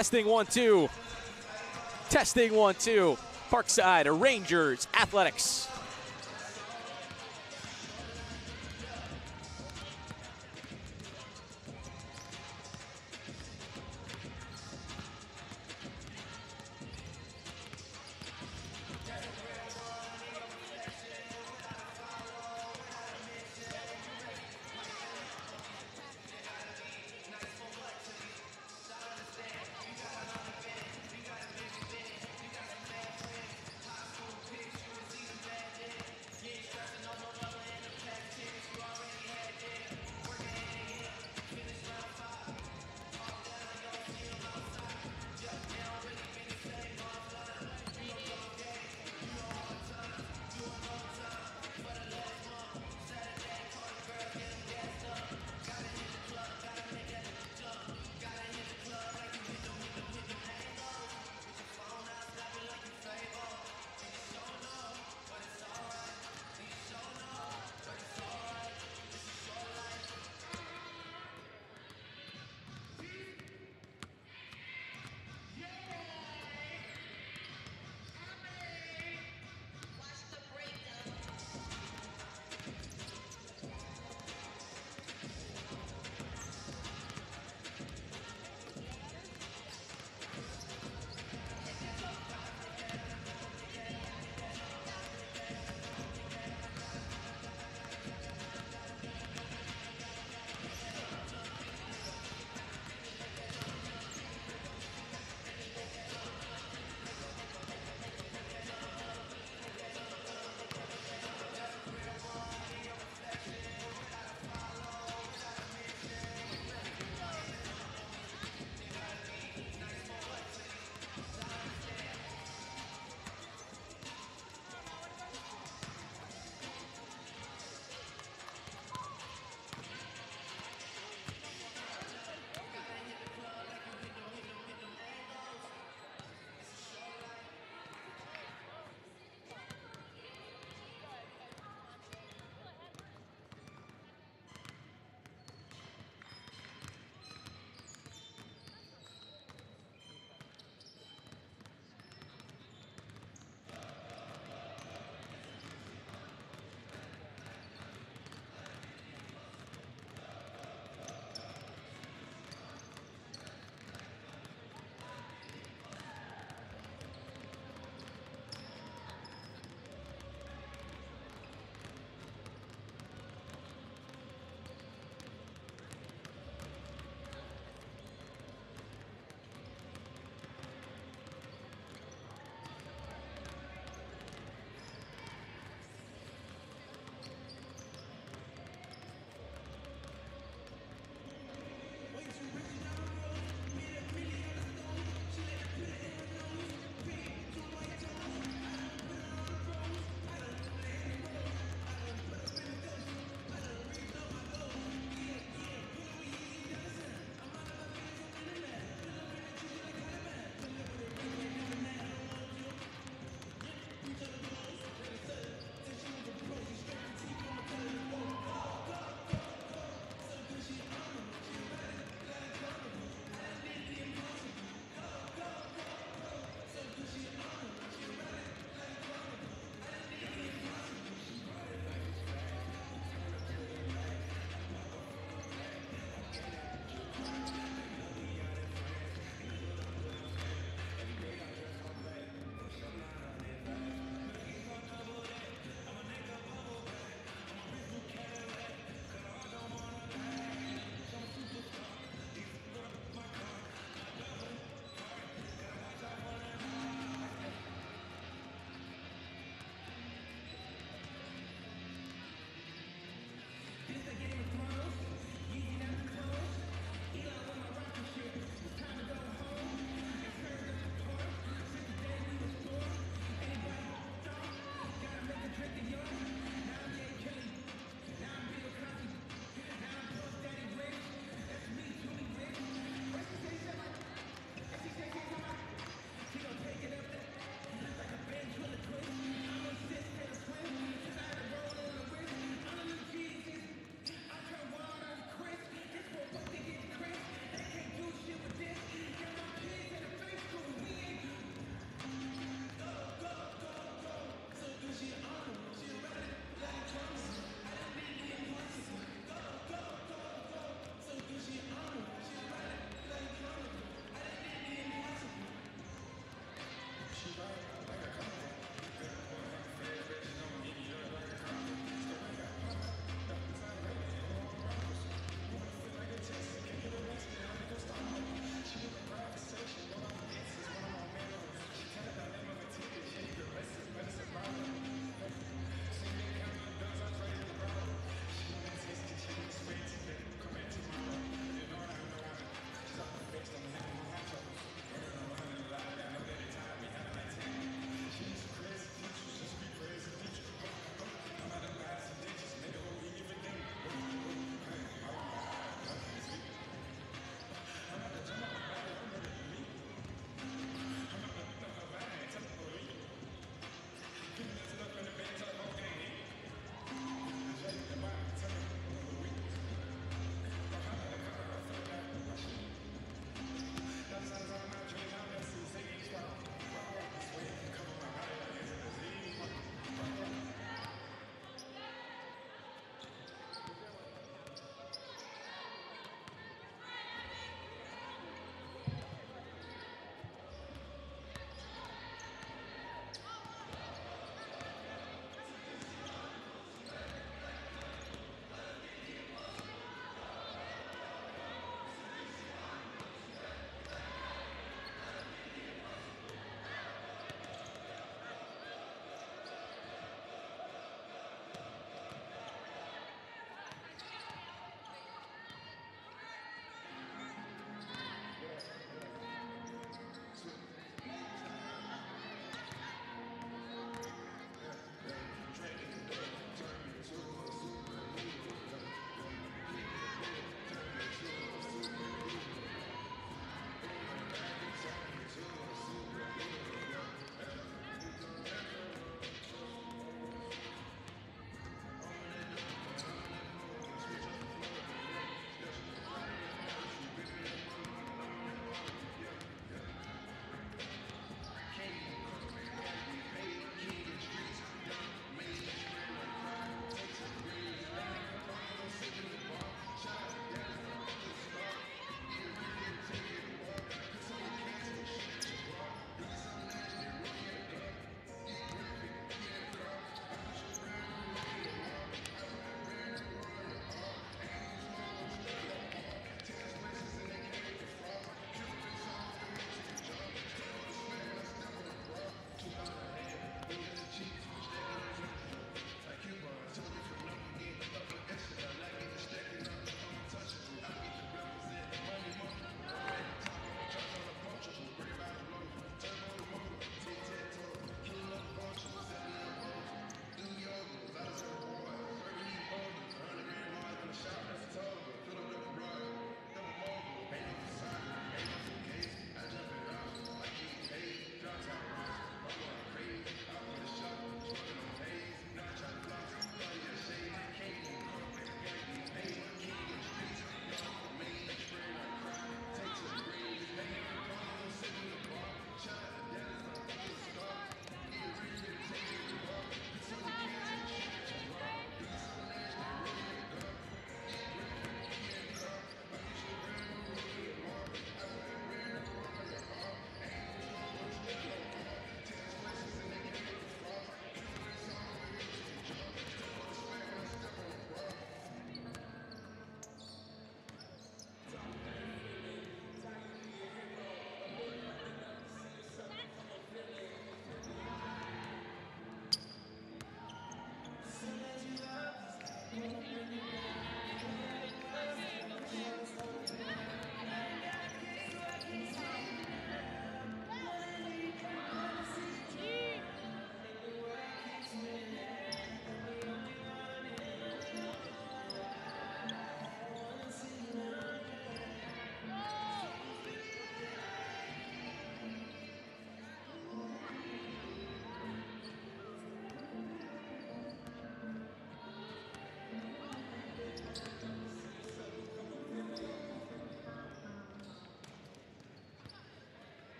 Testing 1, 2. Testing 1, 2. Parkside Rangers Athletics.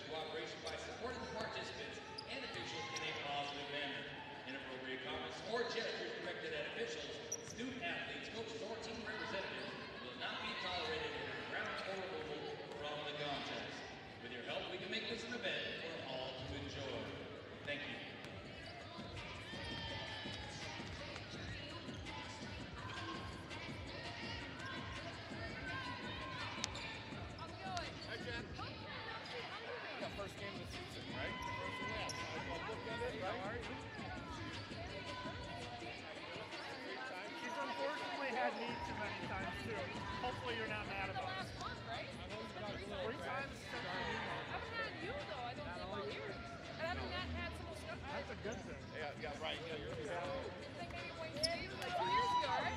cooperation by supporting the participants and officials in a positive manner. Inappropriate comments or gestures directed at officials, student athletes, coaches, or team representatives will not be tolerated in the ground or removal from the contest. With your help, we can make this an event for all to enjoy. Thank you. First game of the season, right? First and last. I'll look at it, right? She's unfortunately had me too many times too. Hopefully you're not mad about it. Last month, right? 3 times since I haven't had you though. I don't think all year. And I haven't had some stuff. That's a good thing. Yeah, right. Yeah, you're I think maybe Wayne Steve like 2 years ago, right?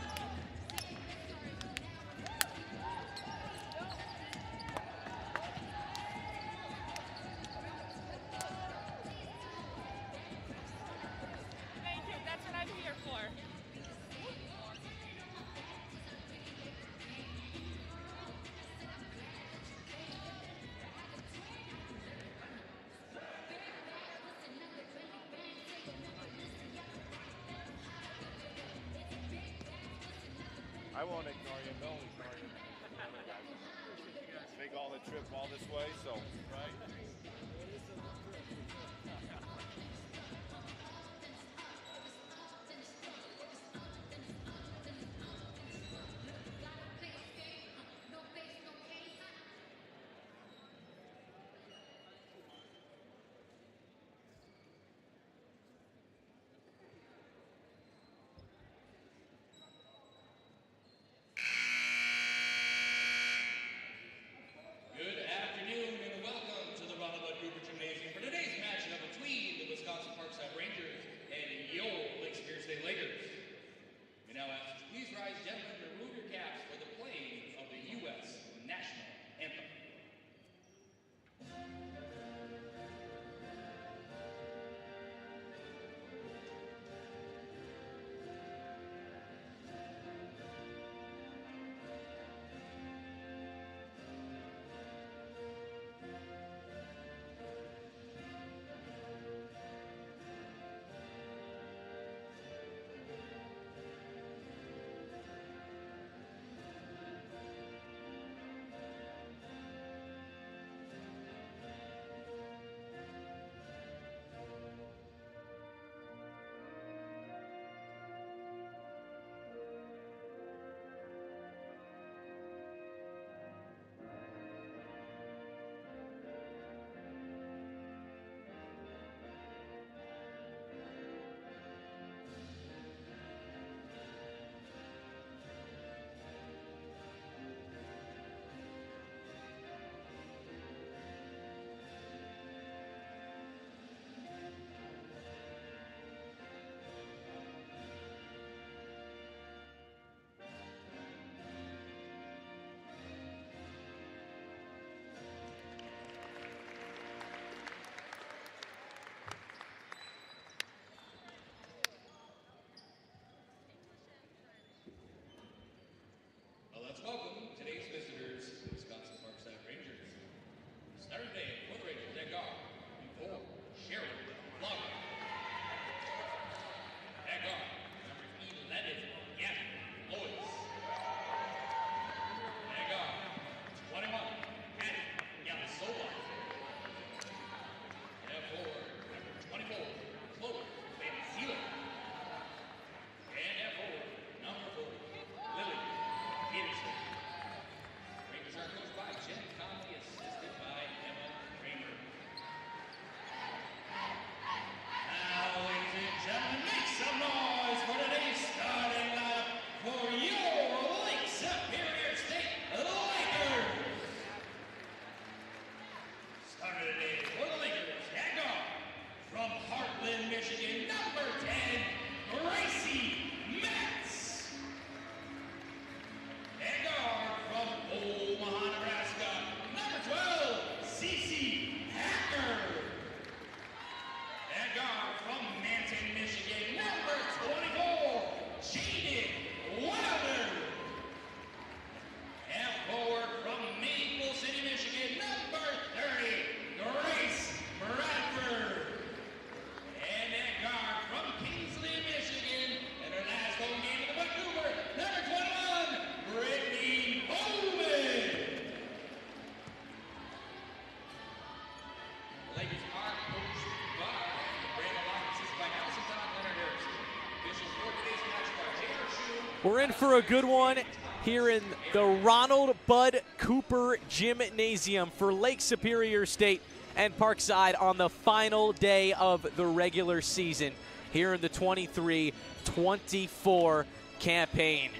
Thank you. That's what I'm here for. I won't ignore you. They'll ignore you. Make all the trip all this way, so right. Good afternoon and welcome to the Ronald Grouper Gymnasium for today's matchup between the Wisconsin Parkside Rangers and your Lake Superior State Lakers. We now ask you to please rise, gentlemen, and remove your caps for the playing of the U.S. National Anthem. Let's welcome today's visitors, the Wisconsin Parkside Rangers. Starting today for the Rangers at guard, before Cheryl Flogger. At guard, number 11, Gavin Lois. At guard, 21, Patty Yamasola. At forward, number 24, Chloe Van Zeeler. And at forward, number 4, Lily Peterson. We're in for a good one here in the Ronald Bud Cooper Gymnasium for Lake Superior State and Parkside on the final day of the regular season here in the 23-24 campaign.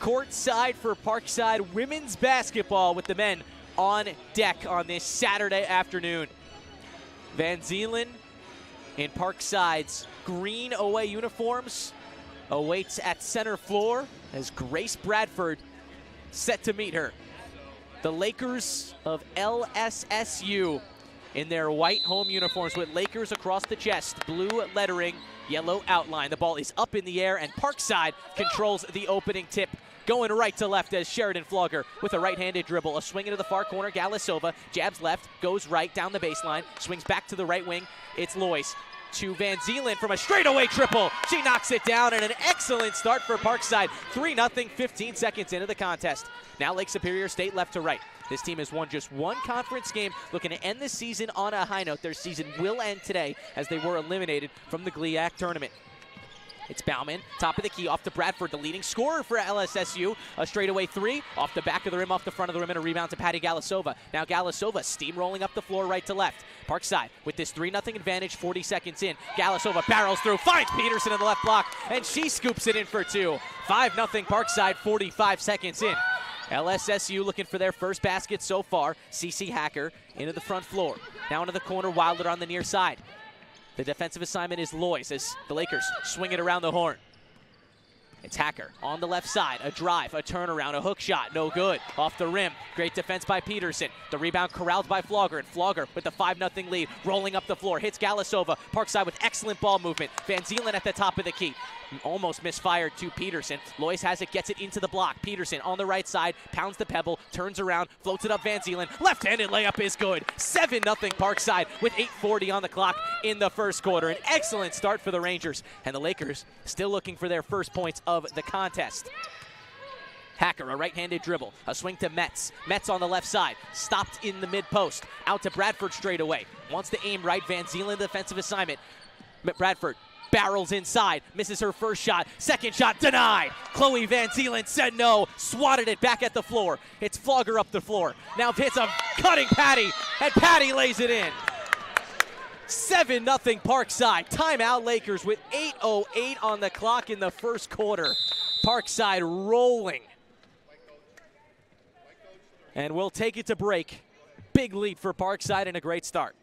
Courtside for Parkside women's basketball with the men on deck on this Saturday afternoon. Van Zeelen in Parkside's green away uniforms awaits at center floor as Grace Bradford set to meet her. The Lakers of LSSU in their white home uniforms with Lakers across the chest, blue lettering, yellow outline. The ball is up in the air and Parkside controls the opening tip. Going right to left as Sheridan Flogger with a right-handed dribble. A swing into the far corner. Galasova jabs left, goes right down the baseline, swings back to the right wing. It's Lois to Van Zeelen from a straightaway triple. She knocks it down, and an excellent start for Parkside. 3-0, 15 seconds into the contest. Now Lake Superior State left to right. This team has won just one conference game, looking to end the season on a high note. Their season will end today as they were eliminated from the GLIAC tournament. It's Bauman, top of the key, off to Bradford, the leading scorer for LSSU. A straightaway three, off the back of the rim, off the front of the rim, and a rebound to Patty Galasova. Now Galasova steamrolling up the floor right to left. Parkside with this 3-0 advantage, 40 seconds in. Galasova barrels through, finds Peterson in the left block, and she scoops it in for two. 5-0 Parkside, 45 seconds in. LSSU looking for their first basket so far. CC Hacker into the front floor. Now into the corner, Wilder on the near side. The defensive assignment is Lois as the Lakers swing it around the horn. It's Hacker on the left side. A drive, a turnaround, a hook shot, no good. Off the rim, great defense by Peterson. The rebound corralled by Flogger, and Flogger with the 5-0 lead, rolling up the floor. Hits Galasova. Parkside with excellent ball movement. Van Zeelen at the top of the key. Almost misfired to Peterson. Lois has it, gets it into the block. Peterson on the right side, pounds the pebble, turns around, floats it up Van Zeelen. Left-handed layup is good. 7-0 Parkside with 8:40 on the clock in the first quarter. An excellent start for the Rangers, and the Lakers still looking for their first points of the contest. Hacker, a right-handed dribble, a swing to Metz. Metz on the left side, stopped in the mid-post. Out to Bradford straight away. Wants to aim right, Van Zeelen defensive assignment. Bradford barrels inside, misses her first shot. Second shot denied. Chloe Van Zeelen said no, swatted it back at the floor. It's Flogger up the floor. Now hits a cutting Patty, and Patty lays it in. 7-0 Parkside. Timeout Lakers with 8:08 on the clock in the first quarter. Parkside rolling. And we'll take it to break. Big lead for Parkside and a great start.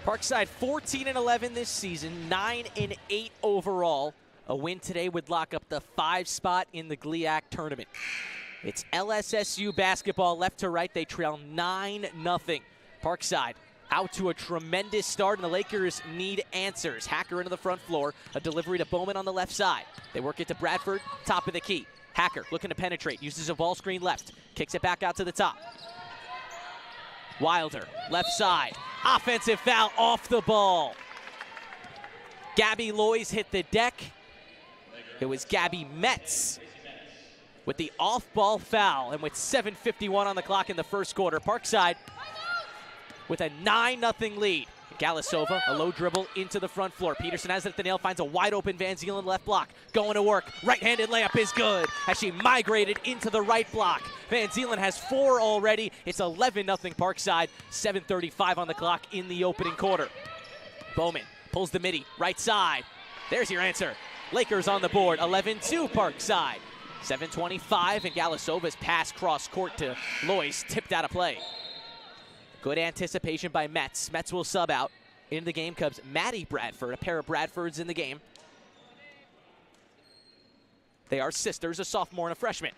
Parkside 14-11 this season, 9-8 overall. A win today would lock up the 5 spot in the GLIAC tournament. It's LSSU basketball left to right. They trail 9-0. Parkside out to a tremendous start, and the Lakers need answers. Hacker into the front floor, a delivery to Bowman on the left side. They work it to Bradford, top of the key. Hacker looking to penetrate, uses a ball screen left, kicks it back out to the top. Wilder, left side. Offensive foul off the ball. Gabby Lois hit the deck. It was Gabby Metz with the off-ball foul, and with 7:51 on the clock in the first quarter, Parkside with a 9-0 lead. Galasova, a low dribble into the front floor. Peterson has it at the nail, finds a wide-open Van Zeelen left block. Going to work. Right-handed layup is good as she migrated into the right block. Van Zeelen has 4 already. It's 11-0 Parkside. 7:35 on the clock in the opening quarter. Bowman pulls the midi, right side. There's your answer. Lakers on the board, 11-2 Parkside. 7:25, and Galasova's pass cross court to Lois, tipped out of play. Good anticipation by Metz. Metz will sub out. In the game comes Maddie Bradford, a pair of Bradfords in the game. They are sisters, a sophomore and a freshman.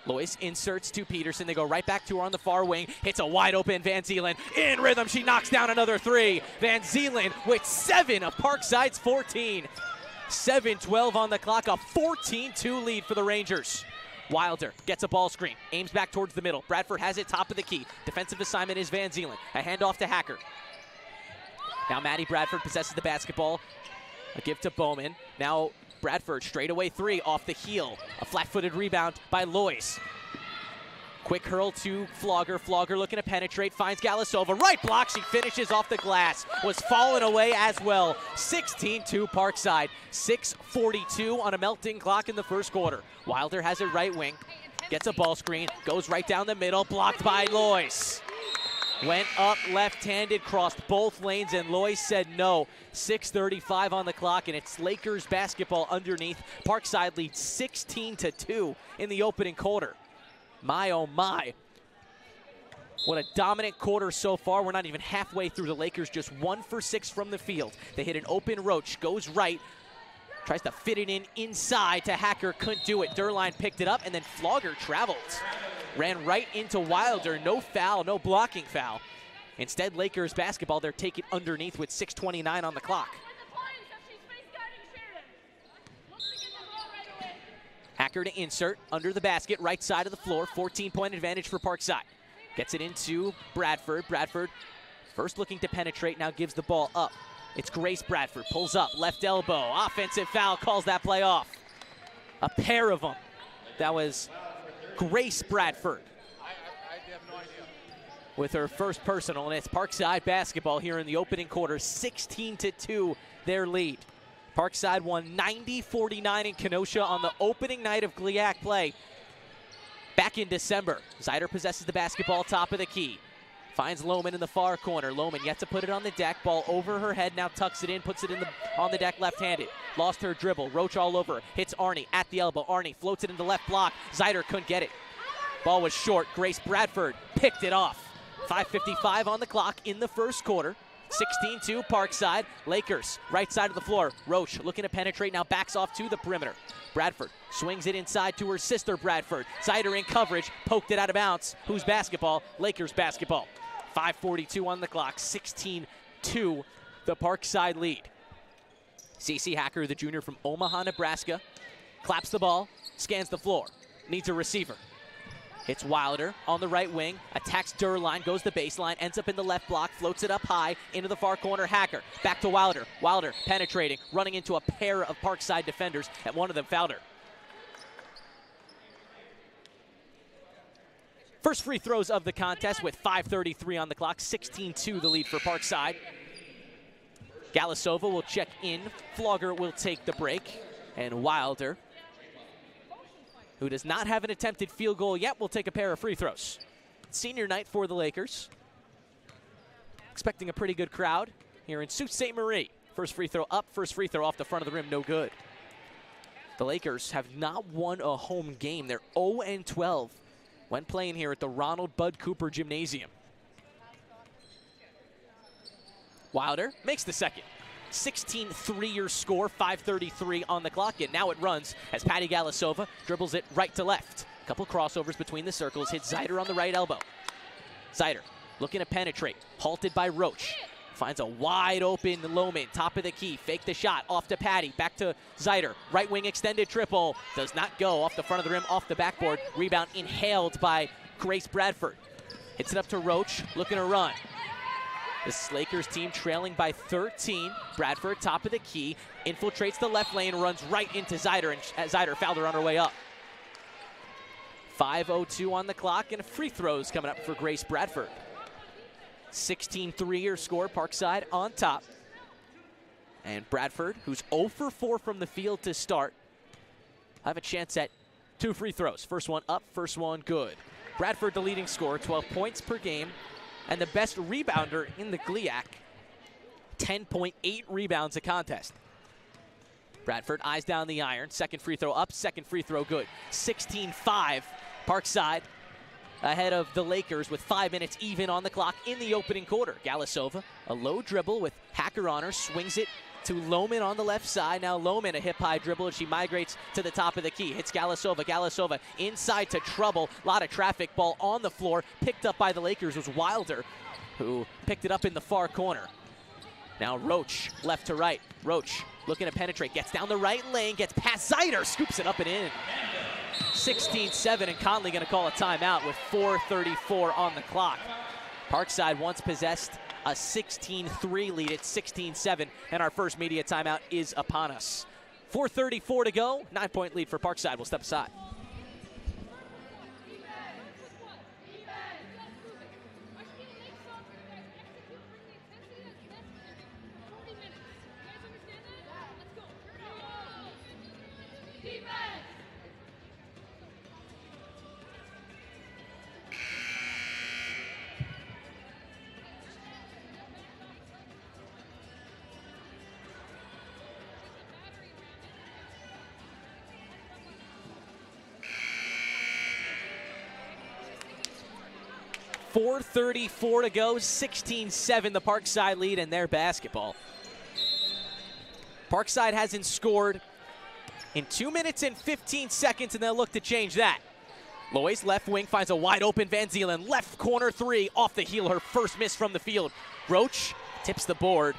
Lois inserts to Peterson. They go right back to her on the far wing. Hits a wide open Van Zeeland. In rhythm, she knocks down another three. Van Zeeland with 7 of Parkside's 14. 7:12 on the clock, a 14-2 lead for the Rangers. Wilder gets a ball screen, aims back towards the middle. Bradford has it top of the key. Defensive assignment is Van Zeeland. A handoff to Hacker. Now Maddie Bradford possesses the basketball. A give to Bowman. Now Bradford straightaway three off the heel. A flat-footed rebound by Lois. Quick hurl to Flogger. Flogger looking to penetrate, finds Galasova. Right block, she finishes off the glass. Was falling away as well. 16-2 Parkside. 6:42 on a melting clock in the first quarter. Wilder has it right wing. Gets a ball screen, goes right down the middle, blocked by Lois. Went up left-handed, crossed both lanes, and Lois said no. 6:35 on the clock, and it's Lakers basketball underneath. Parkside leads 16-2 in the opening quarter. My, oh my. What a dominant quarter so far. We're not even halfway through. The Lakers just 1 for 6 from the field. They hit an open Roach, goes right, tries to fit it in inside to Hacker, couldn't do it. Durline picked it up, and then Flogger traveled. Ran right into Wilder, no foul, no blocking foul. Instead, Lakers basketball, they're taking underneath with 6:29 on the clock. Hacker to insert, under the basket, right side of the floor, 14-point advantage for Parkside. Gets it into Bradford. Bradford first looking to penetrate, now gives the ball up. It's Grace Bradford, pulls up, left elbow, offensive foul, calls that play off. A pair of them. That was Grace Bradford I have no idea. with her first personal, and it's Parkside basketball here in the opening quarter. 16-2 their lead. Parkside won 90-49 in Kenosha on the opening night of GLIAC play back in December. Zeider possesses the basketball top of the key. Finds Lohman in the far corner. Lohman yet to put it on the deck. Ball over her head, now tucks it in, puts it in on the deck left-handed. Lost her dribble. Roach all over. Hits Arnie at the elbow. Arnie floats it into left block. Zeider couldn't get it. Ball was short. Grace Bradford picked it off. 5:55 on the clock in the first quarter. 16-2 Parkside. Lakers right side of the floor. Roach looking to penetrate, now backs off to the perimeter. Bradford swings it inside to her sister Bradford. Zeider in coverage, poked it out of bounds. Who's basketball? Lakers basketball. 5:42 on the clock. 16-2 the Parkside lead. CeCe Hacker, the junior from Omaha, Nebraska, claps the ball, scans the floor, needs a receiver. It's Wilder on the right wing, attacks Durline, goes the baseline, ends up in the left block, floats it up high into the far corner. Hacker back to Wilder. Wilder penetrating, running into a pair of Parkside defenders, and one of them fouled her. First free throws of the contest with 5:33 on the clock. 16-2 the lead for Parkside. Galasova will check in. Flogger will take the break. And Wilder, who does not have an attempted field goal yet, will take a pair of free throws. Senior night for the Lakers. Expecting a pretty good crowd here in Sault Ste. Marie. First free throw up, first free throw off the front of the rim, no good. The Lakers have not won a home game. They're 0-12 when playing here at the Ronald Bud Cooper Gymnasium. Wilder makes the second. 16-3 score, 5:33 on the clock, and now it runs as Patty Galasova dribbles it right to left. A couple crossovers between the circles, hits Zeider on the right elbow. Zeider looking to penetrate, halted by Roach. Finds a wide open Lohman, top of the key, fake the shot, off to Patty, back to Zeider. Right wing extended triple, does not go, off the front of the rim, off the backboard. Rebound inhaled by Grace Bradford. Hits it up to Roach, looking to run. This Lakers team trailing by 13. Bradford, top of the key, infiltrates the left lane, runs right into Zeider, and Zeider fouled her on her way up. 5:02 on the clock, and free throws coming up for Grace Bradford. 16-3 score, Parkside on top. And Bradford, who's 0 for 4 from the field to start, have a chance at 2 free throws. First one up, first one good. Bradford, the leading scorer, 12 points per game, and the best rebounder in the GLIAC, 10.8 rebounds a contest. Bradford eyes down the iron. Second free throw up, second free throw good. 16-5, Parkside ahead of the Lakers with 5 minutes even on the clock in the opening quarter. Galasova, a low dribble with Hacker on her, swings it to Lohman on the left side. Now Lohman, a hip-high dribble, and she migrates to the top of the key. Hits Galasova. Galasova inside to trouble. A lot of traffic. Ball on the floor. Picked up by the Lakers was Wilder, who picked it up in the far corner. Now Roach, left to right. Roach looking to penetrate. Gets down the right lane. Gets past Zider. Scoops it up and in. 16-7, and Conley going to call a timeout with 4:34 on the clock. Parkside once possessed a 16-3 lead at 16-7, and our first media timeout is upon us. 4:34 to go, 9-point lead for Parkside. We'll step aside. .434 to go, 16-7 the Parkside lead in their basketball. Parkside hasn't scored in 2 minutes and 15 seconds, and they'll look to change that. Lois, left wing, finds a wide open Van Zielen. Left corner three, off the heel, her first miss from the field. Roach tips the board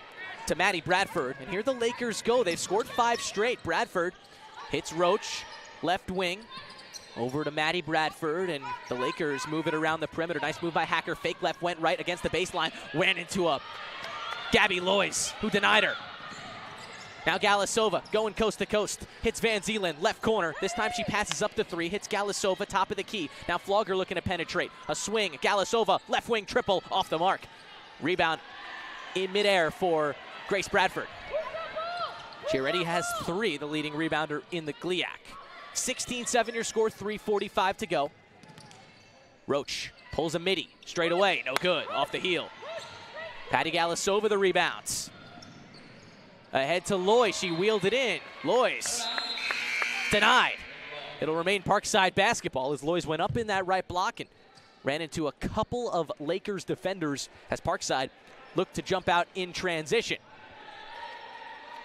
to Maddie Bradford, and here the Lakers go. They've scored 5 straight. Bradford hits Roach, left wing. Over to Maddie Bradford, and the Lakers move it around the perimeter. Nice move by Hacker. Fake left, went right against the baseline. Went into a Gabby Lois, who denied her. Now Galasova going coast to coast. Hits Van Zielen, left corner. This time she passes up the three. Hits Galasova, top of the key. Now Flogger looking to penetrate. A swing. Galasova, left wing triple, off the mark. Rebound in midair for Grace Bradford. She already has 3, the leading rebounder in the GLIAC. 16-7 your score, 3:45 to go. Roach pulls a midi, straight away, no good, off the heel. Patty Galasova the rebounds. Ahead to Lois, she wheeled it in. Lois denied. It'll remain Parkside basketball as Lois went up in that right block and ran into a couple of Lakers defenders as Parkside looked to jump out in transition.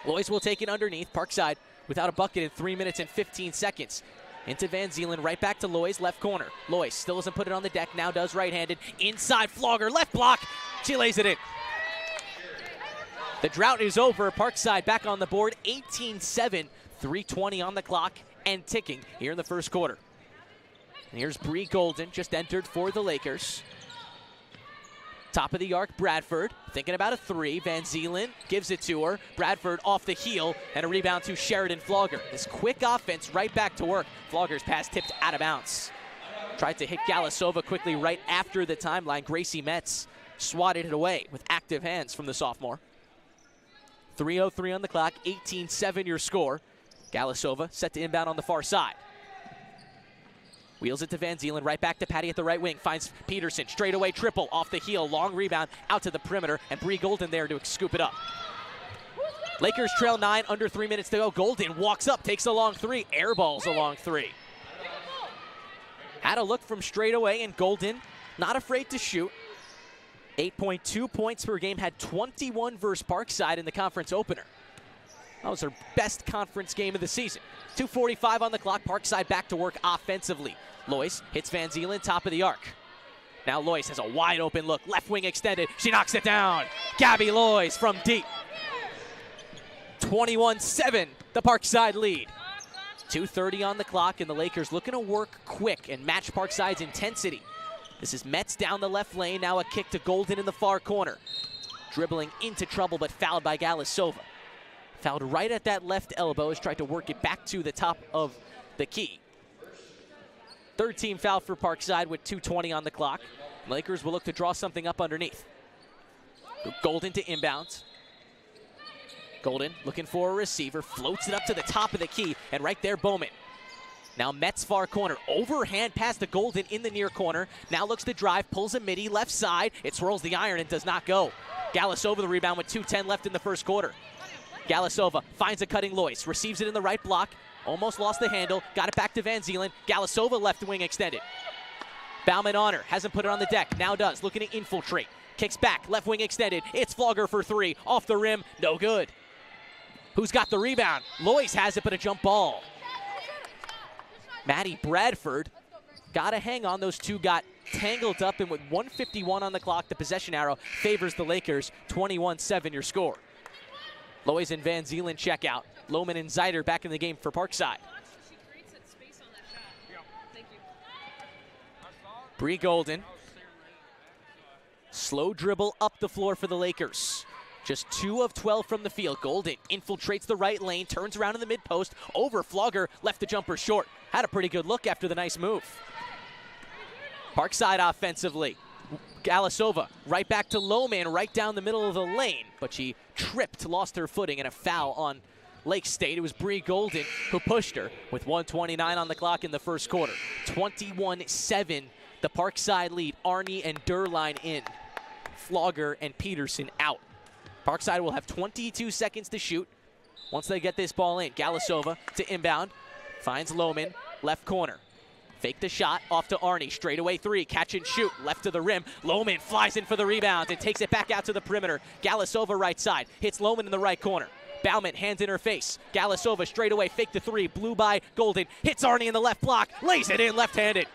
Lois will take it underneath. Parkside without a bucket in 3 minutes and 15 seconds. Into Van Zielen, right back to Lois, left corner. Lois still doesn't put it on the deck, now does right-handed. Inside Flogger, left block. She lays it in. The drought is over. Parkside back on the board, 18-7, 3:20 on the clock and ticking here in the first quarter. And here's Bree Golden, just entered for the Lakers. Top of the arc, Bradford, thinking about a 3. Van Zielen gives it to her. Bradford off the heel, and a rebound to Sheridan Flogger. This quick offense right back to work. Flogger's pass tipped out of bounds. Tried to hit Galasova quickly right after the timeline. Gracie Metz swatted it away with active hands from the sophomore. 3:03 on the clock, 18-7 your score. Galasova set to inbound on the far side. Wheels it to Van Zielen, right back to Patty at the right wing. Finds Peterson, straightaway triple, off the heel, long rebound, out to the perimeter, and Bree Golden there to scoop it up. Lakers trail 9, under 3 minutes to go. Golden walks up, takes a long 3, airballs a long 3. Had a look from straightaway, and Golden not afraid to shoot. 8.2 points per game, had 21 versus Parkside in the conference opener. That was her best conference game of the season. 2:45 on the clock, Parkside back to work offensively. Lois hits Van Zielen, top of the arc. Now Lois has a wide open look, left wing extended, she knocks it down. Gabby Lois from deep. 21-7, the Parkside lead. 2:30 on the clock, and the Lakers looking to work quick and match Parkside's intensity. This is Metz down the left lane, now a kick to Golden in the far corner. Dribbling into trouble, but fouled by Galasova. Fouled right at that left elbow, has tried to work it back to the top of the key. Third team foul for Parkside with 2:20 on the clock. Lakers will look to draw something up underneath. Golden to inbounds. Golden looking for a receiver, floats it up to the top of the key, and right there Bowman. Now Metz far corner, overhand pass to Golden in the near corner. Now looks to drive, pulls a midi, left side. It swirls the iron and does not go. Galasova the rebound with 2:10 left in the first quarter. Galasova finds a cutting Lois, receives it in the right block, almost lost the handle, got it back to Van Zielen. Galasova left wing extended. Bauman on her, hasn't put it on the deck, now does, looking to infiltrate. Kicks back, left wing extended, it's Flogger for three, off the rim, no good. Who's got the rebound? Lois has it, but a jump ball. Maddie Bradford got to hang on. Those two got tangled up, and with 1:51 on the clock, the possession arrow favors the Lakers. 21-7 your score. Lois and Van Zielen check out. Lohman and Zeider back in the game for Parkside. She creates that space on that shot. Thank you. Bree Golden. Slow dribble up the floor for the Lakers. Just 2 of 12 from the field. Golden infiltrates the right lane, turns around in the mid-post, over Flogger, left the jumper short. Had a pretty good look after the nice move. Parkside offensively. Galasova right back to Lohman, right down the middle of the lane, but she tripped, lost her footing, and a foul on Lake State. It was Bree Golden who pushed her with 1:29 on the clock in the first quarter. 21-7, the Parkside lead. Arnie and Durline in. Flogger and Peterson out. Parkside will have 22 seconds to shoot once they get this ball in. Galasova to inbound, finds Lohman, left corner. Fake the shot, off to Arnie, straightaway three, catch and shoot, left to the rim. Lohman flies in for the rebound and takes it back out to the perimeter. Galasova right side, hits Lohman in the right corner. Bauman, hands in her face. Galasova straightaway, fake the three, blew by Golden, hits Arnie in the left block, lays it in left-handed.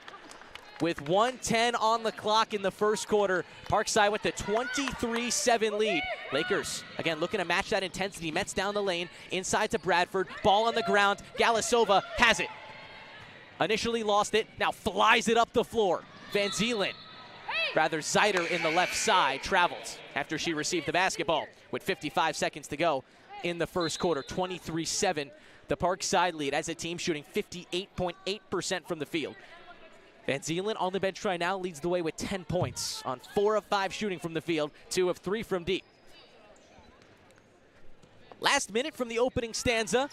With 1:10 on the clock in the first quarter, Parkside with the 23-7 lead. Lakers, again, looking to match that intensity. Mets down the lane, inside to Bradford, ball on the ground. Galasova has it. Initially lost it, now flies it up the floor. Van Zielen, rather Zeider in the left side, travels after she received the basketball with 55 seconds to go in the first quarter. 23-7, the Parkside lead as a team shooting 58.8% from the field. Van Zielen on the bench right now leads the way with 10 points on 4 of 5 shooting from the field, 2 of 3 from deep. Last minute from the opening stanza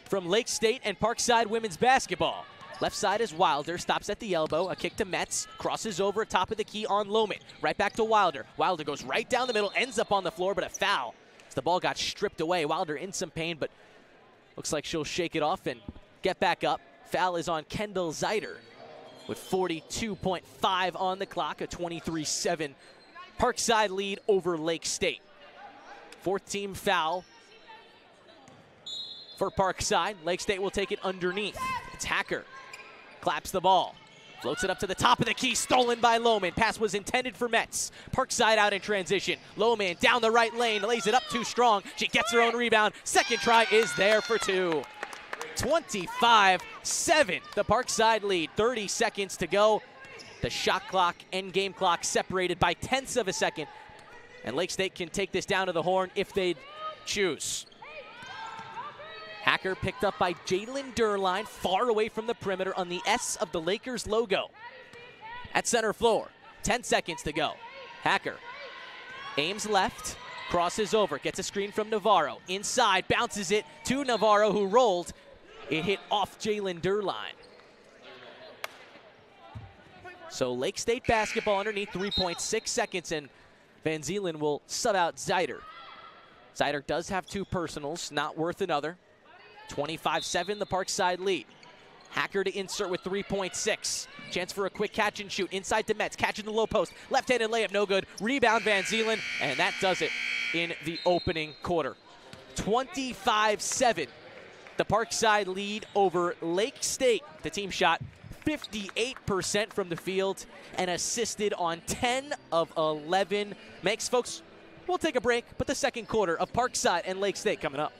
from Lake State and Parkside women's basketball. Left side is Wilder, stops at the elbow, a kick to Metz, crosses over top of the key on Lohman. Right back to Wilder. Wilder goes right down the middle, ends up on the floor, but a foul as the ball got stripped away. Wilder in some pain, but looks like she'll shake it off and get back up. Foul is on Kendall Zeider with 42.5 on the clock, a 23-7 Parkside lead over Lake State. 4th team foul for Parkside. Lake State will take it underneath. It's Hacker. Claps the ball. Floats it up to the top of the key, stolen by Lohman. Pass was intended for Metz. Parkside out in transition. Lohman down the right lane, lays it up too strong. She gets her own rebound. Second try is there for 2. 25-7, the Parkside lead. 30 seconds to go. The shot clock, end game clock separated by tenths of a second. And Lake State can take this down to the horn if they choose. Hacker picked up by Jalen Durline, far away from the perimeter on the S of the Lakers logo. At center floor, 10 seconds to go. Hacker aims left, crosses over, gets a screen from Navarro. Inside, bounces it to Navarro, who rolled. It hit off Jalen Durline. So Lake State basketball underneath, 3.6 seconds, and Van Zielen will sub out Zeider. Zeider does have 2 personals, not worth another. 25-7, the Parkside lead. Hacker to insert with 3.6. Chance for a quick catch and shoot. Inside to Metz, catching the low post. Left-handed layup, no good. Rebound Van Zielen, and that does it in the opening quarter. 25-7, the Parkside lead over Lake State. The team shot 58% from the field and assisted on 10 of 11 makes. Folks, we'll take a break, but the second quarter of Parkside and Lake State coming up.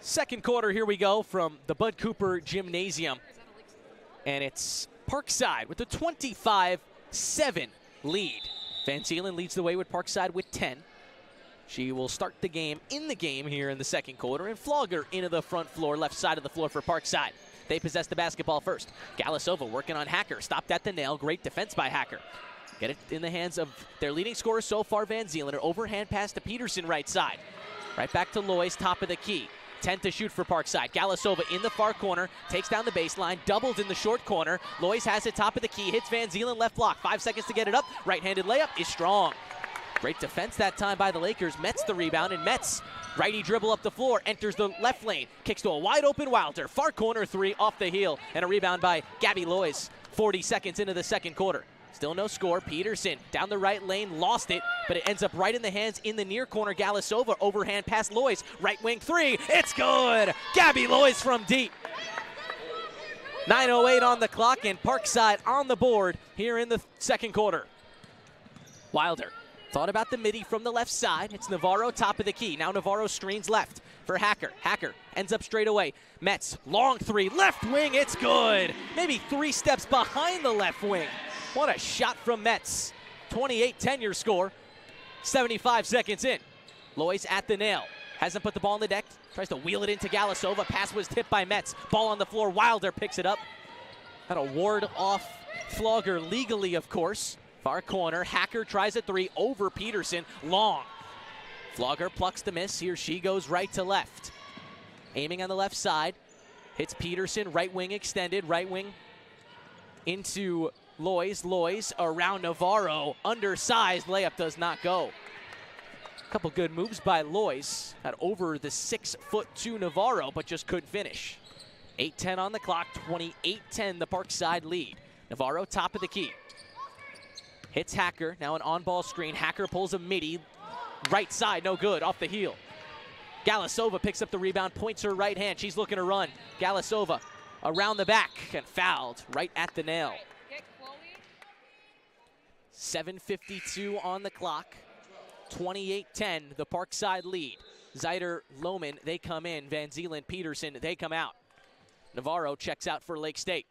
Second quarter, here we go from the Bud Cooper Gymnasium. And it's Parkside with a 25-7 lead. Van Zielen leads the way with Parkside with 10. She will start the game here in the second quarter and Flogger into the front floor, left side of the floor for Parkside. They possess the basketball first. Galasova working on Hacker, stopped at the nail. Great defense by Hacker. Get it in the hands of their leading scorer so far, Van Zielen. An overhand pass to Peterson right side. Right back to Lois, top of the key. 10 to shoot for Parkside. Galasova in the far corner, takes down the baseline, doubles in the short corner. Lois has it top of the key, hits Van Zielen left block. 5 seconds to get it up. Right-handed layup is strong. Great defense that time by the Lakers. Metz the rebound, and Metz, righty dribble up the floor, enters the left lane, kicks to a wide-open Wilder. Far corner three off the heel, and a rebound by Gabby Lois. 40 seconds into the second quarter. Still no score. Peterson down the right lane, lost it, but it ends up right in the hands in the near corner. Galasova overhand pass Lois, right wing three. It's good. Gabby Lois from deep. 9:08 on the clock, and Parkside on the board here in the second quarter. Wilder thought about the midi from the left side. It's Navarro top of the key. Now Navarro screens left for Hacker. Hacker ends up straight away. Metz, long three, left wing, it's good. Maybe 3 steps behind the left wing. What a shot from Metz. 28-10 your score. 75 seconds in. Lois at the nail. Hasn't put the ball on the deck. Tries to wheel it into Galasova. Pass was tipped by Metz. Ball on the floor. Wilder picks it up. Had a ward off Flogger legally, of course. Far corner. Hacker tries a three over Peterson. Long. Flogger plucks the miss. Here she goes right to left. Aiming on the left side. Hits Peterson. Right wing extended. Right wing into Lois. Lois around Navarro. Undersized. Layup does not go. A couple good moves by Lois. Got over the 6'2" Navarro, but just couldn't finish. 8:10 on the clock. 28-10 the Parkside lead. Navarro top of the key. Hits Hacker, now an on-ball screen. Hacker pulls a midi, right side, no good, off the heel. Galasova picks up the rebound, points her right hand. She's looking to run. Galasova around the back and fouled right at the nail. 7:52 on the clock. 28-10, the Parkside lead. Zeider, Lohman, they come in. Van Zielen, Peterson, they come out. Navarro checks out for Lake State.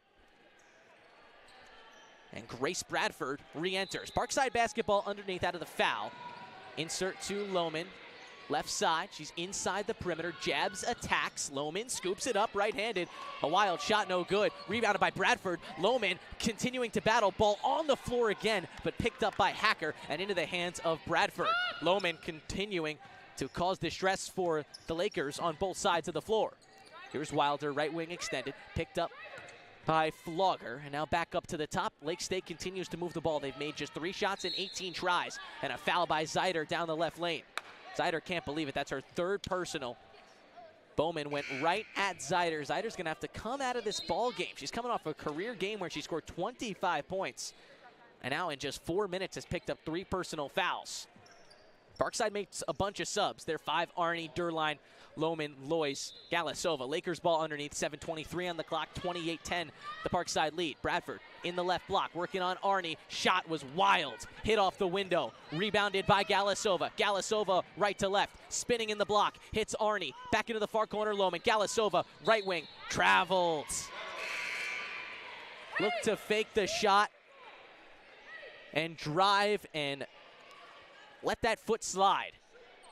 And Grace Bradford re-enters. Parkside basketball underneath out of the foul. Insert to Lohman. Left side, she's inside the perimeter. Jabs, attacks. Lohman scoops it up right-handed. A wild shot, no good. Rebounded by Bradford. Lohman continuing to battle. Ball on the floor again, but picked up by Hacker and into the hands of Bradford. Lohman continuing to cause distress for the Lakers on both sides of the floor. Here's Wilder, right wing extended. Picked up by Flogger, and now back up to the top. Lake State continues to move the ball. They've made just 3 shots in 18 tries, and a foul by Zeider down the left lane. Zeider can't believe it. That's her 3rd personal. Bowman went right at Zeider. Zeider's going to have to come out of this ball game. She's coming off a career game where she scored 25 points, and now in just 4 minutes has picked up 3 personal fouls. Parkside makes a bunch of subs. They're 5, Arnie, Durline, Lohman, Lois, Galasova. Lakers ball underneath, 7:23 on the clock, 28-10, the Parkside lead. Bradford in the left block, working on Arnie. Shot was wild, hit off the window, rebounded by Galasova. Galasova right to left, spinning in the block, hits Arnie. Back into the far corner, Lohman. Galasova, right wing, travels. Look to fake the shot and drive and let that foot slide.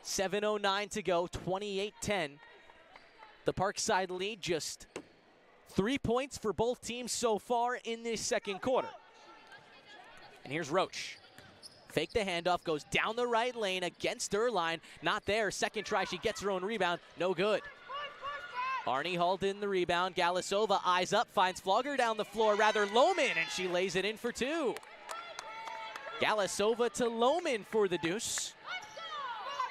7:09 to go, 28-10. The Parkside lead, just 3 points for both teams so far in this second quarter. And here's Roach. Fake the handoff, goes down the right lane against Durline. Not there, second try, she gets her own rebound, no good. Arnie hauled in the rebound. Galasova eyes up, finds Flogger down the floor, rather Lohman, and she lays it in for 2. Galasova to Lohman for the deuce.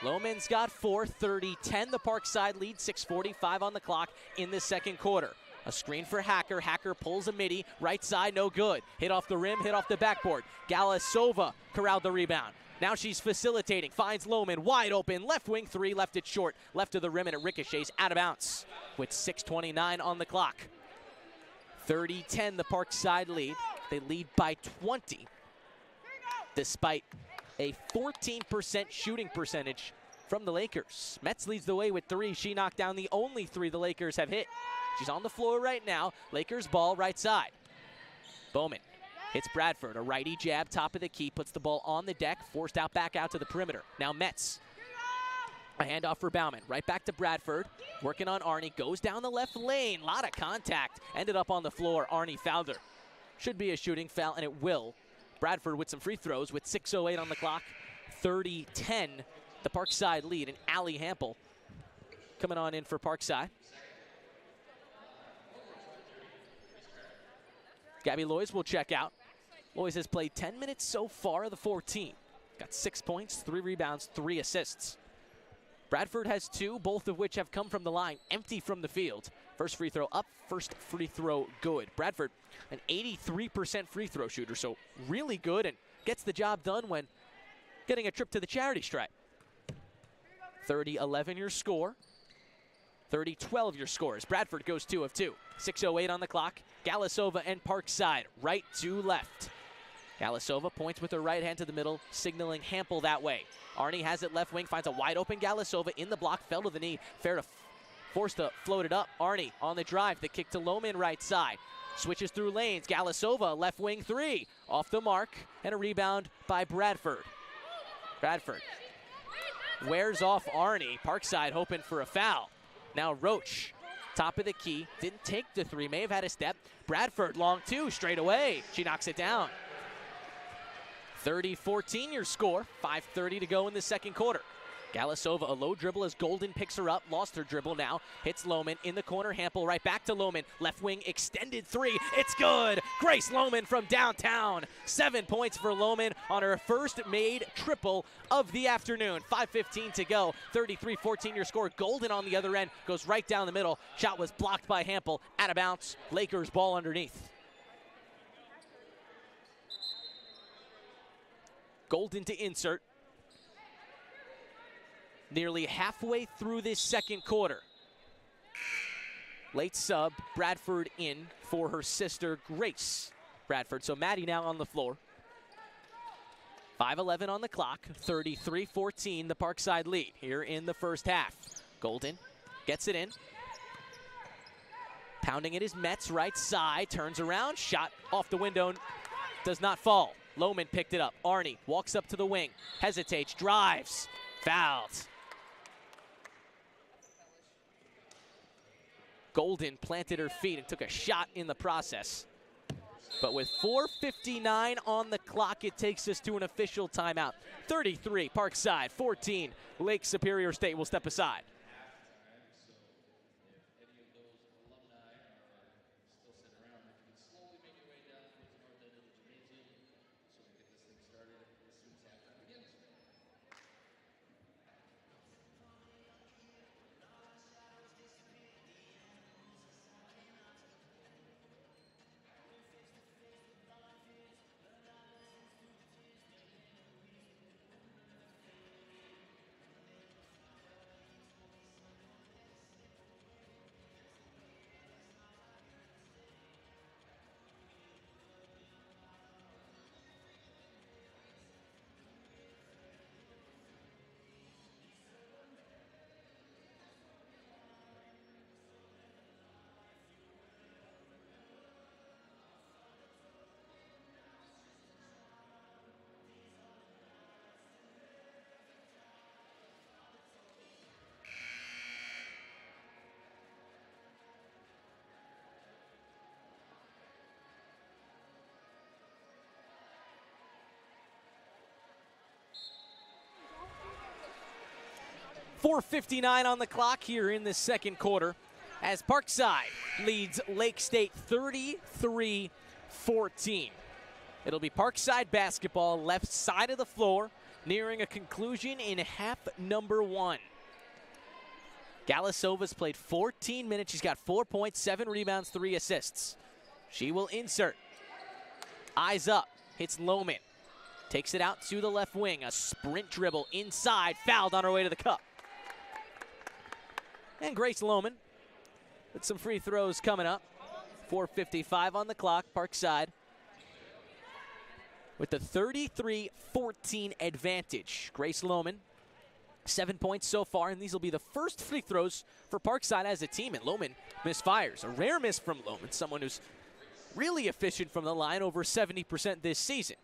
Lohman's got 4, 30-10. The Parkside lead, 6:45 on the clock in the second quarter. A screen for Hacker. Hacker pulls a midi. Right side, no good. Hit off the rim, hit off the backboard. Galasova corralled the rebound. Now she's facilitating. Finds Lohman wide open. Left wing three, left it short. Left of the rim and it ricochets out of bounds with 6:29 on the clock. 30-10, the Parkside lead. They lead by 20. Despite a 14% shooting percentage from the Lakers. Metz leads the way with 3. She knocked down the only 3 the Lakers have hit. She's on the floor right now. Lakers ball right side. Bowman hits Bradford. A righty jab, top of the key, puts the ball on the deck, forced out back out to the perimeter. Now Metz. A handoff for Bauman. Right back to Bradford. Working on Arnie. Goes down the left lane. A lot of contact. Ended up on the floor. Arnie fouled her. Should be a shooting foul, and it will. Bradford with some free throws with 6:08 on the clock. 30-10, the Parkside lead. And Allie Hampel coming on in for Parkside. Gabby Loys will check out. Loys has played 10 minutes so far of the 14. Got 6 points, 3 rebounds, 3 assists. Bradford has 2, both of which have come from the line, empty from the field. First free throw up, first free throw good. Bradford, an 83% free throw shooter, so really good and gets the job done when getting a trip to the charity stripe. 30-11 your score. 30-12 your score as Bradford goes 2 of 2. 6:08 on the clock. Galasova and Parkside, right to left. Galasova points with her right hand to the middle, signaling Hampel that way. Arnie has it left wing, finds a wide open Galasova in the block, fell to the knee. Forced to float it up. Arnie on the drive, the kick to Lohman right side. Switches through lanes. Galasova, left wing 3. Off the mark, and a rebound by Bradford. Bradford wears off Arnie. Parkside hoping for a foul. Now Roach, top of the key, didn't take the 3, may have had a step. Bradford, long 2, straight away. She knocks it down. 30-14 your score, 5:30 to go in the second quarter. Galasova, a low dribble as Golden picks her up, lost her dribble now, hits Lohman in the corner, Hampel right back to Lohman, left wing extended 3, it's good! Grace Lohman from downtown, 7 points for Lohman on her first made triple of the afternoon. 5:15 to go, 33-14 your score. Golden on the other end, goes right down the middle, shot was blocked by Hampel, out of bounds, Lakers ball underneath. Golden to insert. Nearly halfway through this second quarter. Late sub, Bradford in for her sister, Grace Bradford. So Maddie now on the floor. 5:11 on the clock, 33-14, the Parkside lead here in the first half. Golden gets it in. Pounding it is Metz, right side, turns around, shot off the window, does not fall. Lohman picked it up. Arnie walks up to the wing, hesitates, drives, fouled. Golden planted her feet and took a shot in the process. But with 4:59 on the clock, it takes us to an official timeout. 33, Parkside, 14, Lake Superior State will step aside. .459 on the clock here in the second quarter as Parkside leads Lake State 33-14. It'll be Parkside basketball, left side of the floor, nearing a conclusion in half number 1. Galasova's played 14 minutes. She's got 4 points, 7 rebounds, 3 assists. She will insert. Eyes up, hits Lohman. Takes it out to the left wing. A sprint dribble inside, fouled on her way to the cup. And Grace Lohman with some free throws coming up. 4:55 on the clock, Parkside with the 33-14 advantage. Grace Lohman 7 points so far, and these will be the first free throws for Parkside as a team, and Lohman misfires. A rare miss from Lohman, someone who's really efficient from the line, over 70% this season.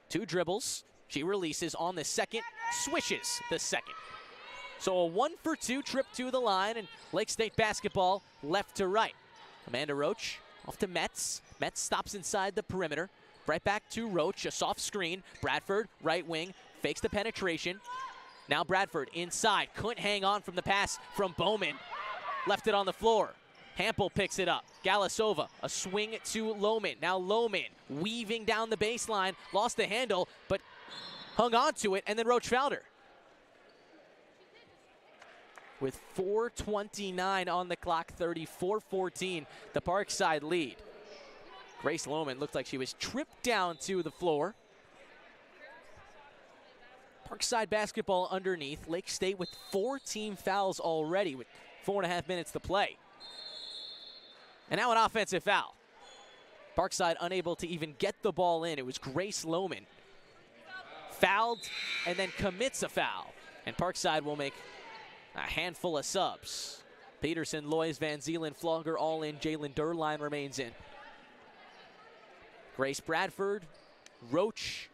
2 dribbles, she releases on the second, swishes the second. So a 1-for-2 trip to the line, and Lake State basketball left to right. Amanda Roach off to Metz. Metz stops inside the perimeter. Right back to Roach, a soft screen. Bradford, right wing, fakes the penetration. Now Bradford inside, couldn't hang on from the pass from Bowman. Left it on the floor. Hampel picks it up. Galasova, a swing to Lohman. Now Lohman weaving down the baseline, lost the handle, but hung on to it, and then Roach fouled her. With 4:29 on the clock, 34-14, the Parkside lead. Grace Lohman looked like she was tripped down to the floor. Parkside basketball underneath. Lake State with 4 team fouls already with 4.5 minutes to play. And now an offensive foul. Parkside unable to even get the ball in. It was Grace Lohman. Fouled and then commits a foul. And Parkside will make a handful of subs. Peterson, Lois, Van Zeelen, Flogger all in. Jalen Durline remains in. Grace Bradford, Roach,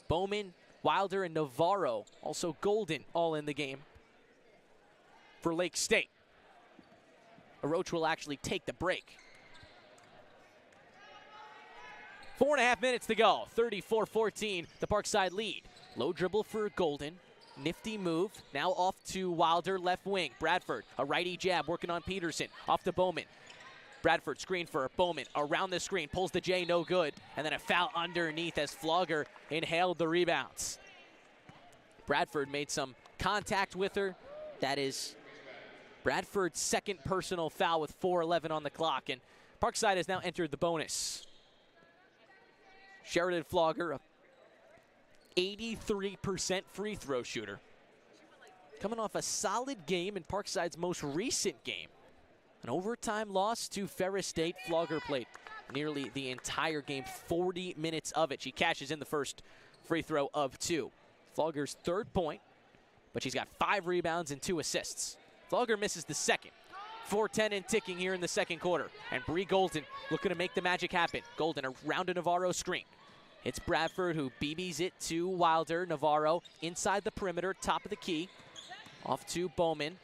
Bowman, Wilder, and Navarro, also Golden, all in the game for Lake State. Roach will actually take the break. 4.5 minutes to go, 34-14, the Parkside lead. Low dribble for Golden, nifty move, now off to Wilder, left wing. Bradford, a righty jab, working on Peterson, off to Bowman. Bradford screen for Bowman, around the screen, pulls the J, no good, and then a foul underneath as Flogger inhaled the rebounds. Bradford made some contact with her. That is Bradford's second personal foul with 4:11 on the clock, and Parkside has now entered the bonus. Sheridan Flogger, a 83% free throw shooter. Coming off a solid game in Parkside's most recent game. An overtime loss to Ferris State. Flogger played nearly the entire game, 40 minutes of it. She cashes in the first free throw of 2. Flogger's 3rd point, but she's got 5 rebounds and 2 assists. Flogger misses the second. 4:10 and ticking here in the second quarter. And Bree Golden looking to make the magic happen. Golden around a Navarro screen. It's Bradford who BBs it to Wilder. Navarro inside the perimeter, top of the key. Off to Bowman.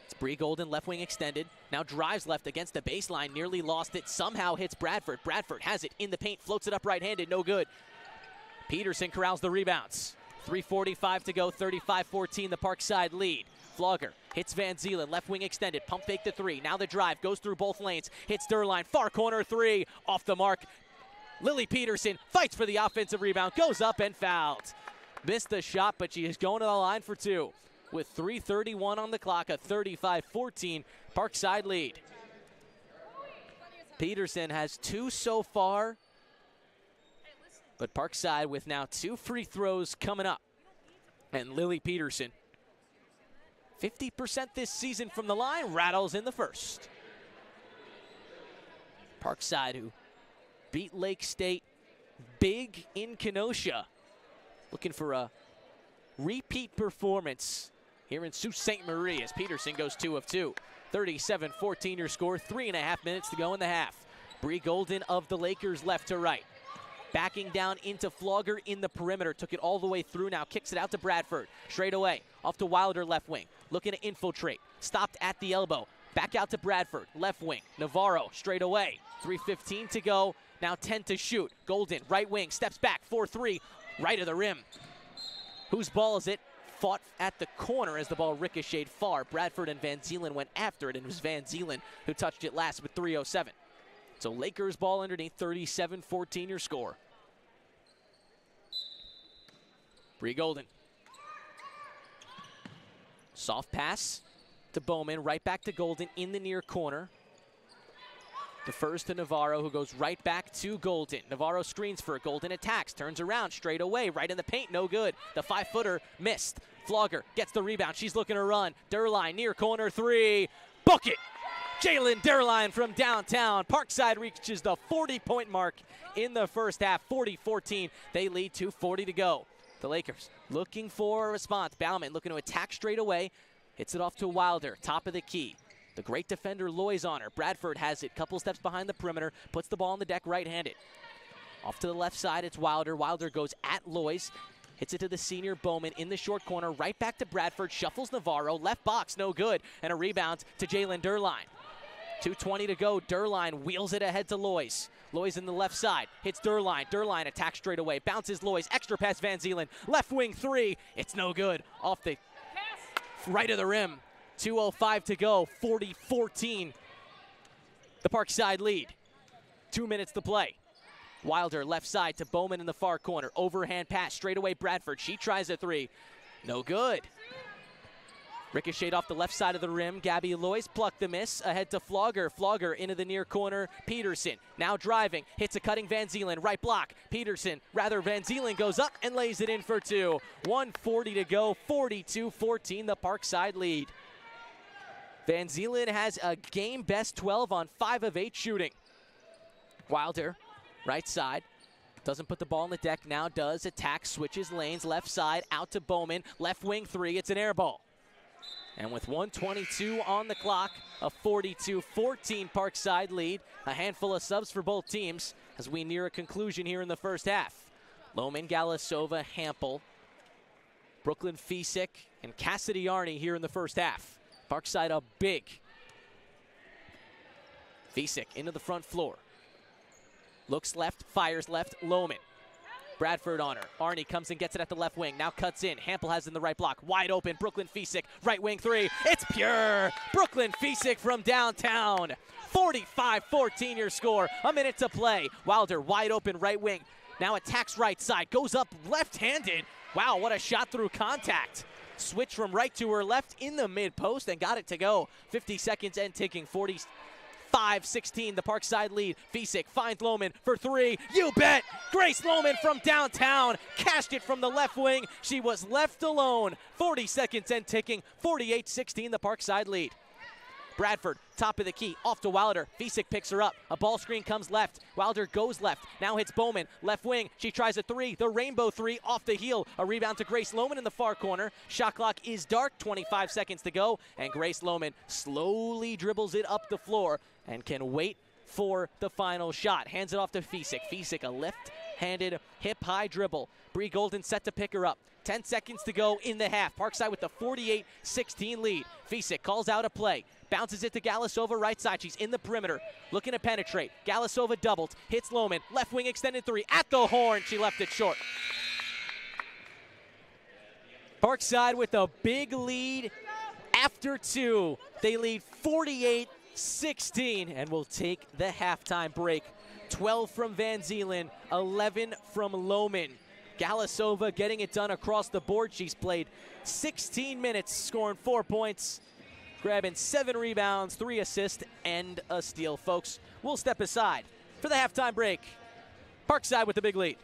It's Bree Golden, left wing extended. Now drives left against the baseline, nearly lost it. Somehow hits Bradford. Bradford has it in the paint, floats it up right-handed, no good. Peterson corrals the rebounds. 3:45 to go, 35-14, the Parkside lead. Flogger hits Van Zeelen, left wing extended, pump fake the 3. Now the drive, goes through both lanes, hits Durline, far corner 3, off the mark. Lily Peterson fights for the offensive rebound, goes up and fouled. Missed the shot, but she is going to the line for 2. With 3:31 on the clock, a 35-14 Parkside lead. Peterson has 2 so far, but Parkside with now 2 free throws coming up. And Lily Peterson, 50% this season from the line, rattles in the first. Parkside, who beat Lake State big in Kenosha, looking for a repeat performance here in Sault Ste. Marie as Peterson goes 2 of 2. 37-14 your score, 3.5 minutes to go in the half. Bree Golden of the Lakers left to right. Backing down into Flogger in the perimeter. Took it all the way through now. Kicks it out to Bradford. Straight away. Off to Wilder left wing. Looking to infiltrate. Stopped at the elbow. Back out to Bradford. Left wing. Navarro straight away. 3:15 to go. Now 10 to shoot. Golden right wing. Steps back. 4-3. Right of the rim. Whose ball is it? Fought at the corner as the ball ricocheted far. Bradford and Van Zeelen went after it, and it was Van Zeelen who touched it last with 3:07. So Lakers ball underneath, 37-14 your score. Bree Golden. Soft pass to Bowman, right back to Golden in the near corner. Defers to Navarro, who goes right back to Golden. Navarro screens for Golden, attacks, turns around straight away, right in the paint, no good. The 5-footer missed. Flogger gets the rebound, she's looking to run. Durline, near corner 3, book it! Jalen Durline from downtown. Parkside reaches the 40-point mark in the first half, 40-14. They lead 2:40 to go. The Lakers looking for a response. Bauman looking to attack straight away. Hits it off to Wilder, top of the key. The great defender Loy's on her. Bradford has it, couple steps behind the perimeter, puts the ball on the deck right-handed. Off to the left side, it's Wilder. Wilder goes at Loy's. Hits it to the senior Bowman in the short corner. Right back to Bradford. Shuffles Navarro. Left box, no good. And a rebound to Jalen Durline. 2:20 to go. Durline wheels it ahead to Loy's. Loy's in the left side. Hits Durline. Durline attacks straight away. Bounces Loy's. Extra pass Van Zeelen. Left wing three. It's no good. Off the right of the rim. 2:05 to go. 40-14. The Parkside lead. 2 minutes to play. Wilder left side to Bowman in the far corner. Overhand pass straight away Bradford. She tries a three. No good. Ricocheted off the left side of the rim. Gabby Loyce plucked the miss. Ahead to Flogger. Flogger into the near corner. Peterson now driving. Hits a cutting Van Zeelen. Right block. Van Zeelen goes up and lays it in for two. 1:40 to go. 42-14 the Parkside lead. Van Zeelen has a game best 12 on 5 of 8 shooting. Wilder, right side. Doesn't put the ball on the deck. Now does. Attack. Switches lanes. Left side. Out to Bowman. Left wing three. It's an air ball. And with 1:22 on the clock, a 42-14 Parkside lead. A handful of subs for both teams as we near a conclusion here in the first half. Lohman, Galasova, Hampel, Brooklyn Fisick, and Cassidy Arney here in the first half. Parkside up big. Fisick into the front floor. Looks left, fires left, Lohman. Bradford on her. Arney comes and gets it at the left wing. Now cuts in. Hampel has in the right block. Wide open. Brooklyn Fisick. Right wing three. It's pure. Brooklyn Fisick from downtown. 45-14 your score. A minute to play. Wilder wide open right wing. Now attacks right side. Goes up left-handed. Wow, what a shot through contact. Switch from right to her left in the mid post and got it to go. 50 seconds and ticking. 45-16, the Parkside lead. Fisick finds Lohman for three. You bet! Grace Lohman from downtown cashed it from the left wing. She was left alone. 40 seconds and ticking. 48-16, the Parkside lead. Bradford, top of the key, off to Wilder. Fisick picks her up. A ball screen comes left. Wilder goes left. Now hits Bowman. Left wing. She tries a three. The rainbow three off the heel. A rebound to Grace Lohman in the far corner. Shot clock is dark. 25 seconds to go. And Grace Lohman slowly dribbles it up the floor and can wait for the final shot. Hands it off to Fisick. Fisick, a left-handed hip-high dribble. Bree Golden set to pick her up. 10 seconds to go in the half. Parkside with the 48-16 lead. Fisick calls out a play. Bounces it to Galasova right side. She's in the perimeter. Looking to penetrate. Galasova doubles. Hits Lohman. Left wing extended three. At the horn. She left it short. Parkside with a big lead after two. They lead 48-16 and will take the halftime break. 12 from Van Zeelen. 11 from Lohman. Galasova getting it done across the board. She's played 16 minutes, scoring 4 points, grabbing 7 rebounds, 3 assists, and a steal. Folks, we'll step aside for the halftime break. Parkside with the big lead.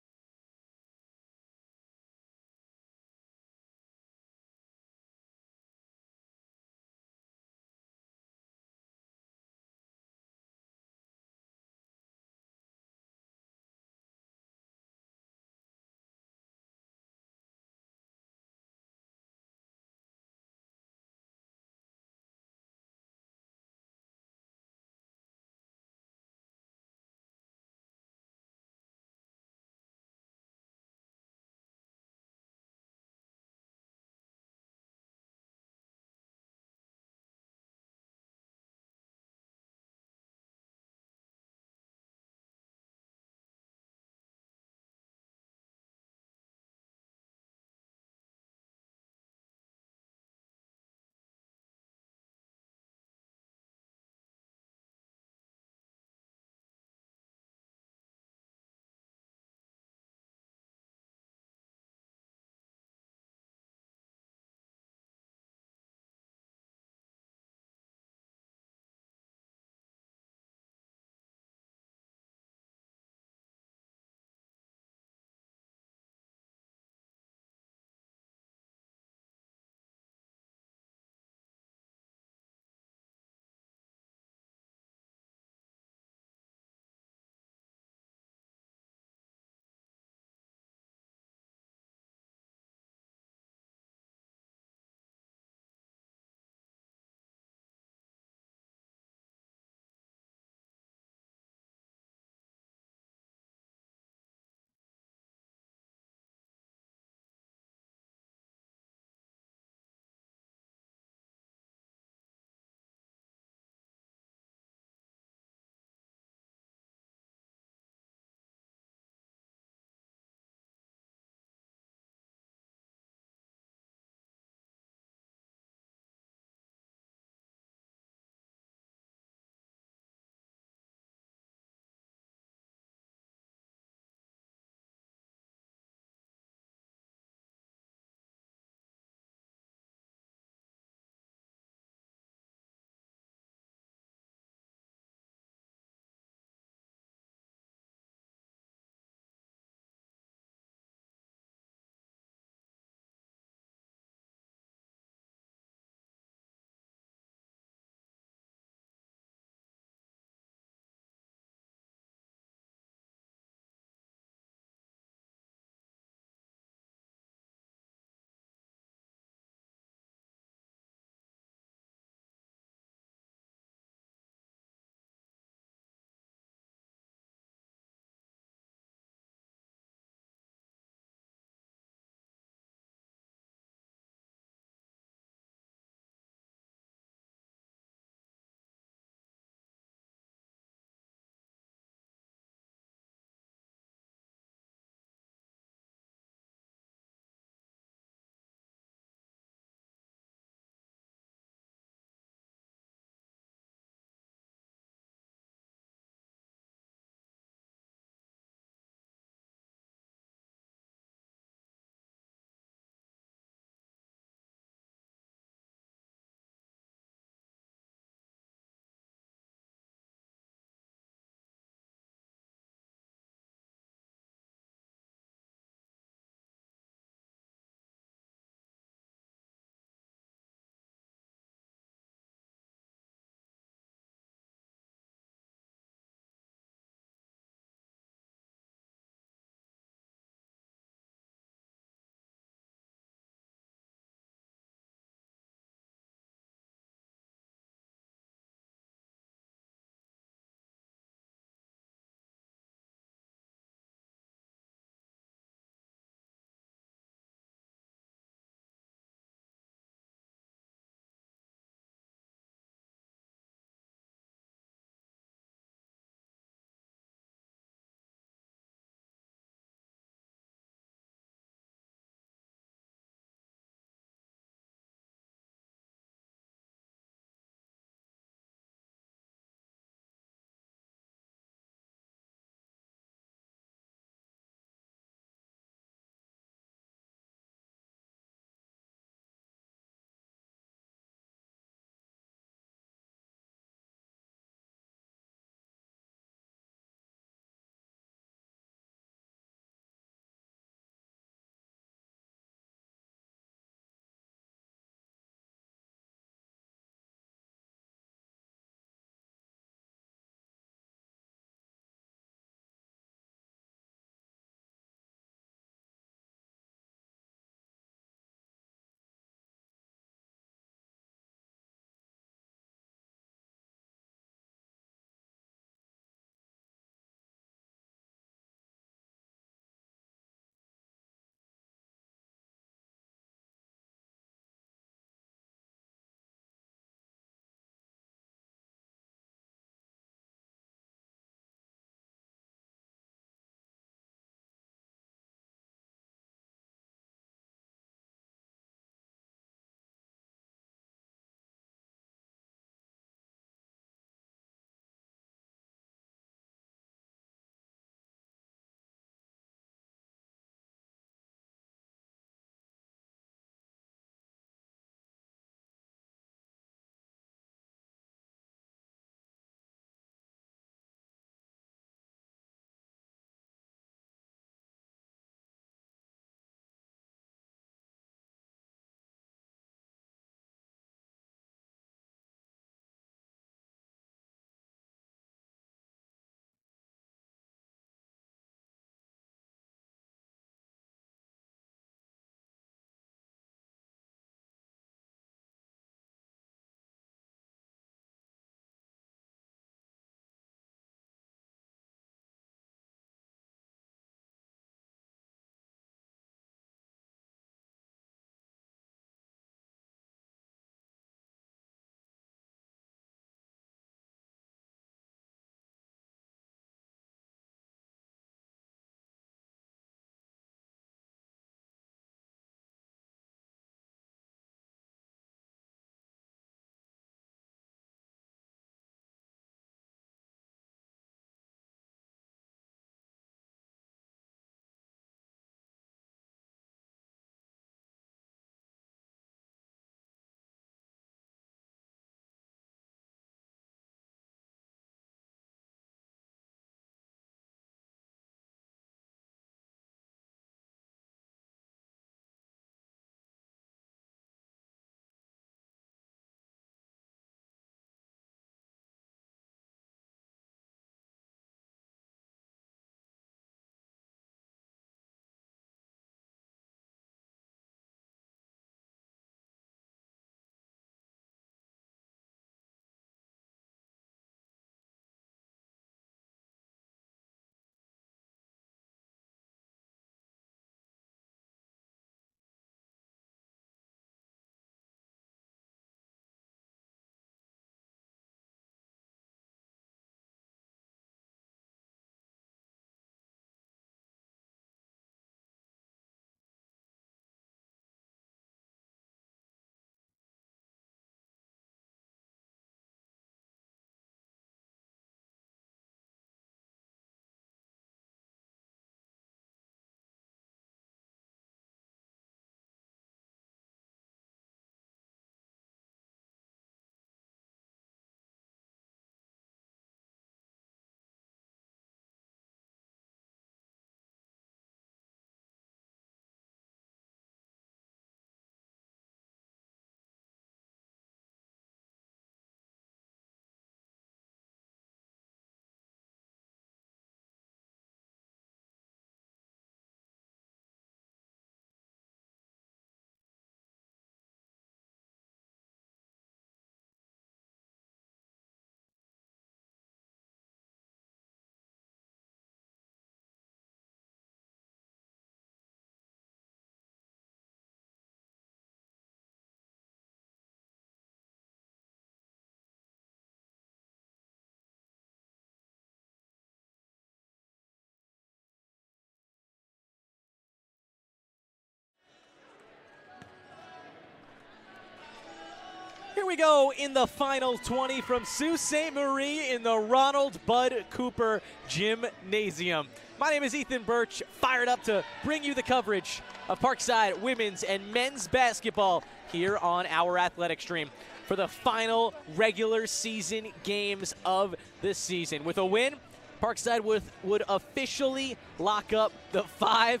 Here we go in the final 20 from Sault Ste. Marie in the Ronald Bud Cooper Gymnasium. My name is Ethan Birch, fired up to bring you the coverage of Parkside women's and men's basketball here on our athletic stream for the final regular season games of the season. With a win, Parkside would officially lock up the 5.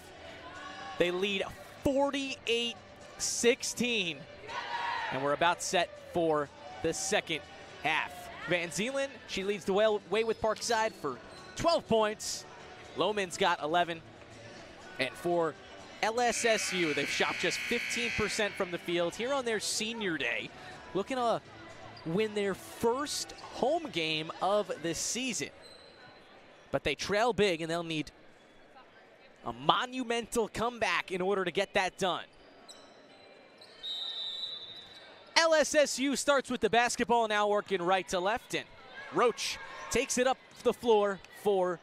They lead 48-16, and we're about set for the second half. Van Zeeland, she leads the way with Parkside for 12 points. Lohman's got 11. And for LSSU, they've shot just 15% from the field here on their senior day, looking to win their first home game of the season. But they trail big, and they'll need a monumental comeback in order to get that done. LSSU starts with the basketball, now working right to left, and Roach takes it up the floor for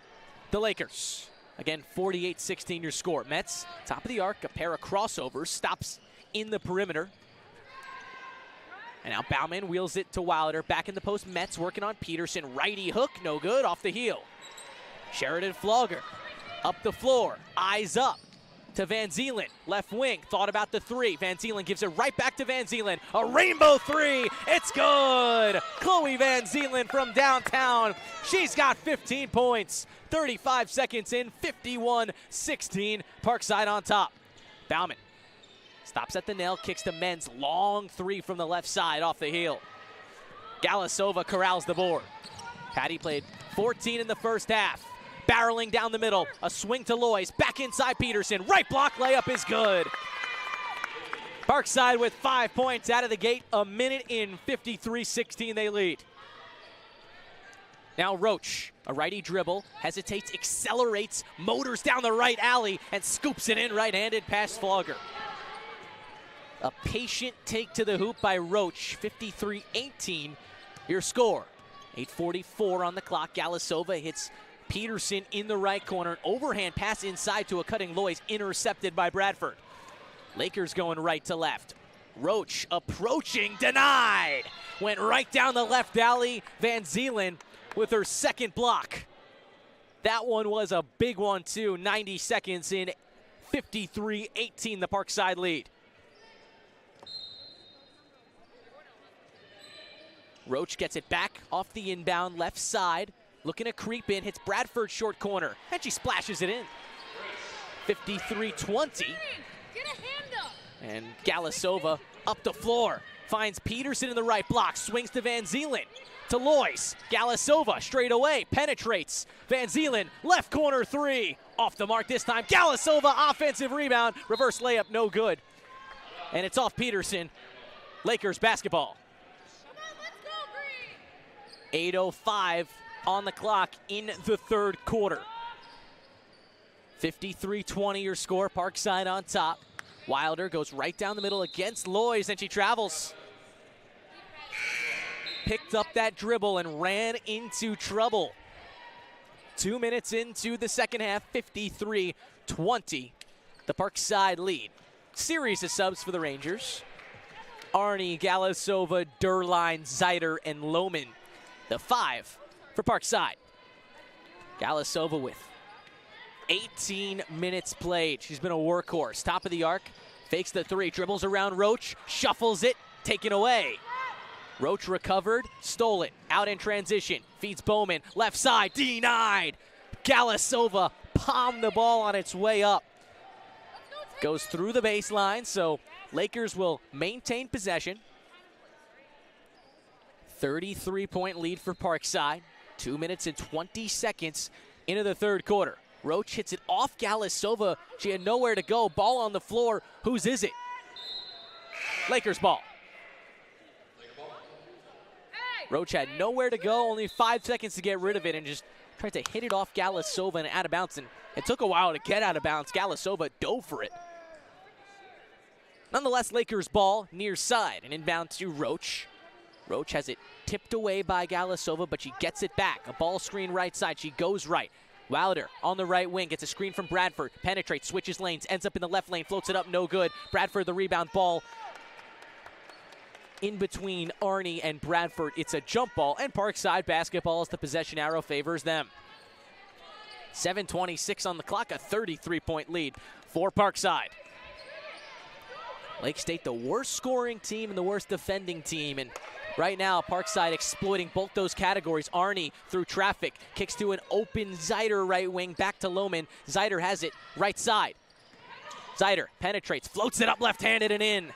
the Lakers. Again, 48-16 your score. Metz, top of the arc, a pair of crossovers, stops in the perimeter. And now Bauman wheels it to Wilder. Back in the post, Metz working on Peterson. Righty hook, no good, off the heel. Sheridan Flogger, up the floor, eyes up to Van Zeeland, left wing, thought about the 3. Van Zeeland gives it right back to Van Zeeland. A rainbow 3, it's good! Chloe Van Zeeland from downtown. She's got 15 points. 35 seconds in, 51-16. Parkside on top. Bauman stops at the nail, kicks to Men's. Long 3 from the left side off the heel. Galasova corrals the board. Patty played 14 in the first half. Barreling down the middle, a swing to Lois, back inside Peterson, right block layup is good. Parkside with 5 points out of the gate, a minute in, 53-16 they lead. Now Roach, a righty dribble, hesitates, accelerates, motors down the right alley, and scoops it in right-handed past Flogger. A patient take to the hoop by Roach, 53-18, your score. 8:44 on the clock, Galasova hits Peterson in the right corner. An overhand pass inside to a cutting Lois, intercepted by Bradford. Lakers going right to left. Roach approaching, denied. Went right down the left alley. Van Zeeland with her second block. That one was a big one too. 90 seconds in, 53-18 the Parkside lead. Roach gets it back off the inbound left side. Looking to creep in, hits Bradford short corner, and she splashes it in. 53-20. Get a hand up. And Galasova up the floor, finds Peterson in the right block, swings to Van Zeeland, to Lois. Galasova straight away, penetrates. Van Zeeland, left corner 3. Off the mark this time. Galasova, offensive rebound, reverse layup, no good. And it's off Peterson. Lakers basketball. Come on, let's go, Green. 8:05 on the clock in the third quarter. 53-20 your score, Parkside on top. Wilder goes right down the middle against Lois, and she travels. Picked up that dribble and ran into trouble. 2 minutes into the second half, 53-20, the Parkside lead. Series of subs for the Rangers. Arnie, Galasova, Durline, Zeider, and Lohman. The 5 for Parkside. Galasova with 18 minutes played. She's been a workhorse. Top of the arc, fakes the 3, dribbles around Roach, shuffles it, taken away. Roach recovered, stole it, out in transition, feeds Bowman, left side, denied. Galasova palmed the ball on its way up. Goes through the baseline, so Lakers will maintain possession. 33-point lead for Parkside. 2 minutes and 20 seconds into the third quarter. Roach hits it off Galasova. She had nowhere to go. Ball on the floor. Whose is it? Lakers ball. Roach had nowhere to go. Only 5 seconds to get rid of it and just tried to hit it off Galasova and out of bounds. And it took a while to get out of bounds. Galasova dove for it. Nonetheless, Lakers ball near side and inbound to Roach. Roach has it tipped away by Galasova, but she gets it back. A ball screen right side. She goes right. Wilder on the right wing, gets a screen from Bradford, penetrates, switches lanes, ends up in the left lane, floats it up, no good. Bradford the rebound, ball in between Arnie and Bradford. It's a jump ball, and Parkside basketball as the possession arrow favors them. 7:26 on the clock, a 33-point lead for Parkside. Lake State, the worst scoring team and the worst defending team. And right now, Parkside exploiting both those categories. Arnie through traffic, kicks to an open Zeider right wing, back to Lohman. Zeider has it right side. Zeider penetrates, floats it up left-handed and in.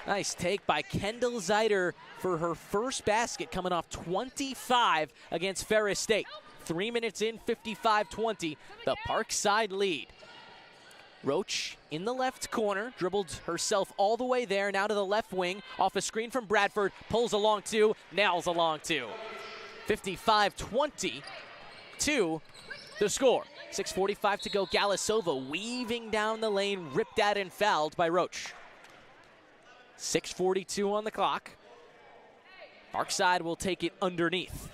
Nice take by Kendall Zeider for her first basket, coming off 25 against Ferris State. 3 minutes in, 55-20, the Parkside lead. Roach in the left corner, dribbled herself all the way there, now to the left wing, off a screen from Bradford, pulls along two, nails along two. 55-22, the score. 6:45 to go, Galasova weaving down the lane, ripped at and fouled by Roach. 6:42 on the clock. Parkside will take it underneath.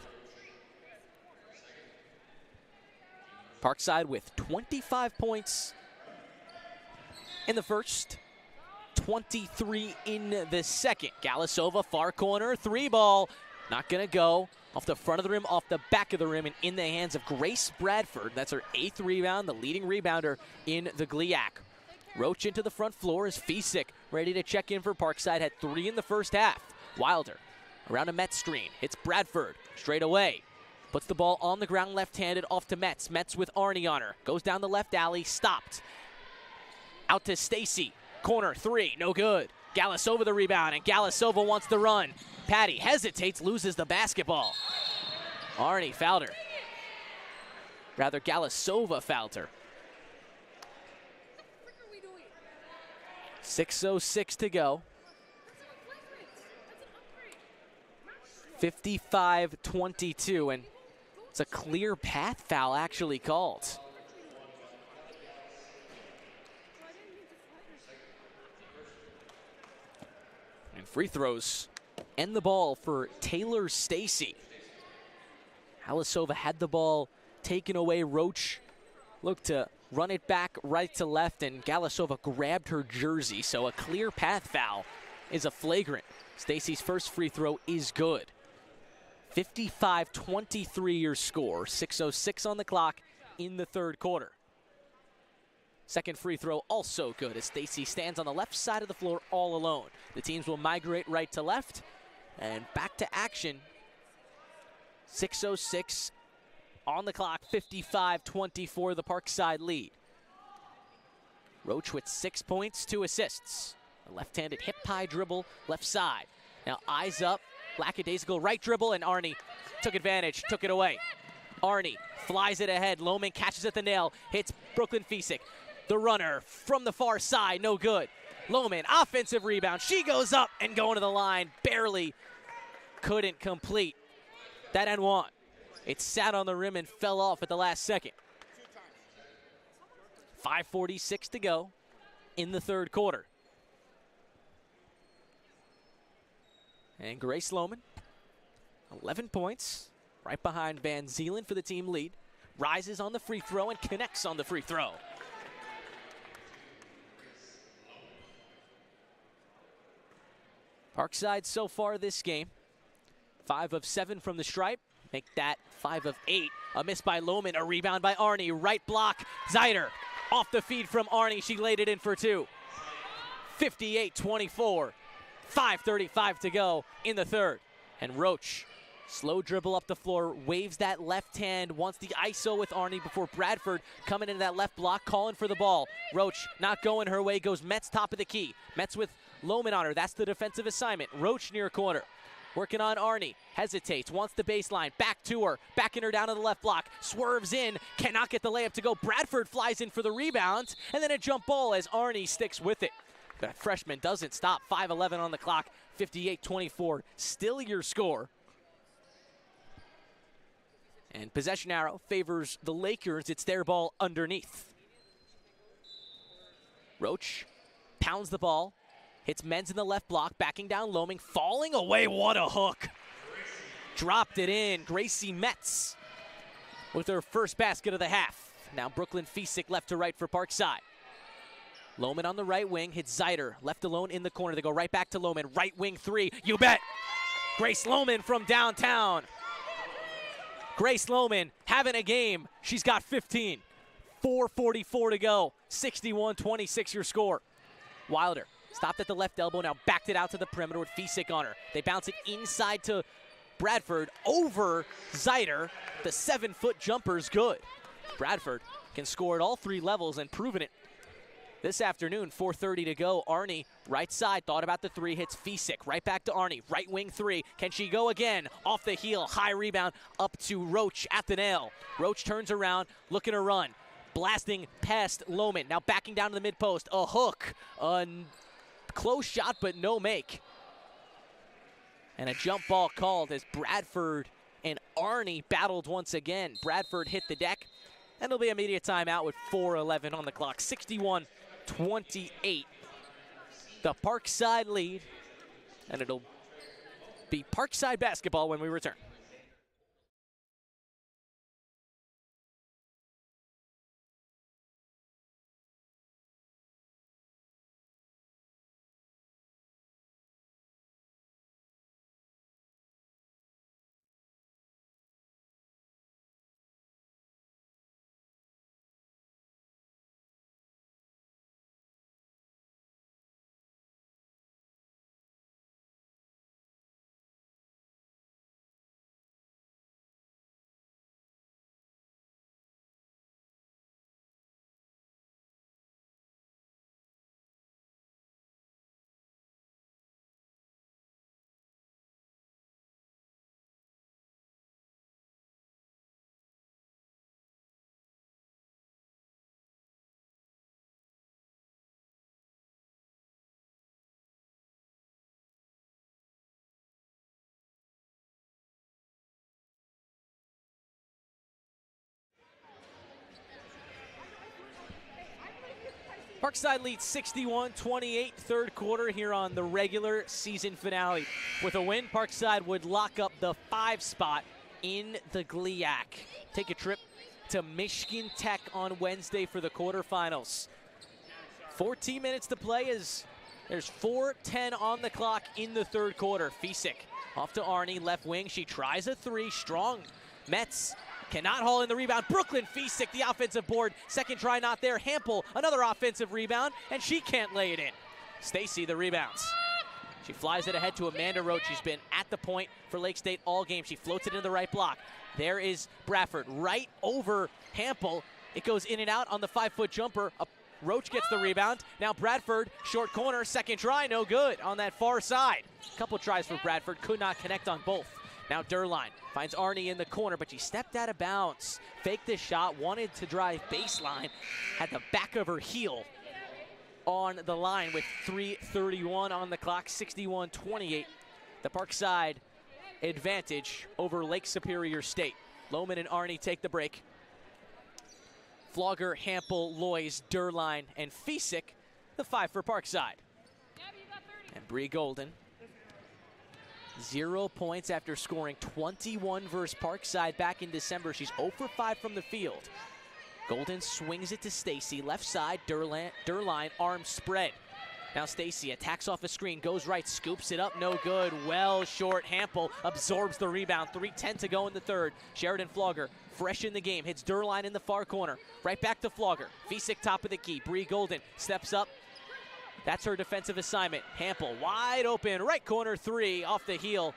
Parkside with 25 points in the first, 23 in the second. Galasova, far corner, three ball. Not gonna go. Off the front of the rim, off the back of the rim, and in the hands of Grace Bradford. That's her 8th rebound, the leading rebounder in the GLIAC. Roach into the front floor as Fisik ready to check in for Parkside. Had 3 in the first half. Wilder around a Metz screen. Hits Bradford straight away. Puts the ball on the ground left-handed off to Metz. Metz with Arnie on her. Goes down the left alley, stopped. Out to Stacy. Corner 3, no good. Galasova the rebound, and Galasova wants the run. Patty hesitates, loses the basketball. Arnie fouled her. Rather, Galasova fouled her. 6:06 to go. 55-22, and it's a clear path foul actually called. And free throws end the ball for Taylor Stacy. Galasova had the ball taken away. Roach looked to run it back right to left, and Galasova grabbed her jersey. So a clear path foul is a flagrant. Stacy's first free throw is good. 55-23 your score. 6:06 on the clock in the third quarter. Second free throw also good as Stacy stands on the left side of the floor all alone. The teams will migrate right to left and back to action. 6:06 on the clock, 55-24 the Parkside lead. Roach with 6 points, 2 assists. A left-handed hip-high dribble, left side. Now eyes up, lackadaisical right dribble, and Arnie took advantage, took it away. Arnie flies it ahead. Lohman catches at the nail, hits Brooklyn Fisik. The runner from the far side, no good. Lohman, offensive rebound. She goes up and going to the line. Barely couldn't complete that and one. It sat on the rim and fell off at the last second. 5:46 to go in the third quarter. And Grace Lohman, 11 points, right behind Van Zeeland for the team lead. Rises on the free throw and connects on the free throw. Parkside so far this game, 5 of 7 from the stripe. Make that 5 of 8. A miss by Lohman, a rebound by Arnie. Right block, Zeider off the feed from Arnie. She laid it in for 2. 58-24. 5:35 to go in the third. And Roach, slow dribble up the floor, waves that left hand, wants the ISO with Arnie before Bradford coming into that left block, calling for the ball. Roach not going her way, goes Metz top of the key. Metz with Lohman on her, that's the defensive assignment. Roach near corner, working on Arnie, hesitates, wants the baseline, back to her, backing her down to the left block, swerves in, cannot get the layup to go. Bradford flies in for the rebound, and then a jump ball as Arnie sticks with it. The freshman doesn't stop. 5:11 on the clock, 58-24, still your score. And possession arrow favors the Lakers. It's their ball underneath. Roach pounds the ball, hits Menz in the left block, backing down Lohman, falling away. What a hook. Dropped it in. Gracie Metz with her first basket of the half. Now Brooklyn Fisik left to right for Parkside. Lohman on the right wing, hits Zeider, left alone in the corner. They go right back to Lohman, right wing three, you bet! Grace Lohman from downtown. Grace Lohman having a game. She's got 15. 4:44 to go. 61-26 your score. Wilder stopped at the left elbow, now backed it out to the perimeter with Fisik on her. They bounce it inside to Bradford over Zeider. The 7-foot jumper's good. Bradford can score at all three levels and proven it this afternoon. 4:30 to go. Arnie, right side, thought about the three, hits Fisik. Right back to Arnie, right wing three. Can she go again? Off the heel, high rebound up to Roach at the nail. Roach turns around, looking to run. Blasting past Lohman, now backing down to the mid post. A hook, a close shot, but no make. And a jump ball called as Bradford and Arnie battled once again. Bradford hit the deck, and it'll be immediate timeout with 4:11 on the clock. 61-28. The Parkside lead, and it'll be Parkside basketball when we return. Parkside leads 61-28, third quarter here on the regular season finale. With a win, Parkside would lock up the 5 spot in the GLIAC. Take a trip to Michigan Tech on Wednesday for the quarterfinals. 14 minutes to play as there's 4:10 on the clock in the third quarter. Fisik off to Arnie, left wing. She tries a three, strong. Mets cannot haul in the rebound. Brooklyn Fisik, the offensive board. Second try not there. Hampel, another offensive rebound, and she can't lay it in. Stacy, the rebounds. She flies it ahead to Amanda Roach. She's been at the point for Lake State all game. She floats it into the right block. There is Bradford right over Hampel. It goes in and out on the 5-foot jumper. Roach gets the rebound. Now Bradford, short corner, second try, no good on that far side. Couple tries for Bradford, could not connect on both. Now Derline finds Arnie in the corner, but she stepped out of bounds. Faked the shot, wanted to drive baseline, had the back of her heel on the line with 3:31 on the clock, 61-28. The Parkside advantage over Lake Superior State. Lohman and Arnie take the break. Flogger, Hampel, Loys, Derline, and Fisik, the 5 for Parkside. And Bree Golden, 0 points after scoring 21 versus Parkside back in December. She's 0 for 5 from the field. Golden swings it to Stacy, left side, Derline, arm spread. Now Stacy attacks off a screen, goes right, scoops it up, no good. Well short, Hampel absorbs the rebound. 3:10 to go in the third. Sheridan Flogger, fresh in the game, hits Derline in the far corner. Right back to Flogger. Fisik top of the key. Bree Golden steps up. That's her defensive assignment. Hampel wide open, right corner three, off the heel.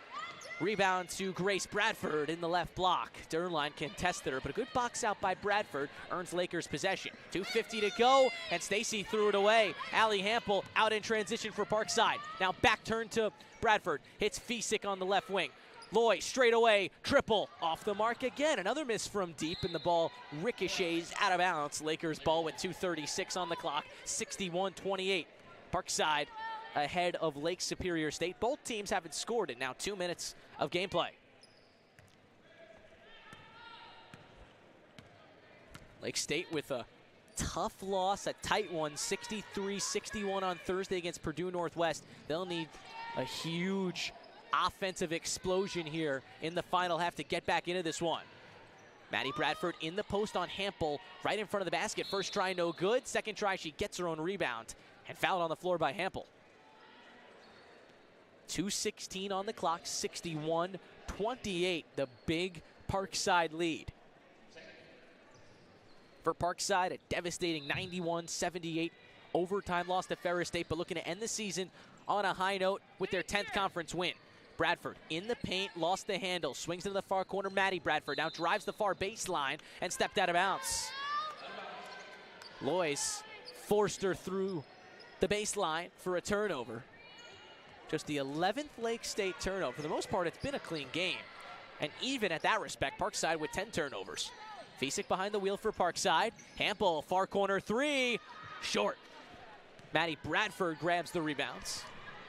Rebound to Grace Bradford in the left block. Derline contested her, but a good box out by Bradford earns Lakers possession. 2:50 to go, and Stacy threw it away. Allie Hampel out in transition for Parkside. Now back turn to Bradford. Hits Fisik on the left wing. Loy straight away, triple, off the mark again. Another miss from deep, and the ball ricochets out of bounds. Lakers ball with 2:36 on the clock, 61-28. Parkside ahead of Lake Superior State. Both teams haven't scored in now 2 minutes of gameplay. Lake State with a tough loss, a tight one, 63-61 on Thursday against Purdue Northwest. They'll need a huge offensive explosion here in the final half to get back into this one. Maddie Bradford in the post on Hampel, right in front of the basket. First try, no good. Second try, she gets her own rebound and fouled on the floor by Hampel. 2:16 on the clock, 61-28, the big Parkside lead. For Parkside, a devastating 91-78 overtime loss to Ferris State, but looking to end the season on a high note with their 10th conference win. Bradford in the paint, lost the handle, swings into the far corner. Maddie Bradford now drives the far baseline and stepped out of bounds. Lois forced her through the baseline for a turnover. Just the 11th Lake State turnover. For the most part, it's been a clean game. And even at that respect, Parkside with 10 turnovers. Fisick behind the wheel for Parkside. Hampel, far corner three, short. Maddie Bradford grabs the rebounds.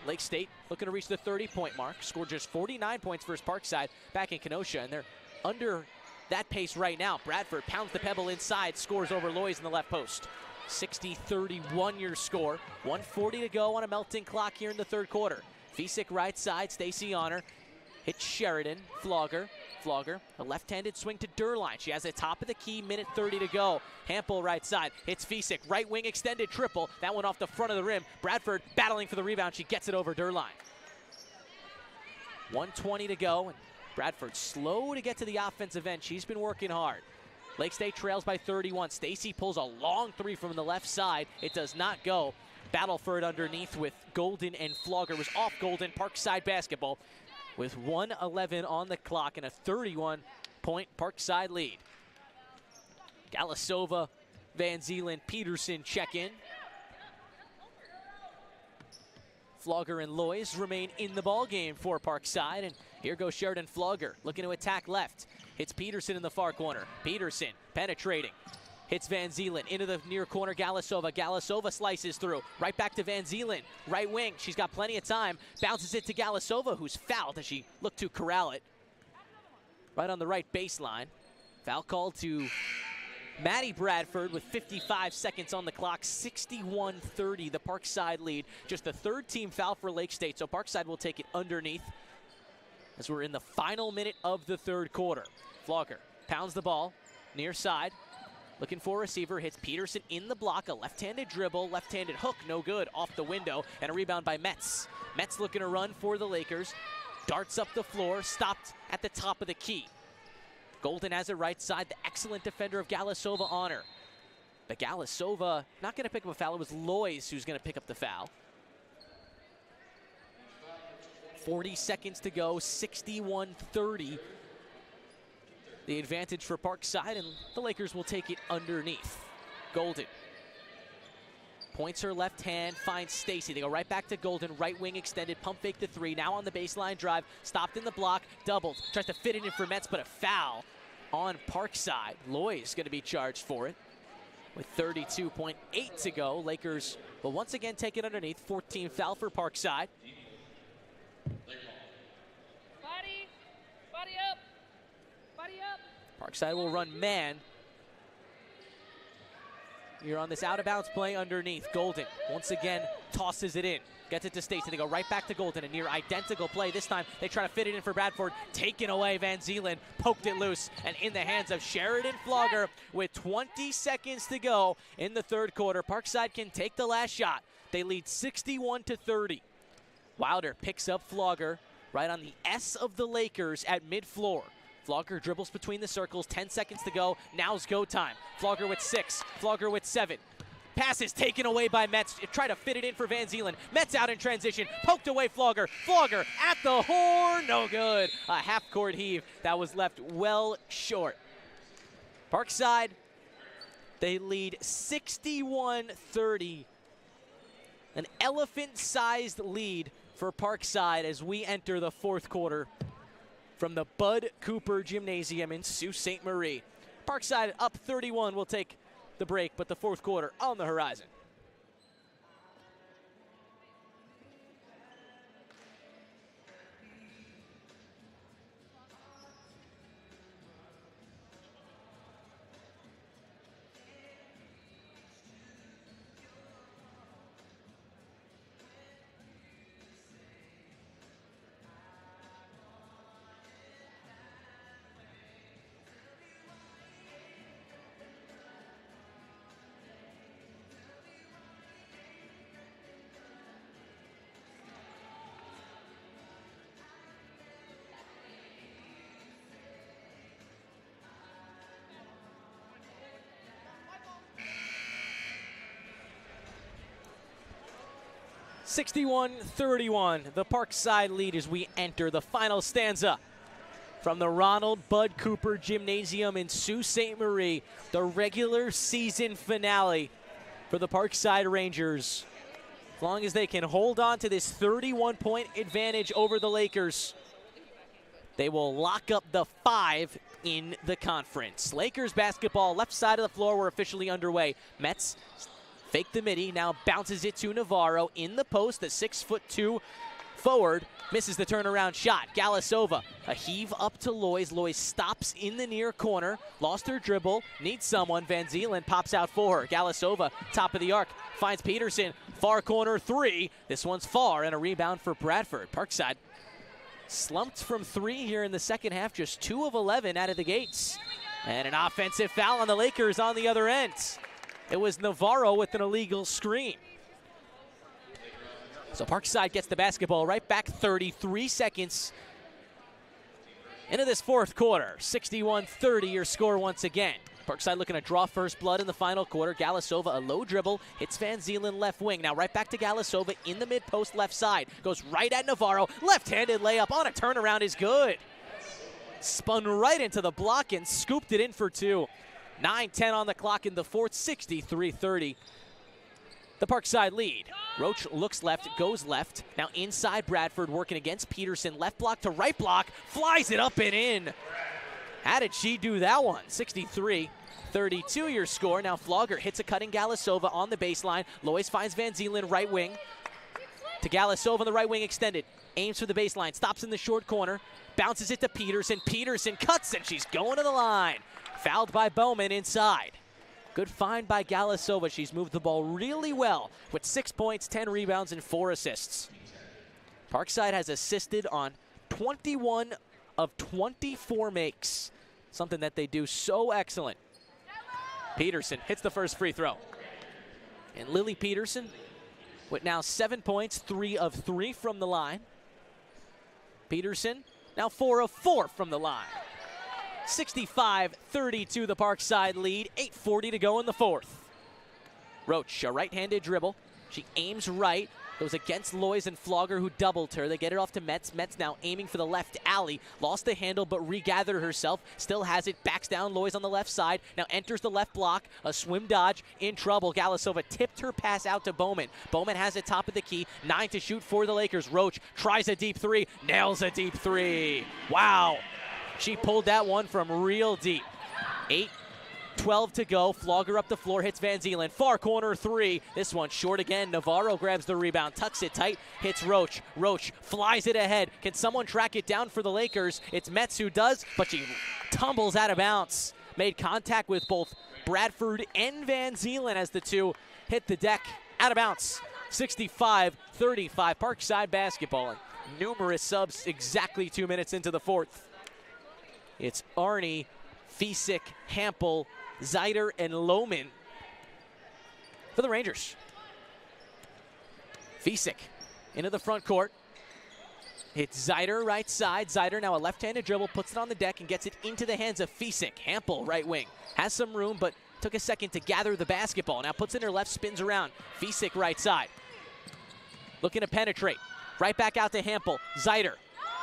Lake State looking to reach the 30-point mark. Scored just 49 points versus Parkside back in Kenosha, and they're under that pace right now. Bradford pounds the pebble inside, scores over Lois in the left post. 60-31 your score. 1:40 to go on a melting clock here in the third quarter. Fisick right side, Stacy on her. Hits Sheridan, Flogger, a left-handed swing to Durline. She has a top of the key, minute 30 to go. Hampel right side, hits Fisick, right wing extended triple. That one off the front of the rim. Bradford battling for the rebound. She gets it over Durline. 1:20 to go, and Bradford slow to get to the offensive end. She's been working hard. Lake State trails by 31. Stacy pulls a long three from the left side. It does not go. Battle for it underneath with Golden and Flogger. It was off Golden. Parkside basketball with 1:11 on the clock and a 31-point Parkside lead. Galasova, Van Zeeland, Peterson check in. Flogger and Lois remain in the ball game for Parkside, and here goes Sheridan Flogger looking to attack left. Hits Peterson in the far corner. Peterson penetrating. Hits Van Zeeland into the near corner. Galasova. Galasova slices through. Right back to Van Zeeland. Right wing. She's got plenty of time. Bounces it to Galasova, who's fouled as she looked to corral it. Right on the right baseline. Foul called to Maddie Bradford with 55 seconds on the clock. 61-30, the Parkside lead. Just the third team foul for Lake State, so Parkside will take it underneath as we're in the final minute of the third quarter. Flogger pounds the ball near side. Looking for a receiver, hits Peterson in the block, a left-handed dribble, left-handed hook, no good, off the window, and a rebound by Metz. Metz looking to run for the Lakers, darts up the floor, stopped at the top of the key. Golden has it right side, the excellent defender of Galasova on her. But Galasova not gonna pick up a foul, it was Lois who's gonna pick up the foul. 40 seconds to go, 61-30. The advantage for Parkside, and the Lakers will take it underneath. Golden points her left hand, finds Stacy. They go right back to Golden, right wing extended, pump fake the three. Now on the baseline drive, stopped in the block, doubled. Tries to fit it in for Metz, but a foul on Parkside. Lois going to be charged for it with 32.8 to go. Lakers will once again take it underneath. 14 foul for Parkside. Body up. Body up. Parkside will run man. You're on this out-of-bounds play underneath. Golden once again tosses it in. Gets it to Stacy. They go right back to Golden. A near identical play. This time they try to fit it in for Bradford. Taken away. Van Zeeland poked it loose. And in the hands of Sheridan Flogger with 20 seconds to go in the third quarter. Parkside can take the last shot. They lead 61-30. Wilder picks up Flogger right on the S of the Lakers at mid-floor. Flogger dribbles between the circles, 10 seconds to go. Now's go time. Flogger with 6, Flogger with 7. Pass is taken away by Metz. Try to fit it in for Van Zeeland. Metz out in transition, poked away Flogger. Flogger at the horn, no good. A half-court heave that was left well short. Parkside, they lead 61-30. An elephant-sized lead for Parkside as we enter the fourth quarter from the Bud Cooper Gymnasium in Sault Ste. Marie. Parkside up 31 will take the break, but the fourth quarter on the horizon. 61-31, the Parkside lead as we enter the final stanza from the Ronald Bud Cooper Gymnasium in Sault Ste. Marie, the regular season finale for the Parkside Rangers. As long as they can hold on to this 31-point advantage over the Lakers, they will lock up the 5 in the conference. Lakers basketball, left side of the floor, we're officially underway. Mets fake the midi, now bounces it to Navarro in the post, the 6'2" forward, misses the turnaround shot. Galasova, a heave up to Lois. Lois stops in the near corner, lost her dribble, needs someone. Van Zeelen pops out for her. Galasova, top of the arc, finds Peterson, far corner 3. This one's far, and a rebound for Bradford. Parkside slumped from 3 here in the second half, just 2 of 11 out of the gates. And an offensive foul on the Lakers on the other end. It was Navarro with an illegal screen. So Parkside gets the basketball right back, 33 seconds into this fourth quarter. 61-30 your score once again. Parkside looking to draw first blood in the final quarter. Galasova, a low dribble, hits Van Zeelen left wing. Now right back to Galasova in the mid-post left side. Goes right at Navarro. Left-handed layup on a turnaround is good. Spun right into the block and scooped it in for 2. 9-10 on the clock in the fourth, 63-30. The Parkside lead. Roach looks left, goes left. Now inside Bradford working against Peterson. Left block to right block, flies it up and in. How did she do that one? 63-32 your score. Now Flogger hits a cutting Galasova on the baseline. Lois finds Van Zeelen right wing. To Galasova on the right wing extended. Aims for the baseline, stops in the short corner. Bounces it to Peterson. Peterson cuts and she's going to the line. Fouled by Bowman inside. Good find by Galasova. She's moved the ball really well with 6 points, 10 rebounds, and 4 assists. Parkside has assisted on 21 of 24 makes, something that they do so excellent. Peterson hits the first free throw. And Lily Peterson with now 7 points, 3 of 3 from the line. Peterson now 4 of 4 from the line. 65-32 the Parkside lead, 8:40 to go in the fourth. Roach, a right-handed dribble. She aims right, goes against Lois and Flogger, who doubled her. They get it off to Metz. Metz now aiming for the left alley. Lost the handle, but regathered herself. Still has it, backs down Lois on the left side. Now enters the left block, a swim dodge, in trouble. Galasova tipped her pass out to Bowman. Bowman has it top of the key, 9 to shoot for the Lakers. Roach tries a deep 3, nails a deep 3. Wow. She pulled that one from real deep. 8:12 to go. Flogger up the floor, hits Van Zeelen. Far corner 3. This one short again. Navarro grabs the rebound, tucks it tight, hits Roach. Roach flies it ahead. Can someone track it down for the Lakers? It's Metz who does, but she tumbles out of bounds. Made contact with both Bradford and Van Zeelen as the two hit the deck. Out of bounds. 65-35 Parkside basketball. And numerous subs exactly 2 minutes into the fourth. It's Arnie, Fisick, Hampel, Zeider, and Lohman for the Rangers. Fisick into the front court. It's Zeider right side. Zeider now a left-handed dribble, puts it on the deck and gets it into the hands of Fisick. Hampel right wing. Has some room, but took a second to gather the basketball. Now puts it in her left, spins around. Fisick right side. Looking to penetrate. Right back out to Hampel. Zeider.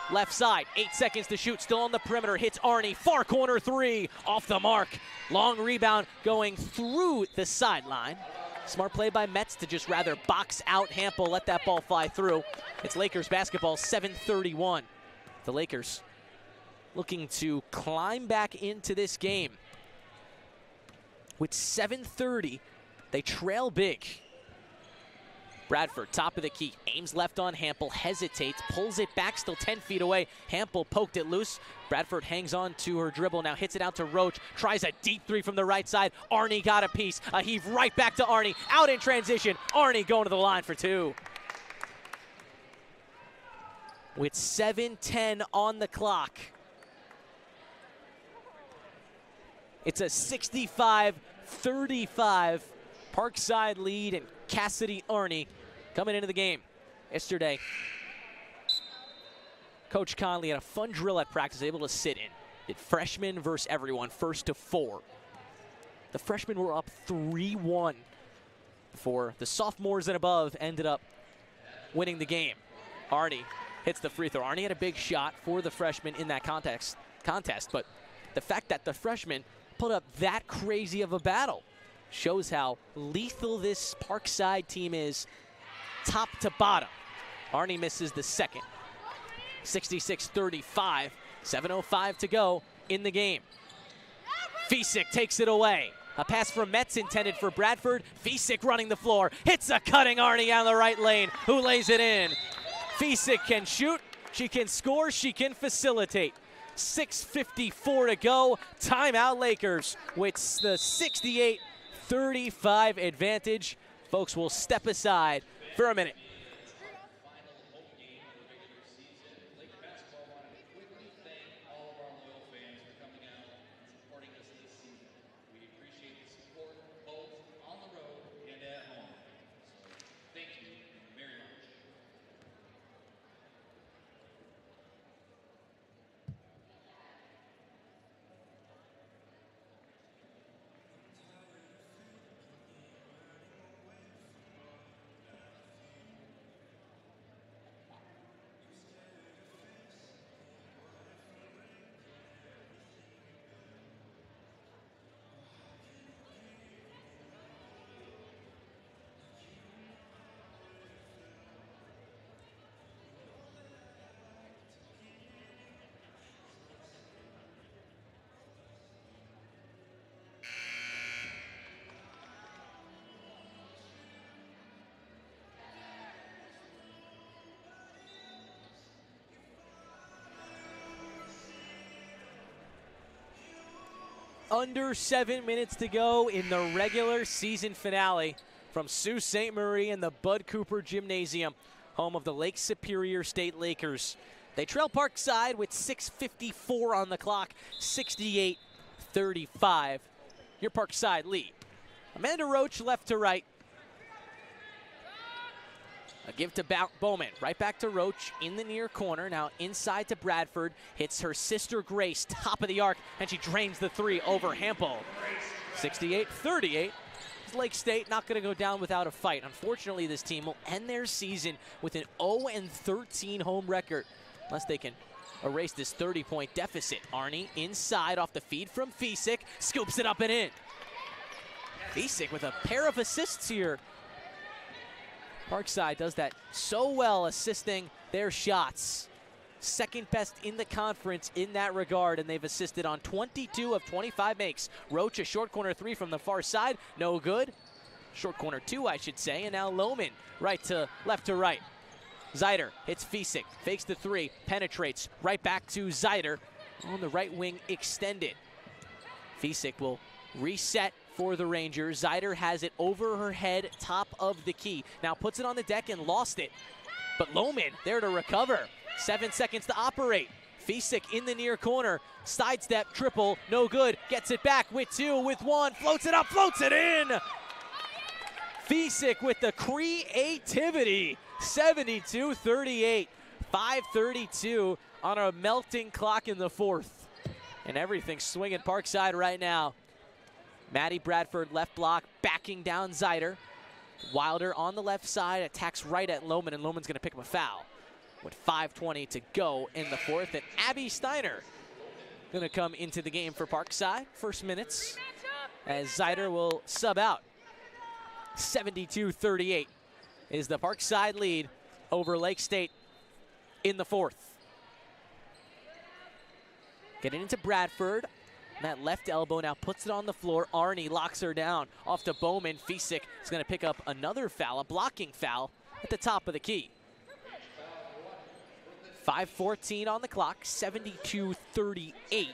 Left side, 8 seconds to shoot, still on the perimeter, hits Arnie, far corner 3, off the mark. Long rebound going through the sideline. Smart play by Metz to just rather box out Hampel, let that ball fly through. It's Lakers basketball, 7:31. The Lakers looking to climb back into this game. With 7:30, they trail big. Bradford, top of the key, aims left on Hampel, hesitates, pulls it back, still 10 feet away. Hampel poked it loose. Bradford hangs on to her dribble, now hits it out to Roach, tries a deep 3 from the right side. Arnie got a piece, a heave right back to Arnie, out in transition. Arnie going to the line for 2. With 7:10 on the clock, it's a 65-35 Parkside lead, and Cassidy Arnie coming into the game. Yesterday, Coach Conley had a fun drill at practice, able to sit in. Did freshmen versus everyone, 1st to 4. The freshmen were up 3-1 before the sophomores and above ended up winning the game. Arnie hits the free throw. Arnie had a big shot for the freshman in that contest, but the fact that the freshman put up that crazy of a battle shows how lethal this Parkside team is top to bottom. Arnie misses the second. 66-35, 7:05 to go in the game. Fisick takes it away. A pass from Metz intended for Bradford. Fisick running the floor, hits a cutting Arnie on the right lane, who lays it in. Fisick can shoot, she can score, she can facilitate. 6:54 to go, timeout Lakers with the 68-35 advantage. Folks will step aside for a minute. Under 7 minutes to go in the regular season finale from Sault Ste. Marie and the Bud Cooper Gymnasium, home of the Lake Superior State Lakers. They trail Parkside with 6:54 on the clock, 68-35. Your Parkside lead. Amanda Roach left to right. A give to Bowman, right back to Roach in the near corner. Now inside to Bradford, hits her sister Grace, top of the arc, and she drains the three over Hampel. 68-38. Lake State not going to go down without a fight. Unfortunately, this team will end their season with an 0-13 home record, unless they can erase this 30-point deficit. Arnie inside off the feed from Fisick, scoops it up and in. Fisick with a pair of assists here. Parkside does that so well, assisting their shots. Second best in the conference in that regard, and they've assisted on 22 of 25 makes. Roach, a short corner three from the far side, no good. Short corner two, I should say, and now Lohman left to right. Zeider hits Fisick, fakes the three, penetrates, right back to Zeider on the right wing extended. Fisick will reset for the Rangers. Zeider has it over her head, top of the key. Now puts it on the deck and lost it. But Lohman there to recover. 7 seconds to operate. Fisick in the near corner. Sidestep, triple, no good. Gets it back with two, with one. Floats it up, floats it in. Fisick with the creativity. 72-38. 5:32 on a melting clock in the fourth. And everything's swinging Parkside right now. Maddie Bradford left block, backing down Zeider. Wilder on the left side, attacks right at Lohman, and Lohman's gonna pick up a foul. With 5:20 to go in the fourth, and Abby Steiner gonna come into the game for Parkside. First minutes, as Zeider will sub out. 72-38 is the Parkside lead over Lake State in the fourth. Getting into Bradford. That left elbow now puts it on the floor. Arnie locks her down. Off to Bowman. Fisick is going to pick up another foul, a blocking foul at the top of the key. 5:14 on the clock, 72-38.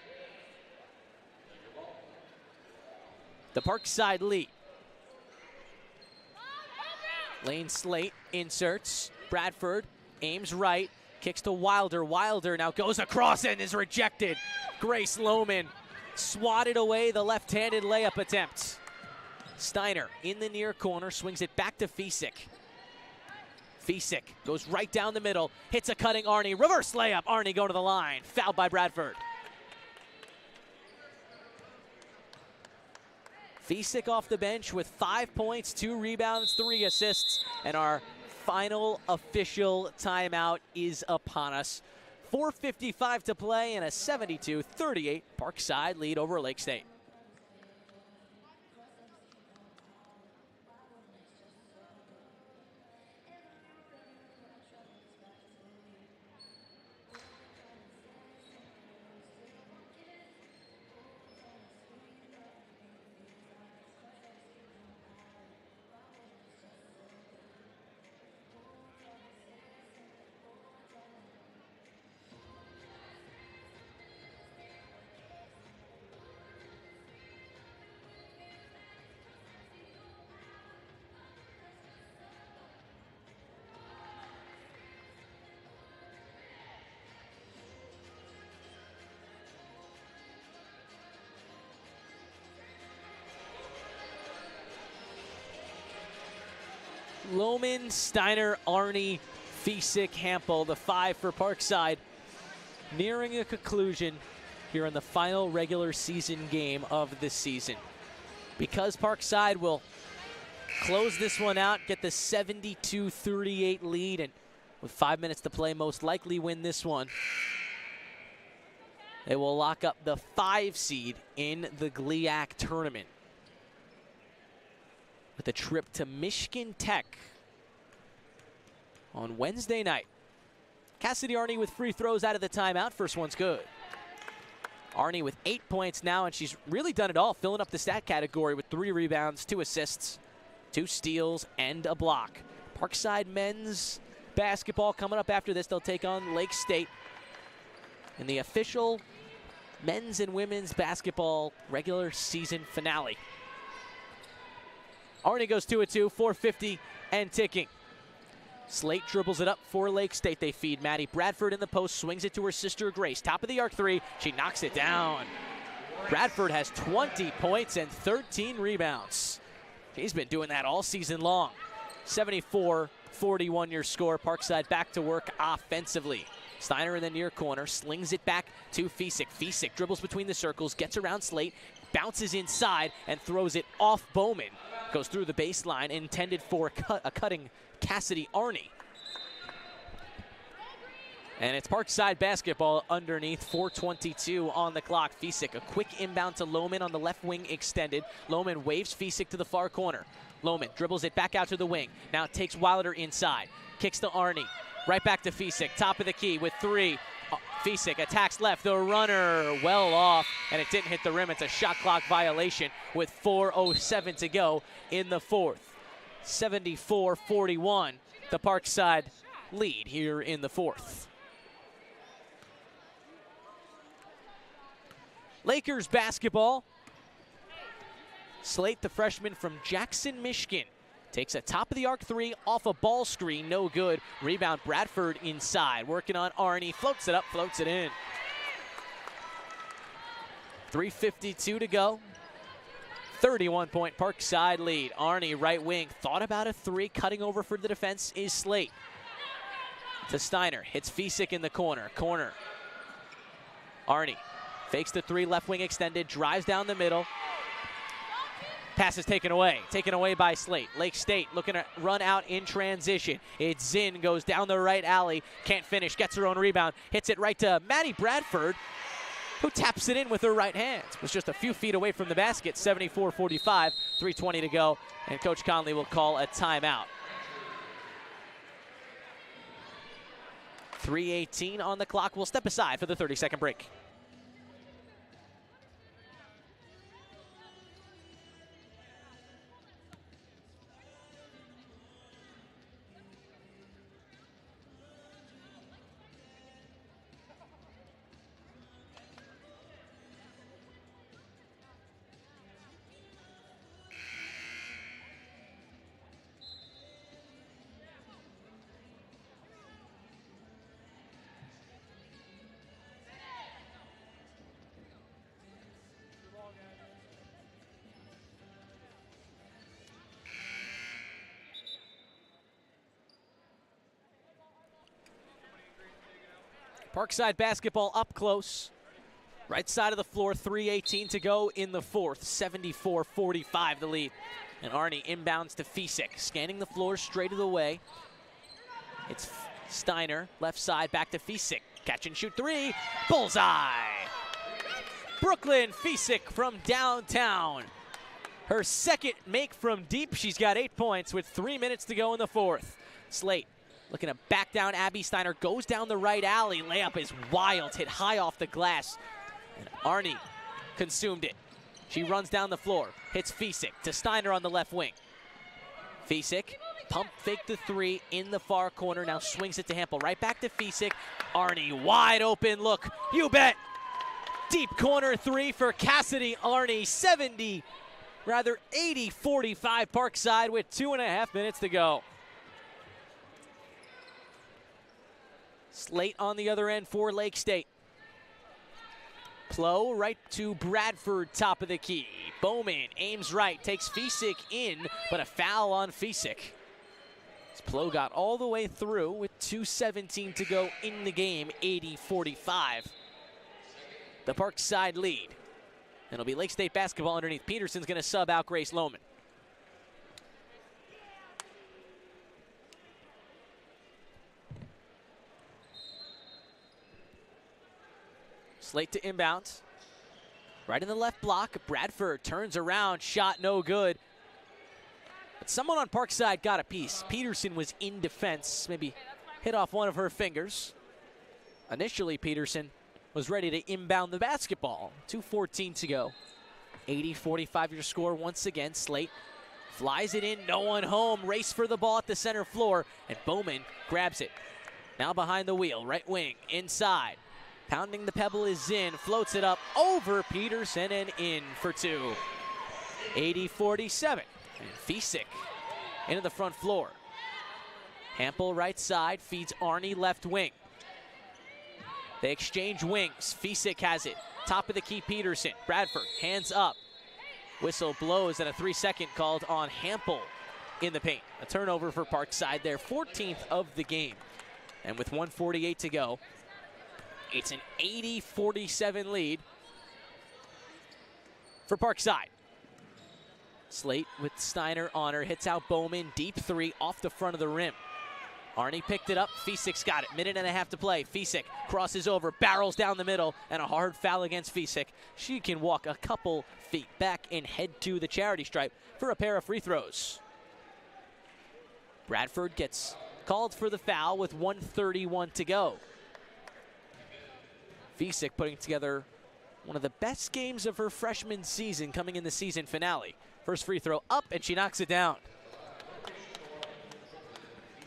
The Parkside lead. Lane Slate inserts. Bradford aims right, kicks to Wilder. Wilder now goes across and is rejected. Grace Lohman swatted away the left-handed layup attempt. Steiner in the near corner, swings it back to Fisick. Fisick goes right down the middle, hits a cutting Arnie, reverse layup, Arnie going to the line, fouled by Bradford. Fisick off the bench with 5 points, 2 rebounds, 3 assists, and our final official timeout is upon us. 4:55 to play and a 72-38 Parkside lead over Lake State. Lohman, Steiner, Arney, Fiesick, Hampel, the 5 for Parkside, nearing a conclusion here in the final regular season game of the season. Because Parkside will close this one out, get the 72-38 lead, and with 5 minutes to play, most likely win this one. They will lock up the 5 seed in the GLIAC tournament, with a trip to Michigan Tech on Wednesday night. Cassidy Arney with free throws out of the timeout. First one's good. Arney with 8 points now, and she's really done it all, filling up the stat category with 3 rebounds, 2 assists, 2 steals, and a block. Parkside men's basketball coming up after this. They'll take on Lake State in the official men's and women's basketball regular season finale. Arney goes 2 of 2, 4:50 and ticking. Slate dribbles it up for Lake State. They feed Maddie Bradford in the post, swings it to her sister Grace. Top of the arc 3, she knocks it down. Bradford has 20 points and 13 rebounds. He's been doing that all season long. 74-41 your score. Parkside back to work offensively. Steiner in the near corner, slings it back to Fiesick. Fiesick dribbles between the circles, gets around Slate, bounces inside, and throws it off Bowman. Goes through the baseline, intended for a cutting Cassidy Arney. And it's Parkside basketball underneath, 4:22 on the clock. Fiesick, a quick inbound to Lohman on the left wing extended. Lohman waves Fiesick to the far corner. Lohman dribbles it back out to the wing. Now takes Wilder inside. Kicks to Arney. Right back to Fiesick, top of the key with 3. Fiesick attacks left, the runner well off, and it didn't hit the rim. It's a shot clock violation with 4:07 to go in the fourth. 74-41, the Parkside lead here in the fourth. Lakers basketball. Slate, the freshman from Jackson, Michigan, takes a top of the arc 3 off a ball screen, no good. Rebound, Bradford inside, working on Arney, floats it up, floats it in. 3:52 to go. 31-point Parkside lead. Arney, right wing, thought about a 3, cutting over for the defense is Slate. To Steiner, hits Fiesick in the corner. Arney fakes the 3, left wing extended, drives down the middle. Pass is taken away by Slate. Lake State looking to run out in transition. It's Zinn, goes down the right alley, can't finish, gets her own rebound, hits it right to Maddie Bradford, who taps it in with her right hand. Was just a few feet away from the basket. 74-45, 3:20 to go, and Coach Conley will call a timeout. 3:18 on the clock. We'll step aside for the 30-second break. Parkside basketball up close. Right side of the floor, 3:18 to go in the fourth. 74-45 the lead. And Arney inbounds to Fiesick, scanning the floor straight of the way. It's Steiner, left side, back to Fisick. Catch and shoot three, bullseye. Brooklyn Fisick from downtown. Her second make from deep. She's got 8 points with 3 minutes to go in the fourth. Slate looking to back down Abby Steiner, goes down the right alley. Layup is wild, hit high off the glass. And Arnie consumed it. She runs down the floor, hits Fisick to Steiner on the left wing. Fisick, pump fake the three in the far corner, now swings it to Hampel. Right back to Fisick. Arnie, wide open look, you bet. Deep corner three for Cassidy Arnie, 80-45 Parkside with 2.5 minutes to go. Slate on the other end for Lake State. Plow right to Bradford, top of the key. Bowman aims right, takes Fisick in, but a foul on Fisick. Plow got all the way through with 2:17 to go in the game, 80-45. The Parkside lead. And it'll be Lake State basketball underneath. Peterson's going to sub out Grace Lohman. Slate to inbound. Right in the left block. Bradford turns around. Shot no good. But someone on Parkside got a piece. Peterson was in defense. Maybe hit off one of her fingers. Initially, Peterson was ready to inbound the basketball. 2:14 to go. 80-45 your score once again. Slate flies it in. No one home. Race for the ball at the center floor. And Bowman grabs it. Now behind the wheel. Right wing. Inside. Pounding the pebble is in, floats it up over Peterson and in for two. 80-47. And Fisick into the front floor. Hampel right side, feeds Arnie left wing. They exchange wings. Fisick has it. Top of the key, Peterson. Bradford, hands up. Whistle blows and a 3-second called on Hampel in the paint. A turnover for Parkside, their 14th of the game. And with 1:48 to go, it's an 80-47 lead for Parkside. Slate with Steiner on her, hits out Bowman, deep three off the front of the rim. Arnie picked it up, Fisick's got it, 1.5 to play. Fisick crosses over, barrels down the middle, and a hard foul against Fisick. She can walk a couple feet back and head to the charity stripe for a pair of free throws. Bradford gets called for the foul with 1:31 to go. Fisick putting together one of the best games of her freshman season coming in the season finale. First free throw up, and she knocks it down.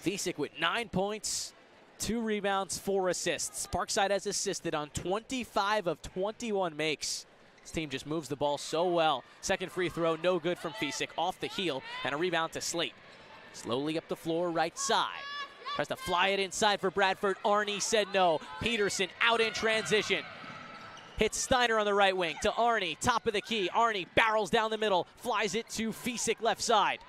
Fisick with 9 points, 2 rebounds, 4 assists. Parkside has assisted on 25 of 21 makes. This team just moves the ball so well. Second free throw, no good from Fisick, off the heel, and a rebound to Slate. Slowly up the floor, right side. Tries to fly it inside for Bradford. Arnie said no. Peterson out in transition. Hits Steiner on the right wing to Arnie, top of the key. Arnie barrels down the middle, flies it to Fisick left side.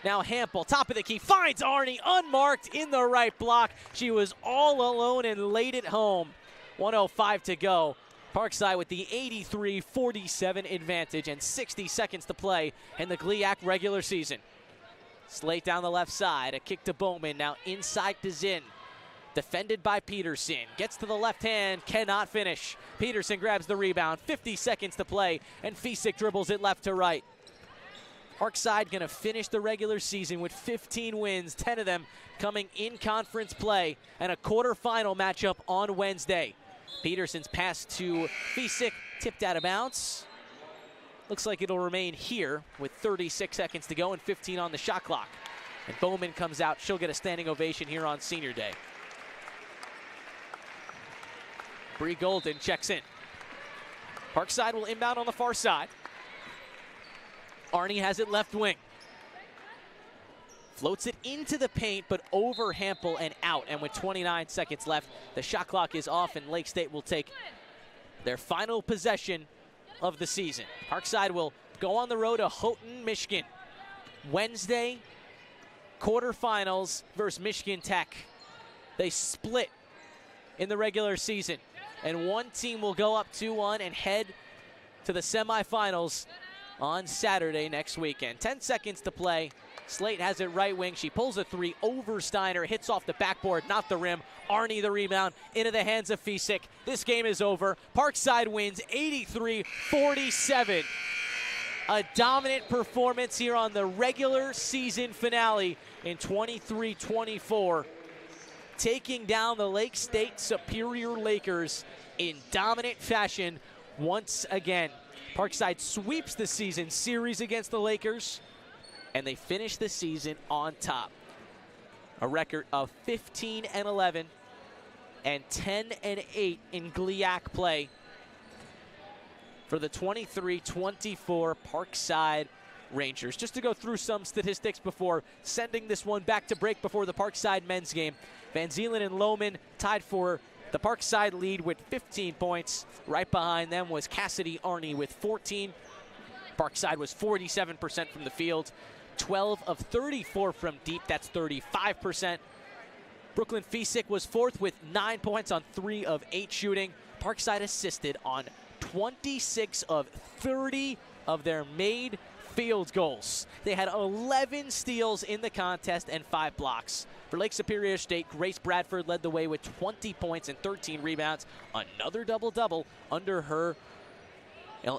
Now Hampel, top of the key, finds Arnie unmarked in the right block. She was all alone and laid it home. 1:05 to go. Parkside with the 83-47 advantage and 60 seconds to play in the GLIAC regular season. Slate down the left side, a kick to Bowman, now inside to Zinn. Defended by Peterson, gets to the left hand, cannot finish. Peterson grabs the rebound, 50 seconds to play, and Fisick dribbles it left to right. Parkside gonna finish the regular season with 15 wins, 10 of them coming in conference play, and a quarterfinal matchup on Wednesday. Peterson's pass to Fisick, tipped out of bounds. Looks like it'll remain here with 36 seconds to go and 15 on the shot clock. And Bowman comes out. She'll get a standing ovation here on senior day. Bree Golden checks in. Parkside will inbound on the far side. Arnie has it left wing. Floats it into the paint, but over Hampel and out. And with 29 seconds left, the shot clock is off, and Lake State will take their final possession of the season. Parkside will go on the road to Houghton, Michigan. Wednesday, quarterfinals versus Michigan Tech. They split in the regular season, and one team will go up 2-1 and head to the semifinals on Saturday next weekend. 10 seconds to play. Slate has it right wing. She pulls a three over Steiner, hits off the backboard, not the rim. Arnie the rebound into the hands of Fisik. This game is over. Parkside wins 83-47. A dominant performance here on the regular season finale in 23-24, taking down the Lake State Superior Lakers in dominant fashion once again. Parkside sweeps the season series against the Lakers, and they finish the season on top. A record of 15-11 and 10-8 in GLIAC play for the 23-24 Parkside Rangers. Just to go through some statistics before sending this one back to break before the Parkside men's game. Van Zeelen and Lohman tied for the Parkside lead with 15 points. Right behind them was Cassidy Arnie with 14. Parkside was 47% from the field, 12 of 34 from deep. That's 35%. Brooklyn Fisik was fourth with 9 points on 3 of 8 shooting. Parkside assisted on 26 of 30 of their made field goals. They had 11 steals in the contest and 5 blocks. For Lake Superior State, Grace Bradford led the way with 20 points and 13 rebounds. Another double-double under her,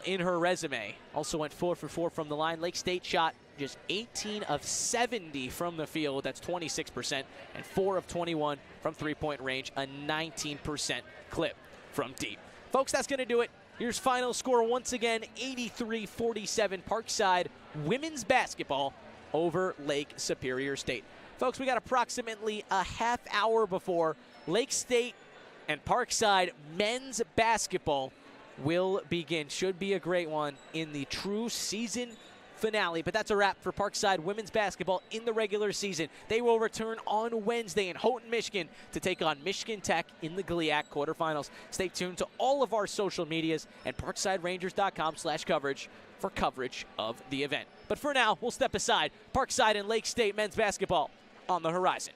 in her resume. Also went 4 for 4 from the line. Lake State shot just 18 of 70 from the field. That's 26%. And 4 of 21 from three-point range. A 19% clip from deep. Folks, that's going to do it. Here's final score once again, 83-47 Parkside women's basketball over Lake Superior State. Folks, we got approximately a half hour before Lake State and Parkside men's basketball will begin. Should be a great one in the true season finale. But that's a wrap for Parkside women's basketball in the regular season. They will return on Wednesday in Houghton, Michigan to take on Michigan Tech in the GLIAC quarterfinals. Stay tuned to all of our social medias and ParksideRangers.com/coverage for coverage of the event. But for now, we'll step aside. Parkside and Lake State men's basketball on the horizon.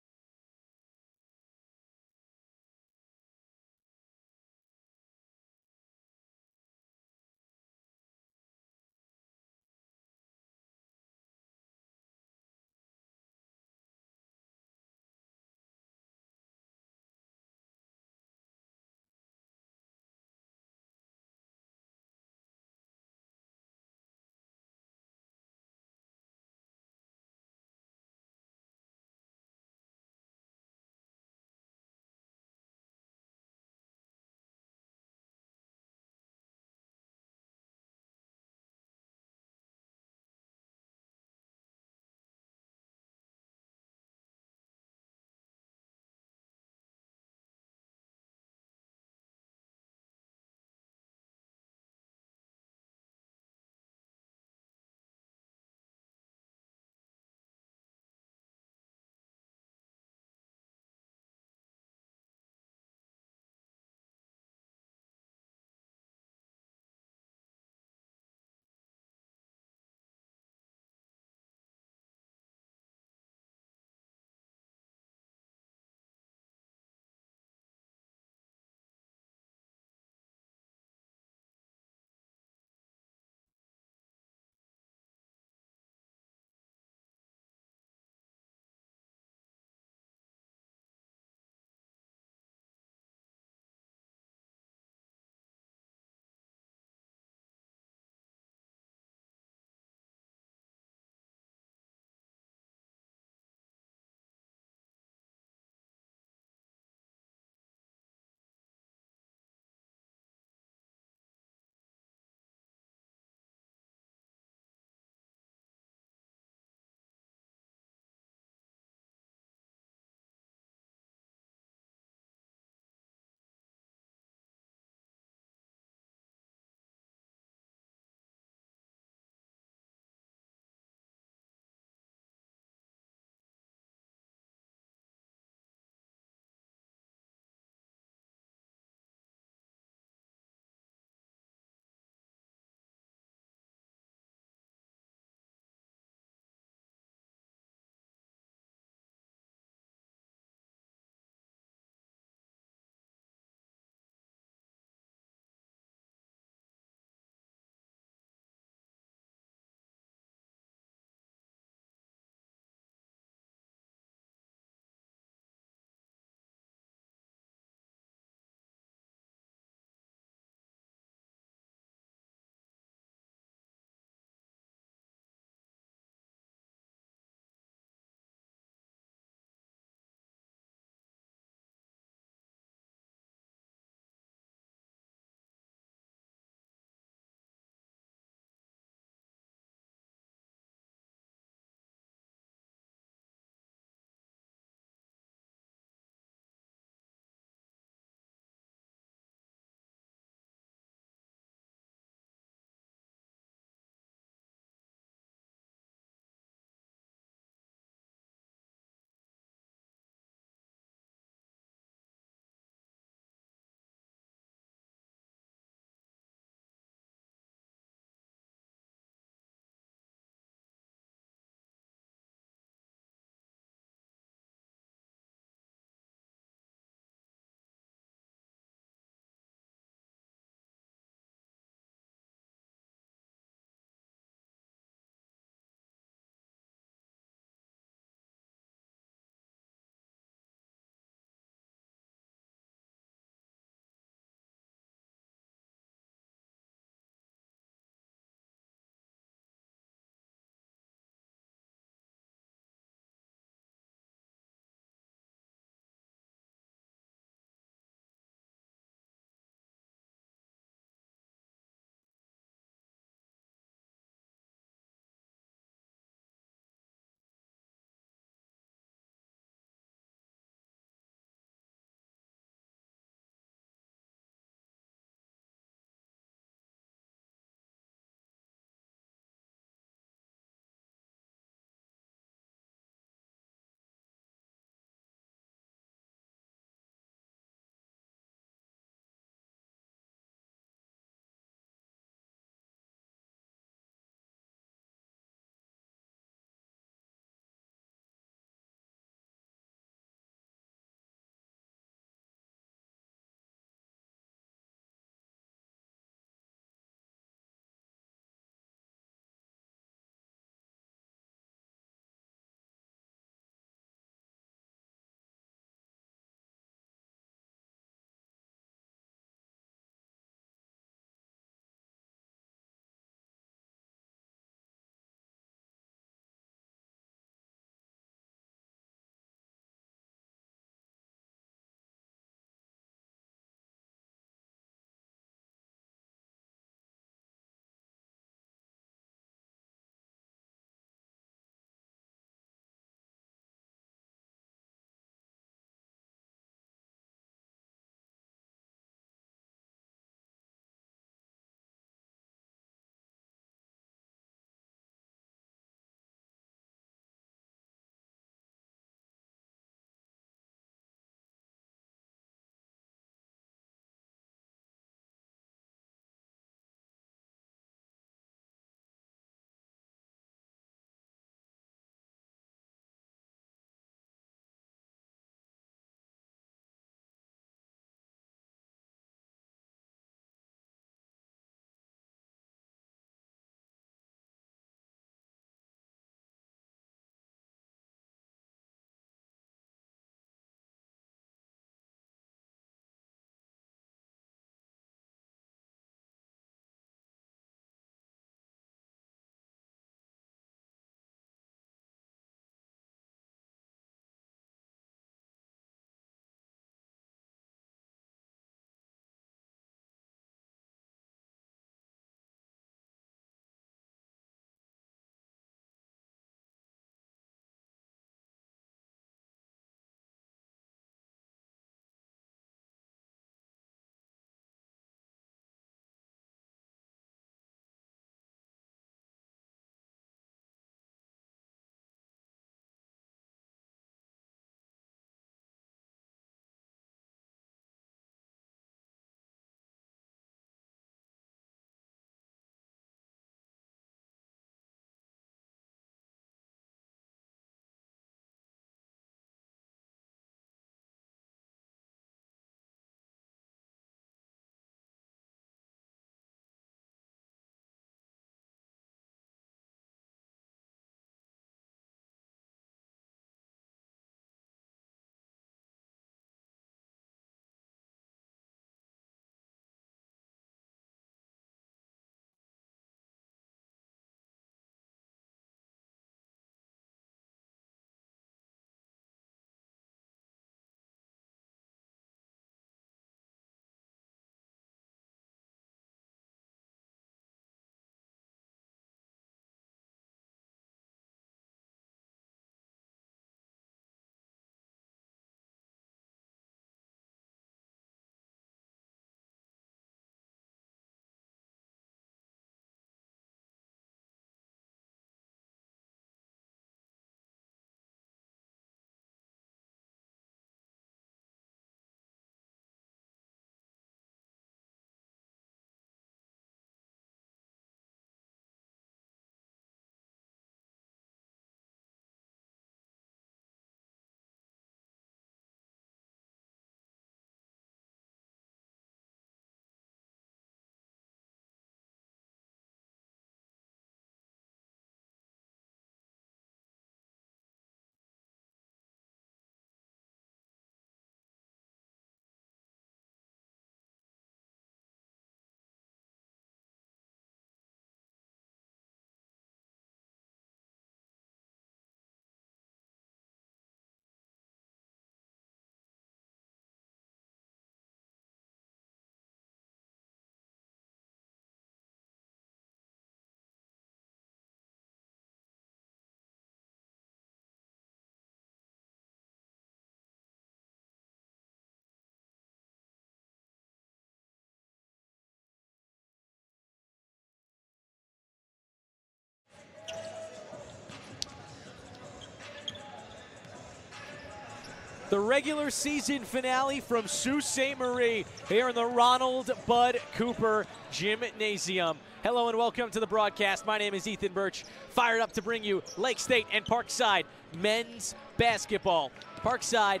The regular season finale from Sault Ste. Marie here in the Ronald Bud Cooper Gymnasium. Hello and welcome to the broadcast. My name is Ethan Birch, fired up to bring you Lake State and Parkside men's basketball. Parkside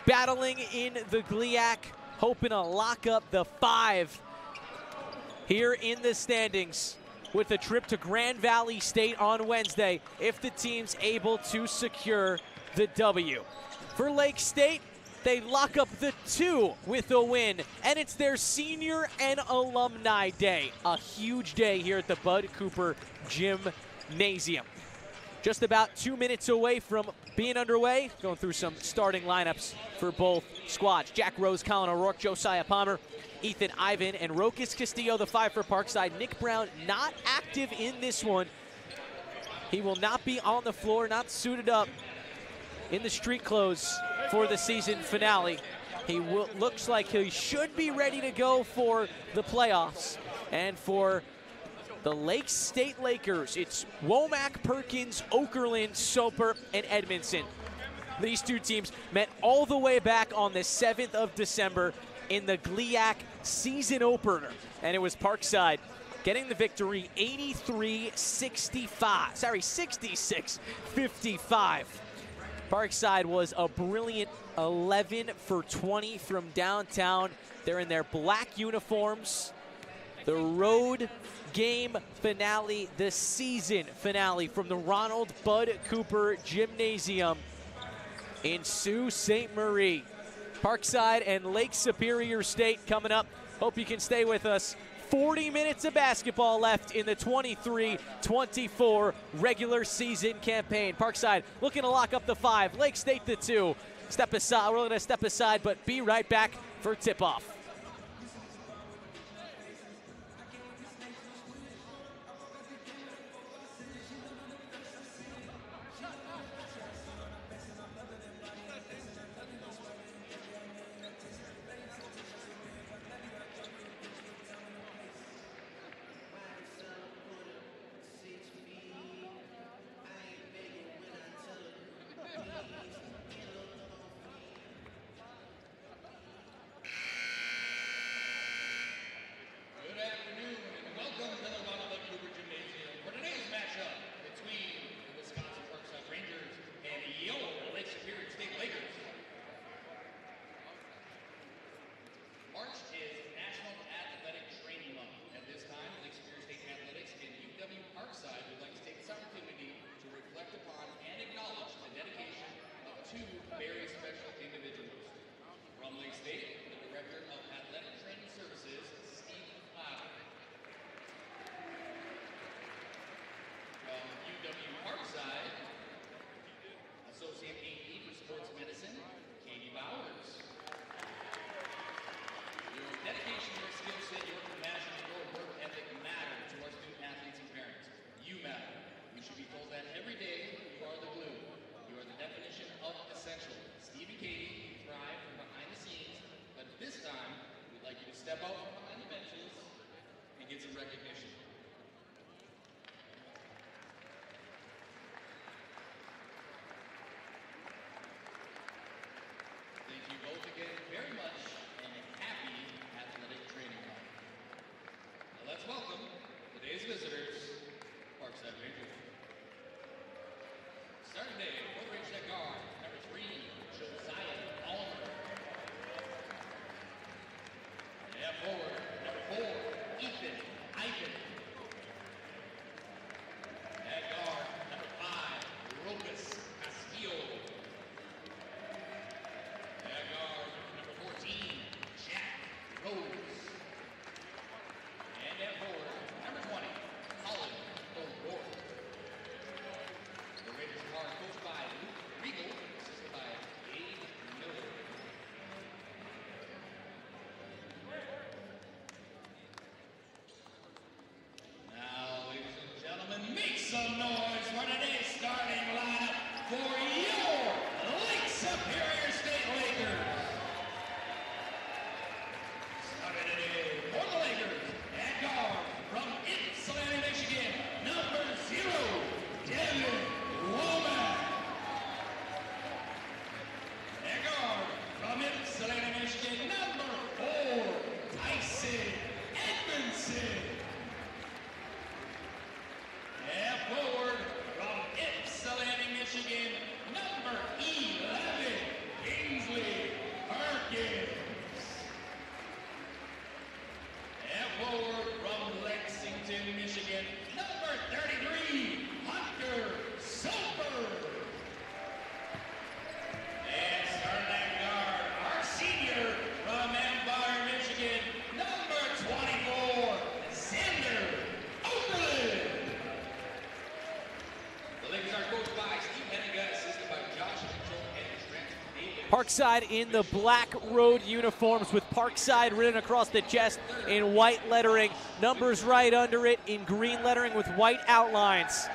battling in the GLIAC, hoping to lock up the 5 here in the standings with a trip to Grand Valley State on Wednesday if the team's able to secure the W. For Lake State, they lock up the 2 with a win, and it's their senior and alumni day. A huge day here at the Bud Cooper Gymnasium. Just about 2 minutes away from being underway, going through some starting lineups for both squads. Jack Rose, Colin O'Rourke, Josiah Palmer, Ethan Ivan, and Rokas Castillo, the 5 for Parkside. Nick Brown not active in this one. He will not be on the floor, not suited up in the street clothes for the season finale. He looks like he should be ready to go for the playoffs. And for the Lake State Lakers, it's Womack, Perkins, Okerlund, Soper, and Edmondson. These 2 teams met all the way back on the 7th of December in the GLIAC season opener. And it was Parkside getting the victory 66-55. Parkside was a brilliant 11 for 20 from downtown. They're in their black uniforms. The road game finale, the season finale from the Ronald Bud Cooper Gymnasium in Sault Ste. Marie. Parkside and Lake Superior State coming up. Hope you can stay with us. 40 minutes of basketball left in the 23-24 regular season campaign. Parkside looking to lock up the 5. Lake State the 2. Step aside. We're going to step aside, but be right back for tip-off. Step out from behind the benches and get some recognition. Thank you both again very much, and happy athletic training month. Now let's welcome today's visitors, Parkside Rangers. Starting today, foot range at guard, number 3, Josiah Palmer. At forward, number 4, Ethan Ivan. At guard, number 5, Rokas Castillo. At guard, number 14, Jack Rose. And at forward, number 20, Colin O'Rourke. Parkside in the black road uniforms with Parkside written across the chest in white lettering. Numbers right under it in green lettering with white outlines.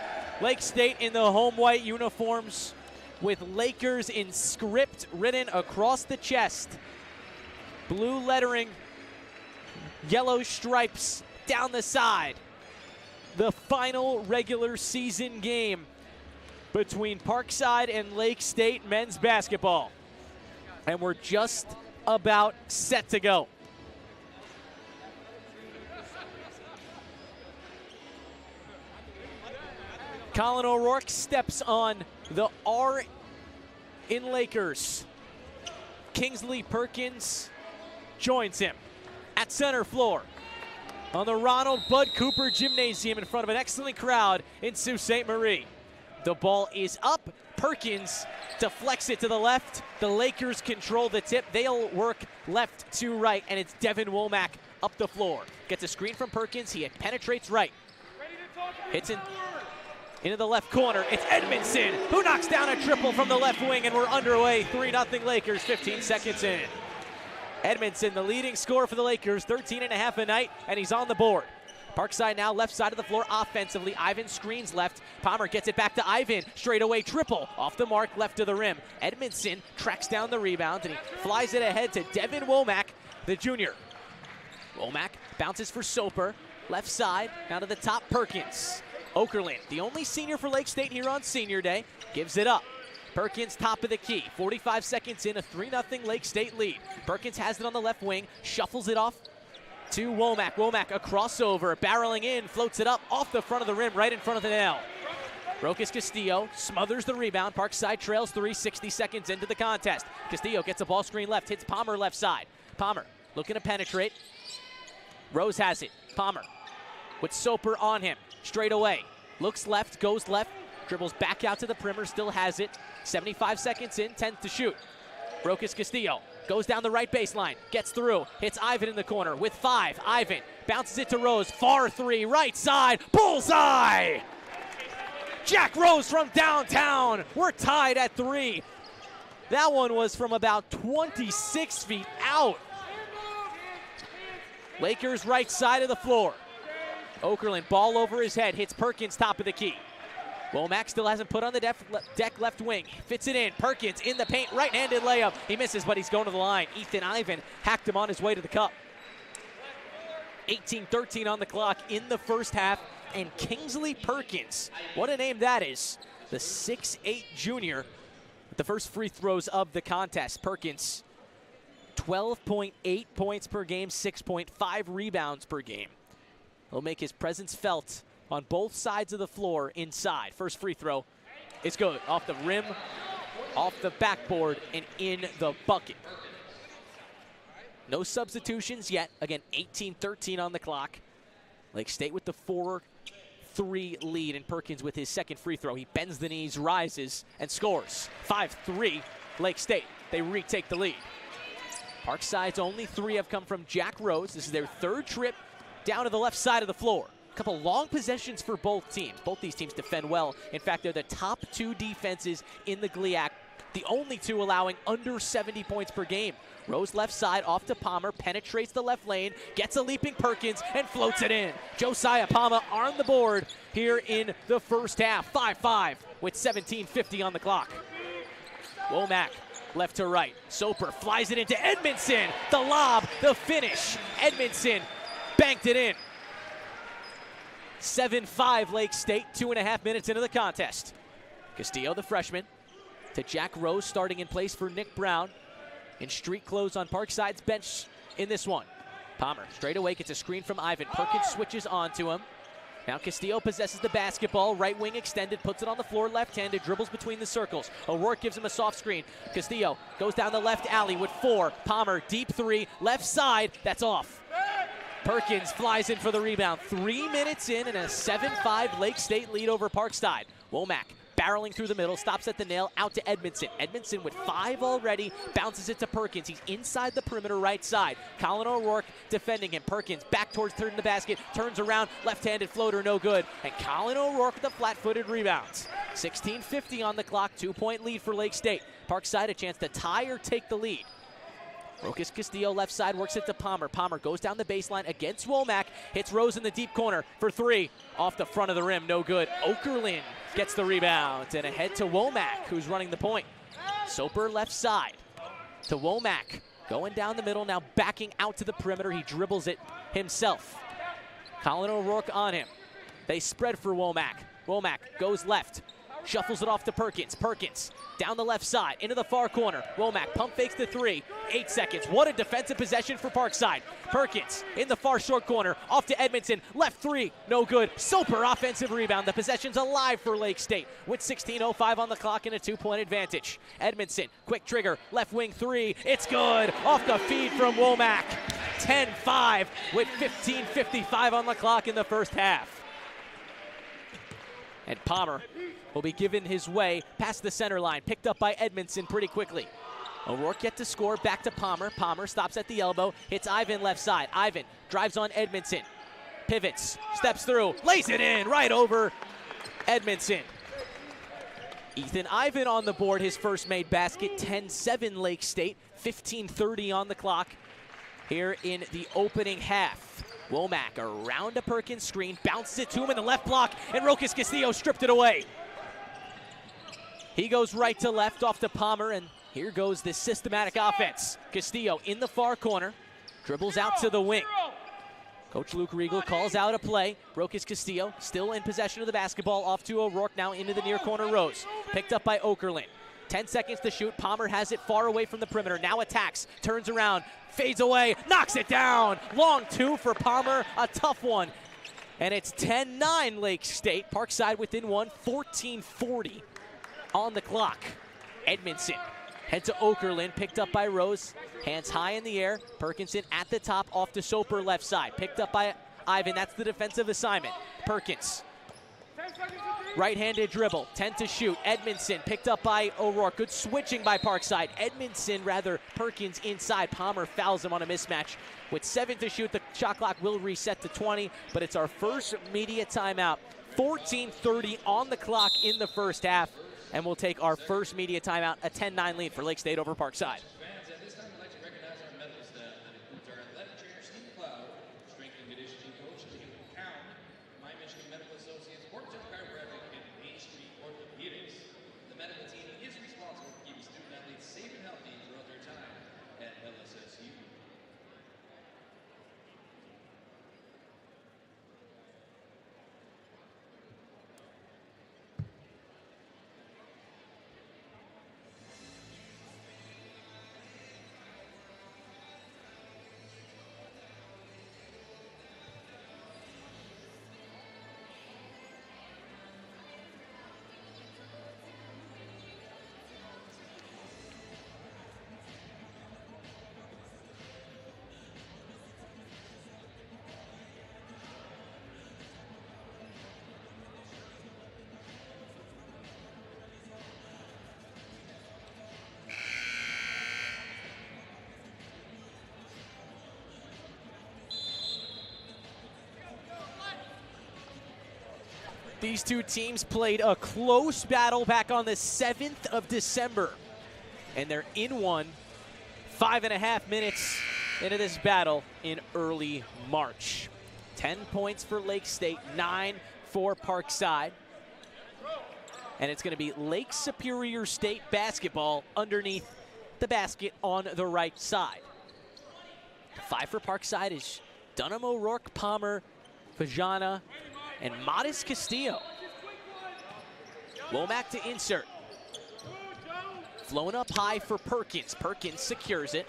Lake State in the home white uniforms with Lakers in script written across the chest. Blue lettering, yellow stripes down the side. The final regular season game between Parkside and Lake State men's basketball. And we're just about set to go. Colin O'Rourke steps on the R in Lakers. Kingsley Perkins joins him at center floor on the Ronald Bud Cooper Gymnasium in front of an excellent crowd in Sault Ste. Marie. The ball is up. Perkins deflects it to the left. The Lakers control the tip. They'll work left to right, and it's Devin Womack up the floor. Gets a screen from Perkins. He penetrates right. Hits into the left corner. It's Edmondson who knocks down a triple from the left wing, and we're underway. 3-0 Lakers, 15 seconds in. Edmondson, the leading scorer for the Lakers, 13.5 a night, and he's on the board. Parkside now left side of the floor offensively. Ivan screens left. Palmer gets it back to Ivan. Straightaway triple. Off the mark, left to the rim. Edmondson tracks down the rebound, and he flies it ahead to Devin Womack, the junior. Womack bounces for Soper. Left side, down to the top, Perkins. Okerlund, the only senior for Lake State here on senior day, gives it up. Perkins top of the key. 45 seconds in, a 3-0 Lake State lead. Perkins has it on the left wing, shuffles it off to Womack. Womack, a crossover, barreling in, floats it up off the front of the rim, right in front of the nail. Rokas Castillo smothers the rebound. Parkside trails 60 seconds into the contest. Castillo gets a ball screen left, hits Palmer left side. Palmer looking to penetrate. Rose has it. Palmer with Soper on him. Straight away. Looks left, goes left, dribbles back out to the perimeter, still has it. 75 seconds in, 10 to shoot. Rokas Castillo goes down the right baseline, gets through, hits Ivan in the corner with 5. Ivan bounces it to Rose, far 3, right side, bullseye! Jack Rose from downtown. We're tied at 3. That one was from about 26 feet out. Lakers right side of the floor. Okerlund, ball over his head, hits Perkins top of the key. Womack still hasn't put on the deck left wing. Fits it in. Perkins in the paint, right-handed layup. He misses, but he's going to the line. Ethan Ivan hacked him on his way to the cup. 18-13 on the clock in the first half. And Kingsley Perkins, what a name that is. The 6'8 junior with the first free throws of the contest. Perkins, 12.8 points per game, 6.5 rebounds per game. He'll make his presence felt on both sides of the floor inside. First free throw is good. Off the rim, off the backboard, and in the bucket. No substitutions yet. Again, 18-13 on the clock. Lake State with the 4-3 lead, and Perkins with his second free throw. He bends the knees, rises, and scores. 5-3, Lake State. They retake the lead. Parkside's only 3 have come from Jack Rose. This is their 3rd trip down to the left side of the floor. A couple long possessions for both teams. Both these teams defend well. In fact, they're the top 2 defenses in the GLIAC, the only 2 allowing under 70 points per game. Rose left side off to Palmer, penetrates the left lane, gets a leaping Perkins, and floats it in. Josiah Palmer on the board here in the first half. 5-5 with 17:50 on the clock. Womack left to right. Soper flies it into Edmondson. The lob, the finish. Edmondson banked it in. 7-5 Lake State, 2.5 minutes into the contest. Castillo, the freshman, to Jack Rose, starting in place for Nick Brown. In street clothes on Parkside's bench in this one. Palmer straight away gets a screen from Ivan. Perkins switches onto him. Now Castillo possesses the basketball. Right wing extended, puts it on the floor left-handed, dribbles between the circles. O'Rourke gives him a soft screen. Castillo goes down the left alley with 4. Palmer, deep 3, left side, that's off. Perkins flies in for the rebound. 3 minutes in and a 7-5 Lake State lead over Parkside. Womack barreling through the middle, stops at the nail, out to Edmondson. Edmondson with 5 already, bounces it to Perkins. He's inside the perimeter right side. Colin O'Rourke defending him. Perkins back towards third in the basket, turns around, left-handed floater, no good. And Colin O'Rourke with the flat-footed rebounds. 16:50 on the clock, 2-point lead for Lake State. Parkside a chance to tie or take the lead. Rokas Castillo left side, works it to Palmer. Palmer goes down the baseline against Womack, hits Rose in the deep corner for 3. Off the front of the rim, no good. Okerlund gets the rebound, and ahead to Womack, who's running the point. Soper left side to Womack, going down the middle, now backing out to the perimeter. He dribbles it himself. Colin O'Rourke on him. They spread for Womack. Womack goes left, shuffles it off to Perkins. Perkins down the left side, into the far corner. Womack pump fakes the 3, 8 seconds. What a defensive possession for Parkside. Perkins in the far short corner, off to Edmondson, left 3, no good. Soper offensive rebound. The possession's alive for Lake State with 16:05 on the clock and a 2-point advantage. Edmondson, quick trigger, left wing 3, it's good. Off the feed from Womack. 10-5 with 15:55 on the clock in the first half. And Palmer will be given his way past the center line, picked up by Edmondson pretty quickly. O'Rourke yet to score, back to Palmer. Palmer stops at the elbow, hits Ivan left side. Ivan drives on Edmondson, pivots, steps through, lays it in right over Edmondson. Ethan Ivan on the board, his first made basket, 10-7 Lake State, 15:30 on the clock here in the opening half. Womack around a Perkins screen, bounces it to him in the left block, and Rokas Castillo stripped it away. He goes right to left off to Palmer, and here goes this systematic offense. Castillo in the far corner, dribbles out to the wing. Coach Luke Riegel calls out a play. Rokas Castillo still in possession of the basketball, off to O'Rourke, now into the near corner Rose. Picked up by Okerlund. 10 seconds to shoot. Palmer has it far away from the perimeter, now attacks, turns around, fades away, knocks it down. Long 2 for Palmer, a tough one. And it's 10-9 Lake State. Parkside within 1, 14:40 on the clock. Edmondson head to Okerlund, picked up by Rose, hands high in the air. Perkinson at the top, off to Soper left side, picked up by Ivan. That's the defensive assignment. Perkins, right-handed dribble, 10 to shoot. Edmondson picked up by O'Rourke. Good switching by Parkside. Perkins inside. Palmer fouls him on a mismatch. With 7 to shoot, the shot clock will reset to 20, but it's our first media timeout. 14:30 on the clock in the first half, and we'll take our first media timeout, a 10-9 lead for Lake State over Parkside. Fans, at this time, I'd like to recognize our medical staff. That includes our athletic trainer, Steve Cloud, strength and conditioning coach, Liam Pound, My Michigan Medical Associates, Orthopedic Chiropractic, and Main Street Orthopedics. The medical team is responsible for keeping student athletes safe and healthy throughout their time at LSSU. These two teams played a close battle back on the 7th of December. And they're in one 5.5 minutes into this battle in early March. 10 points for Lake State, 9 for Parkside. And it's going to be Lake Superior State basketball underneath the basket on the right side. 5 for Parkside is Dunham, O'Rourke, Palmer, Fajana, and Modis Castillo. Womack to insert. Flown up high for Perkins. Perkins secures it.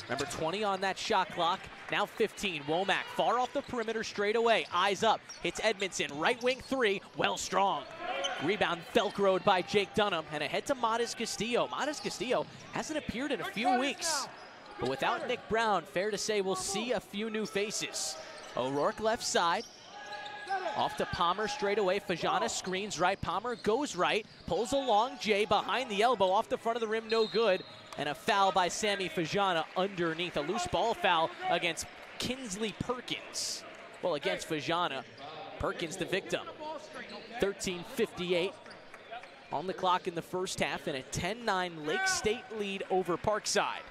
Number 20 on that shot clock. Now 15. Womack far off the perimeter straight away. Eyes up. Hits Edmondson. Right wing 3. Well strong. Rebound velcroed by Jake Dunham. And ahead to Modis Castillo. Modis Castillo hasn't appeared in a few weeks. But without Nick Brown, fair to say we'll see a few new faces. O'Rourke left side. Off to Palmer straight away. Fajana screens right. Palmer goes right. Pulls along Jay behind the elbow. Off the front of the rim, no good. And a foul by Sammy Fajana underneath. A loose ball foul against Kinsley Perkins. Well, against Fajana. Perkins the victim. 13:58 on the clock in the first half, and a 10-9 Lake State lead over Parkside.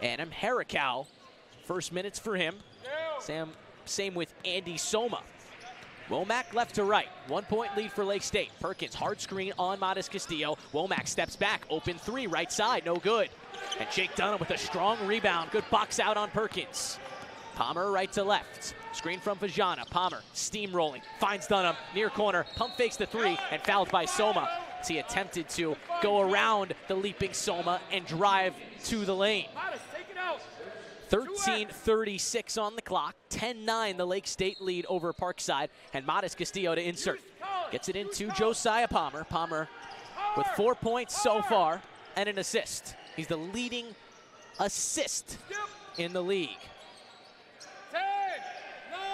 Adam Harricow, first minutes for him. Same with Andy Soma. Womack left to right. 1 point lead for Lake State. Perkins, hard screen on Modest Castillo. Womack steps back, open three, right side, no good. And Jake Dunham with a strong rebound. Good box out on Perkins. Palmer right to left. Screen from Fajana. Palmer steamrolling, finds Dunham, near corner, pump fakes the three, and fouled by Soma as he attempted to go around the leaping Soma and drive to the lane. 13:36 on the clock, 10-9 the Lake State lead over Parkside, and Modest Castillo to insert. Gets it into Josiah Palmer. Palmer with 4 points so far and an assist. He's the leading assist in the league.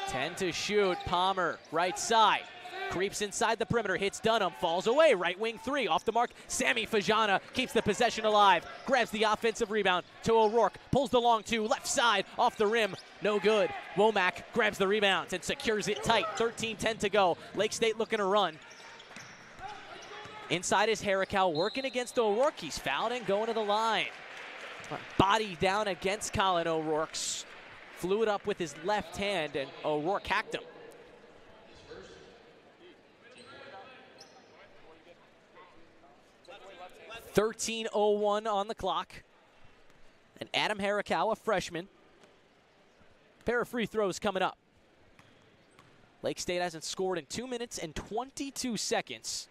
10 to shoot. Palmer, right side. Creeps inside the perimeter, hits Dunham, falls away. Right wing three, off the mark. Sammy Fajana keeps the possession alive. Grabs the offensive rebound to O'Rourke. Pulls the long two, left side, off the rim. No good. Womack grabs the rebound and secures it tight. 13-10 to go. Lake State looking to run. Inside is Harricow working against O'Rourke. He's fouled and going to the line. Body down against Colin O'Rourke's. Flew it up with his left hand, and O'Rourke hacked him. .13:01 on the clock. And Adam Harricow, a freshman. Pair of free throws coming up. Lake State hasn't scored in 2 minutes and 22 seconds.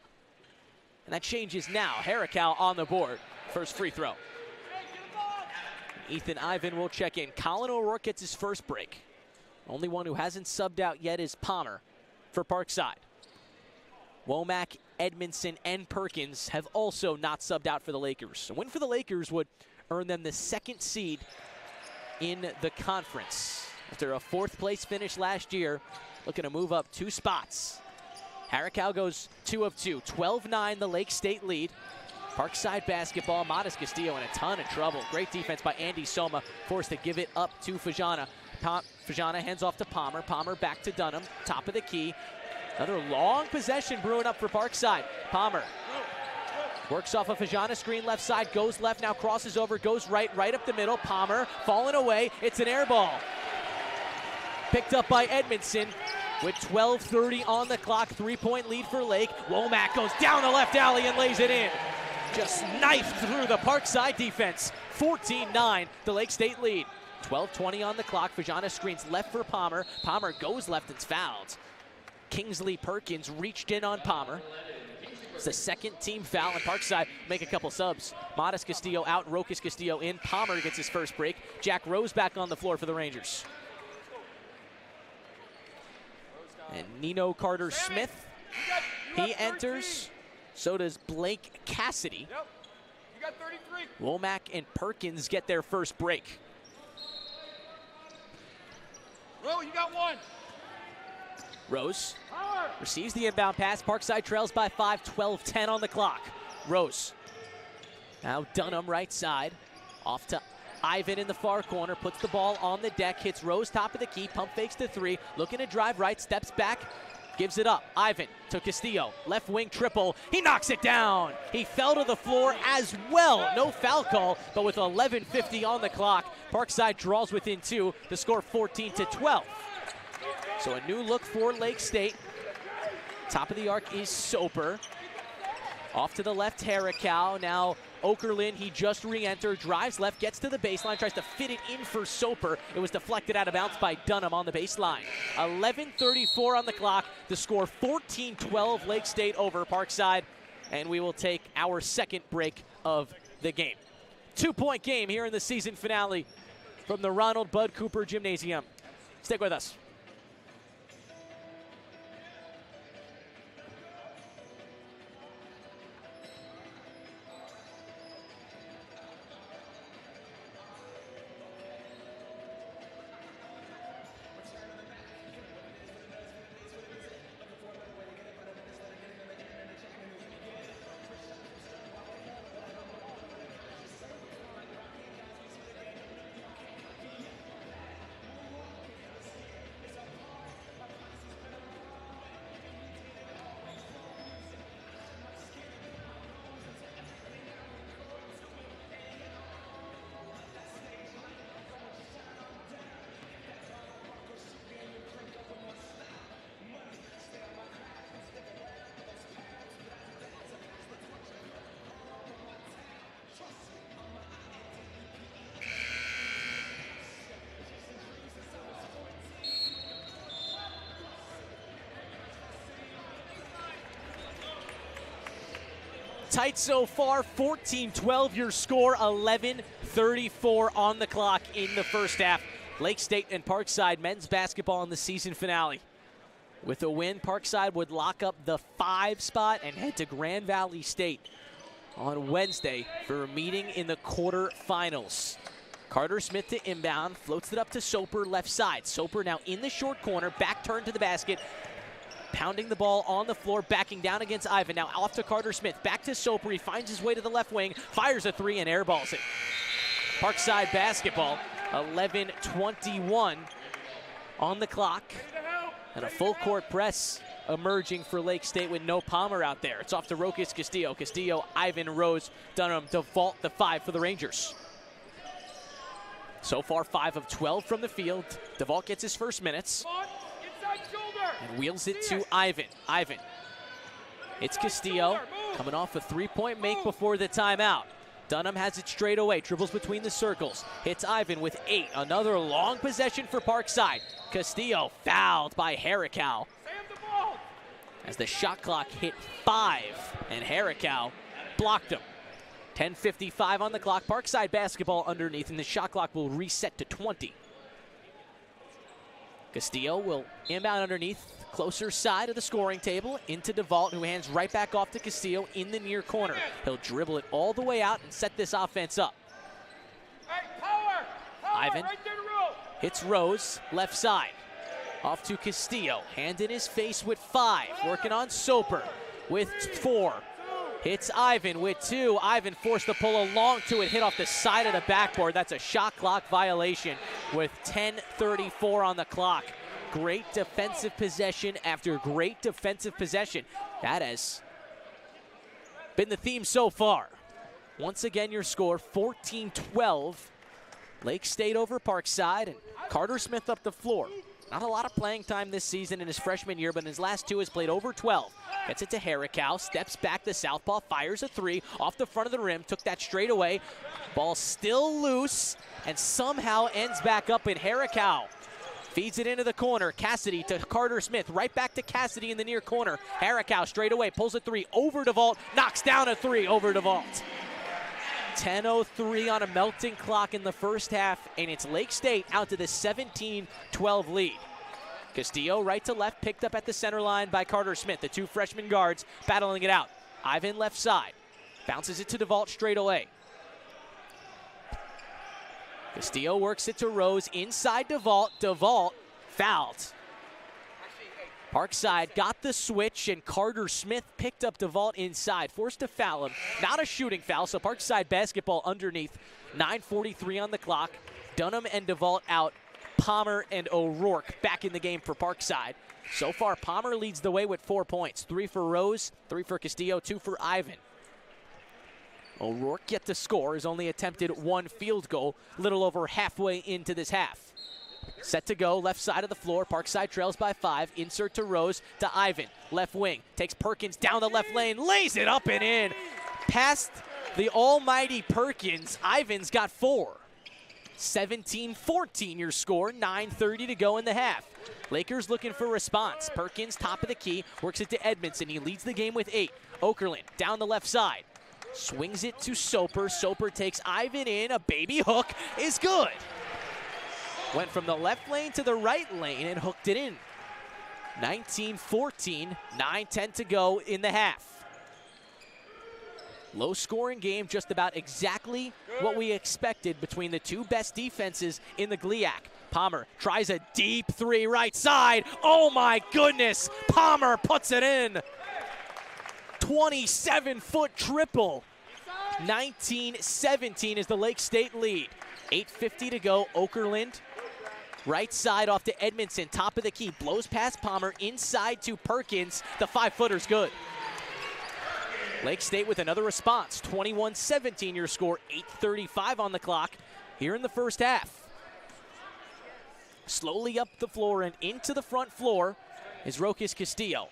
And that changes now. Harricow on the board. First free throw. Ethan Ivan will check in. Colin O'Rourke gets his first break. Only one who hasn't subbed out yet is Palmer for Parkside. Womack, Edmondson, and Perkins have also not subbed out for the Lakers. A win for the Lakers would earn them the second seed in the conference. After a fourth place finish last year, looking to move up 2 spots. Harricow goes 2 of 2. 12-9 the Lake State lead. Parkside basketball, Modest Castillo in a ton of trouble. Great defense by Andy Soma, forced to give it up to Fajana. Fajana hands off to Palmer. Palmer back to Dunham, top of the key. Another long possession brewing up for Parkside. Palmer works off a Fajana screen left side, goes left, now crosses over, goes right, right up the middle. Palmer falling away, it's an air ball. Picked up by Edmondson with 12:30 on the clock, 3-point lead for Lake. Womack goes down the left alley and lays it in. Just knifed through the Parkside defense. 14-9, the Lake State lead. 12:20 on the clock. Fajana screens left for Palmer. Palmer goes left and's fouled. Kingsley Perkins reached in on Palmer. It's the second team foul, and Parkside make a couple subs. Modest Castillo out, Rokas Castillo in. Palmer gets his first break. Jack Rose back on the floor for the Rangers. And Nino Carter-Smith, he enters. So does Blake Cassidy. Yep. You got 33. Womack and Perkins get their first break. Ro, you got 1. Rose receives the inbound pass. Parkside trails by 5, 12-10 on the clock. Rose. Now Dunham right side. Off to Ivan in the far corner. Puts the ball on the deck. Hits Rose top of the key. Pump fakes to 3. Looking to drive right. Steps back. Gives it up. Ivan to Castillo. Left wing triple. He knocks it down. He fell to the floor as well. No foul call, but with 11:50 on the clock, Parkside draws within 2 to score 14-12. So a new look for Lake State. Top of the arc is Soper. Off to the left, Harricow. Now Okerlund, he just re-entered, drives left, gets to the baseline, tries to fit it in for Soper. It was deflected out of bounds by Dunham on the baseline. 11:34 on the clock. The score 14-12, Lake State over Parkside. And we will take our second break of the game. 2-point game here in the season finale from the Ronald Bud Cooper Gymnasium. Stick with us. Tight so far, 14-12 your score, 11:34 on the clock in the first half. Lake State and Parkside men's basketball in the season finale. With a win, Parkside would lock up the 5 spot and head to Grand Valley State on Wednesday for a meeting in the quarterfinals. Carter Smith to inbound, floats it up to Soper left side. Soper now in the short corner, back turn to the basket, pounding the ball on the floor, backing down against Ivan. Now off to Carter Smith, back to Soper. He finds his way to the left wing, fires a 3 and airballs it. Parkside basketball, 11:21 on the clock. And a full court press emerging for Lake State with no Palmer out there. It's off to Rokas Castillo. Castillo, Ivan, Rose, Dunham to vault the 5 for the Rangers. So far, 5 of 12 from the field. DeVault gets his first minutes. And wheels it to Ivan. Ivan. It's Castillo coming off a 3-point make before the timeout. Dunham has it straight away, dribbles between the circles. Hits Ivan with 8. Another long possession for Parkside. Castillo fouled by Harricow as the shot clock hit 5, and Harricow blocked him. 10:55 on the clock. Parkside basketball underneath, and the shot clock will reset to 20. Castillo will inbound underneath, closer side of the scoring table, into DeVault, who hands right back off to Castillo in the near corner. He'll dribble it all the way out and set this offense up. Ivan hits Rose, left side. Off to Castillo, hand in his face with 5, working on Soper with 4. Hits Ivan with 2. Ivan forced to pull along to it, hit off the side of the backboard. That's a shot clock violation with 10:34 on the clock. Great defensive possession after great defensive possession. That has been the theme so far. Once again, your score, 14-12. Lake State over Parkside, and Carter Smith up the floor. Not a lot of playing time this season in his freshman year, but in his last 2 has played over 12. Gets it to Harricow, steps back to southpaw, fires a 3 off the front of the rim, took that straight away. Ball still loose, and somehow ends back up in Harricow. Feeds it into the corner. Cassidy to Carter Smith, right back to Cassidy in the near corner. Harricow straight away, pulls a 3 over DeVault, knocks down a 3 over DeVault. 10:03 on a melting clock in the first half, and it's Lake State out to the 17-12 lead. Castillo right to left, picked up at the center line by Carter Smith. The 2 freshman guards battling it out. Ivan left side, bounces it to DeVault straight away. Castillo works it to Rose inside DeVault. DeVault fouled. Parkside got the switch, and Carter Smith picked up DeVault inside, forced to foul him. Not a shooting foul, so Parkside basketball underneath. 9:43 on the clock. Dunham and DeVault out. Palmer and O'Rourke back in the game for Parkside. So far, Palmer leads the way with 4 points. 3 for Rose, 3 for Castillo, 2 for Ivan. O'Rourke yet to score, has only attempted 1 field goal, little over halfway into this half. Set to go, left side of the floor. Parkside trails by 5. Insert to Rose, to Ivan. Left wing, takes Perkins down the left lane, lays it up and in. Past the almighty Perkins, Ivan's got 4. 17-14 your score, 9:30 to go in the half. Lakers looking for response. Perkins, top of the key, works it to Edmondson. He leads the game with 8. Okerlund down the left side. Swings it to Soper. Soper takes Ivan in. A baby hook is good. Went from the left lane to the right lane and hooked it in. 19-14, 9:10 to go in the half. Low scoring game, just about exactly what we expected between the 2 best defenses in the GLIAC. Palmer tries a deep 3 right side. Oh my goodness, Palmer puts it in. 27-foot triple. 19-17 is the Lake State lead. 8:50 to go. Okerlund, right side off to Edmondson, top of the key, blows past Palmer, inside to Perkins. The 5-footer's good. Lake State with another response. 21-17 your score, 8:35 on the clock here in the first half. Slowly up the floor and into the front floor is Rokas Castillo.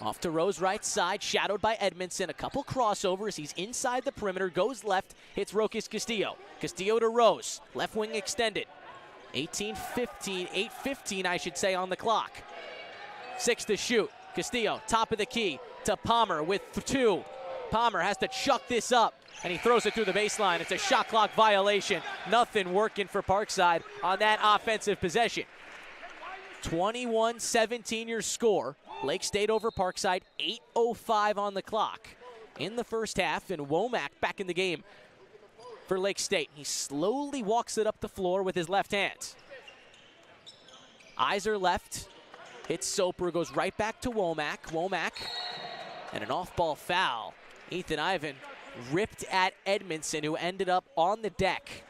Off to Rose right side, shadowed by Edmondson. A couple crossovers. He's inside the perimeter, goes left, hits Rokas Castillo. Castillo to Rose, left wing extended. 8:15 I should say on the clock. 6 to shoot. Castillo, top of the key to Palmer with 2. Palmer has to chuck this up, and he throws it through the baseline. It's a shot clock violation. Nothing working for Parkside on that offensive possession. 21-17 your score. Lake State over Parkside, 8:05 on the clock in the first half, and Womack back in the game for Lake State. He slowly walks it up the floor with his left hand. Iser left, hits Soper, goes right back to Womack. Womack, and an off-ball foul. Ethan Ivan ripped at Edmondson, who ended up on the deck.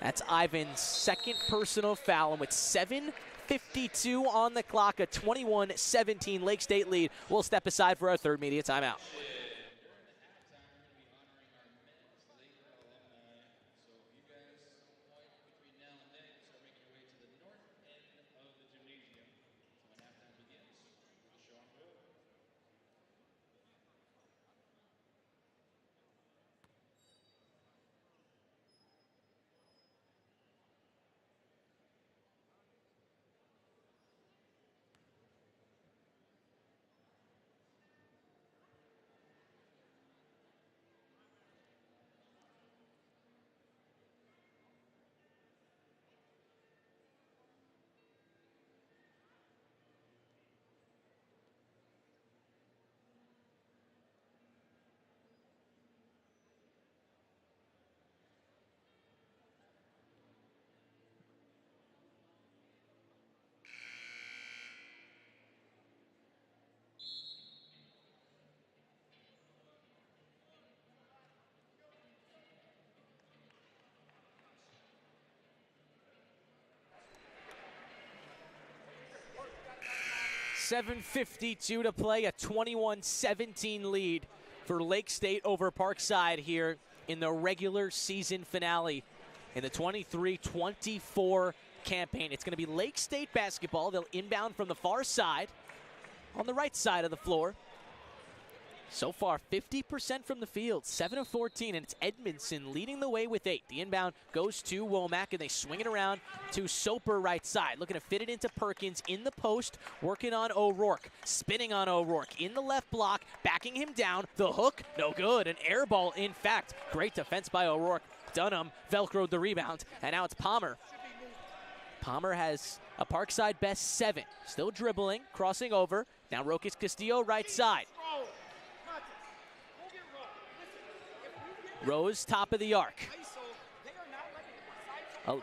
That's Ivan's second personal foul, and with 7:52 on the clock, a 21-17 Lake State lead. We'll step aside for our third media timeout. .752 to play, a 21-17 lead for Lake State over Parkside here in the regular season finale in the 23-24 campaign. It's going to be Lake State basketball. They'll inbound from the far side on the right side of the floor. So far, 50% from the field, 7 of 14, and it's Edmondson leading the way with 8. The inbound goes to Womack, and they swing it around to Soper right side. Looking to fit it into Perkins in the post, working on O'Rourke, spinning on O'Rourke in the left block, backing him down. The hook, no good. An air ball, in fact. Great defense by O'Rourke. Dunham Velcroed the rebound, and now it's Palmer. Palmer has a Parkside best 7. Still dribbling, crossing over. Now Rokas Castillo right side. Rose, top of the arc.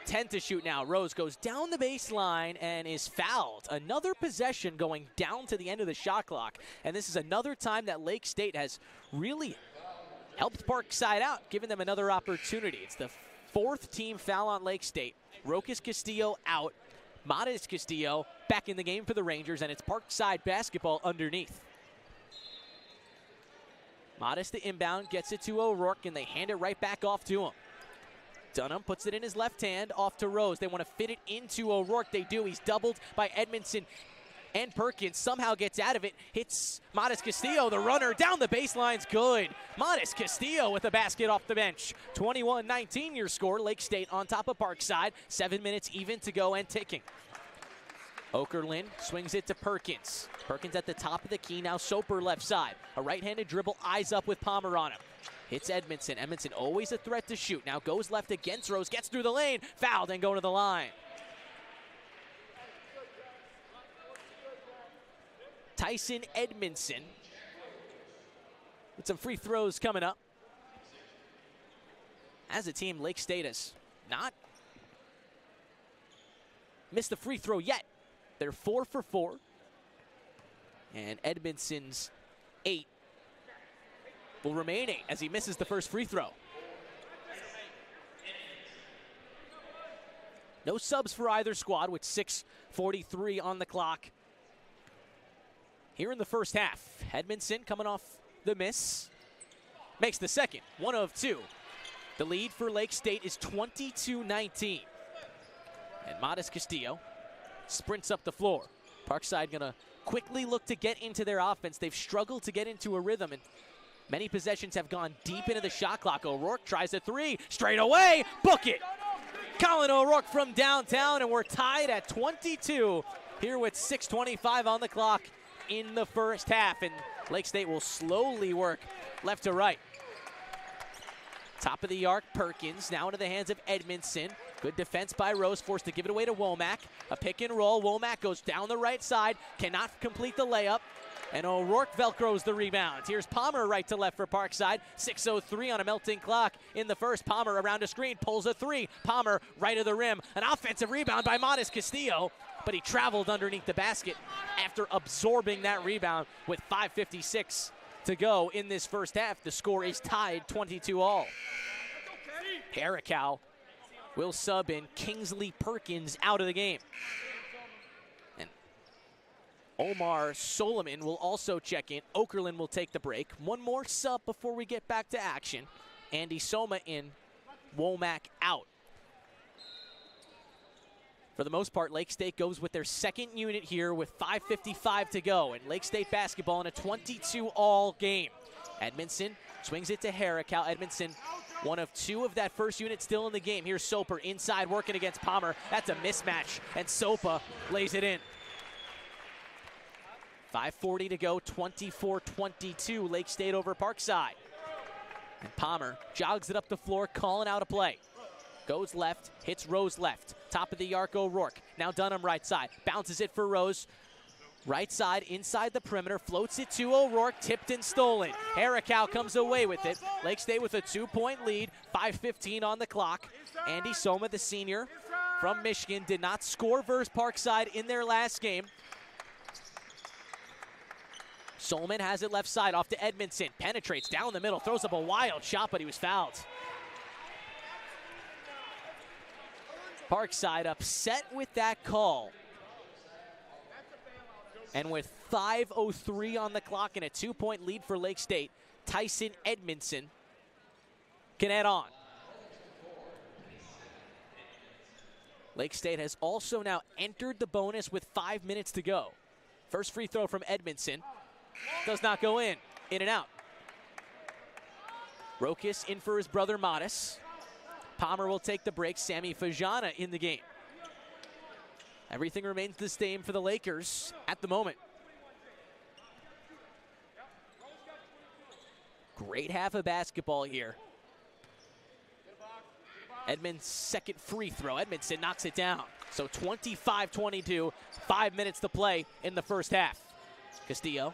10 to shoot now. Rose goes down the baseline and is fouled. Another possession going down to the end of the shot clock. And this is another time that Lake State has really helped Parkside out, giving them another opportunity. It's the 4th team foul on Lake State. Rokas Castillo out. Modest Castillo back in the game for the Rangers, and it's Parkside basketball underneath. Modest the inbound, gets it to O'Rourke, and they hand it right back off to him. Dunham puts it in his left hand, off to Rose. They want to fit it into O'Rourke. They do. He's doubled by Edmondson, and Perkins somehow gets out of it. Hits Modest Castillo, the runner, down the baseline's good. Modest Castillo with a basket off the bench. 21-19 your score. Lake State on top of Parkside. 7 minutes even to go and ticking. Okerlund swings it to Perkins. Perkins at the top of the key, now Soper left side. A right-handed dribble, eyes up with Palmer on him. Hits Edmondson. Edmondson always a threat to shoot. Now goes left against Rose, gets through the lane, fouled and going to the line. Tyson Edmondson with some free throws coming up. As a team, Lake State has not missed a free throw yet. They're 4 for 4. And Edmondson's 8 will remain 8 as he misses the first free throw. No subs for either squad with 6:43 on the clock here in the first half. Edmondson coming off the miss. Makes the second, 1 of 2. The lead for Lake State is 22-19. And Modest Castillo sprints up the floor. Parkside gonna quickly look to get into their offense. They've struggled to get into a rhythm, and many possessions have gone deep into the shot clock. O'Rourke tries a 3, straight away, book it! Colin O'Rourke from downtown, and we're tied at 22 here with 6:25 on the clock in the first half. And Lake State will slowly work left to right. Top of the arc, Perkins, now into the hands of Edmondson. Good defense by Rose, forced to give it away to Womack. A pick and roll, Womack goes down the right side, cannot complete the layup. And O'Rourke velcros the rebound. Here's Palmer right to left for Parkside. 6:03 on a melting clock in the first. Palmer around a screen, pulls a three. Palmer right of the rim. An offensive rebound by Modest Castillo, but he traveled underneath the basket after absorbing that rebound with 5:56 to go in this first half. The score is tied 22-all. Harricow will sub in Kingsley Perkins out of the game. And Omar Solomon will also check in. Okerlund will take the break. One more sub before we get back to action. Andy Soma in, Womack out. For the most part, Lake State goes with their second unit here with 5:55 to go. And Lake State basketball in a 22-all game. Edmondson swings it to Harricow. Edmondson, one of two of that first unit still in the game. Here's Soper inside working against Palmer. That's a mismatch, and Sopa lays it in. 5:40 to go, 24-22, Lake State over Parkside. And Palmer jogs it up the floor, calling out a play. Goes left, hits Rose left. Top of the arc, O'Rourke. Now Dunham right side, bounces it for Rose. Right side, inside the perimeter, floats it to O'Rourke, tipped and stolen. Harricow comes away with it. Lake State with a 2-point lead, 5:15 on the clock. Andy Soma, the senior from Michigan, did not score versus Parkside in their last game. Solomon has it left side, off to Edmondson, penetrates down the middle, throws up a wild shot, but he was fouled. Parkside upset with that call. And with 5:03 on the clock and a 2-point lead for Lake State, Tyson Edmondson can add on. Lake State has also now entered the bonus with 5 minutes to go. First free throw from Edmondson does not go in and out. Rokas in for his brother Modest. Palmer will take the break. Sammy Fajana in the game. Everything remains the same for the Lakers at the moment. Great half of basketball here. Edmonds' second free throw. Edmondson knocks it down. So 25-22, 5 minutes to play in the first half. Castillo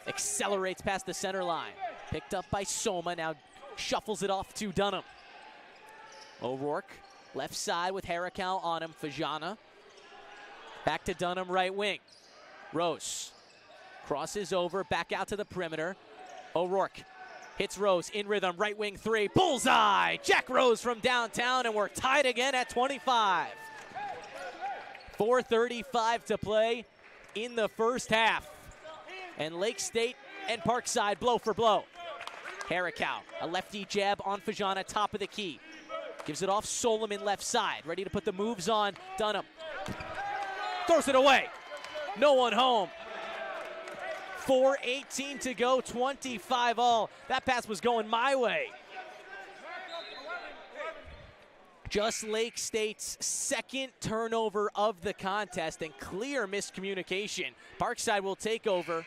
accelerates past the center line. Picked up by Soma, now shuffles it off to Dunham. O'Rourke, left side with Harricow on him. Fajana. Back to Dunham, right wing. Rose crosses over, back out to the perimeter. O'Rourke hits Rose in rhythm, right wing three. Bullseye! Jack Rose from downtown, and we're tied again at 25. 4:35 to play in the first half. And Lake State and Parkside blow for blow. Harricow, a lefty jab on Fajana, top of the key. Gives it off Solomon left side, ready to put the moves on Dunham. Throws it away. No one home. 4:18 to go, 25-all. That pass was going my way. Just Lake State's second turnover of the contest and clear miscommunication. Parkside will take over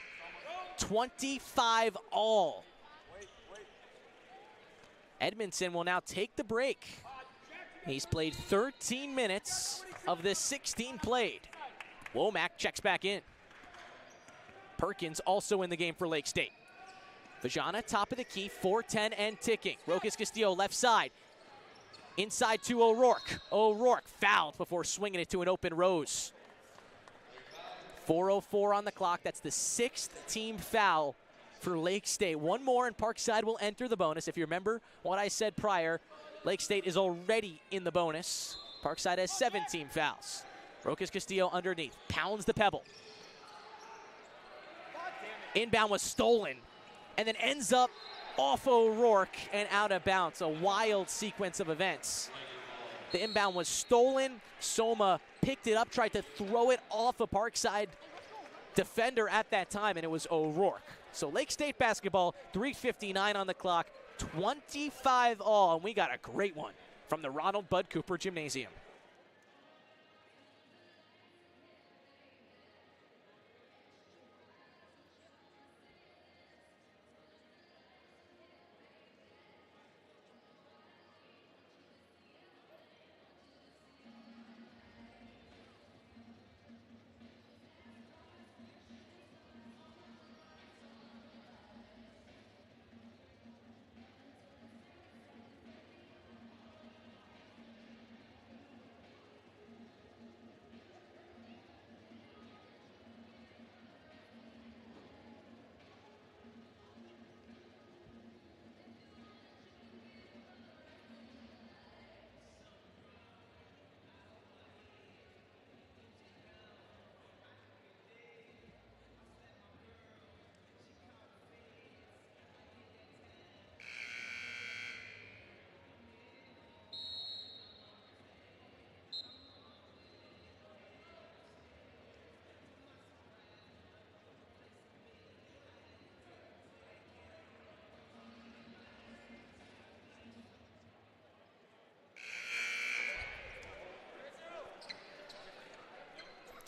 25-all. Edmondson will now take the break. He's played 13 minutes of the 16 played. Womack checks back in. Perkins also in the game for Lake State. Fajana, top of the key, 4:10 and ticking. Rokas Castillo, left side. Inside to O'Rourke. O'Rourke fouled before swinging it to an open Rose. 4:04 on the clock. That's the 6th team foul for Lake State. One more and Parkside will enter the bonus. If you remember what I said prior, Lake State is already in the bonus. Parkside has 17 fouls. Rokas Castillo underneath, pounds the pebble. Inbound was stolen, and then ends up off O'Rourke and out of bounds. A wild sequence of events. The inbound was stolen. Soma picked it up, tried to throw it off a Parkside defender at that time, and it was O'Rourke. So Lake State basketball, 3:59 on the clock, 25-all, and we got a great one from the Ronald Bud Cooper Gymnasium.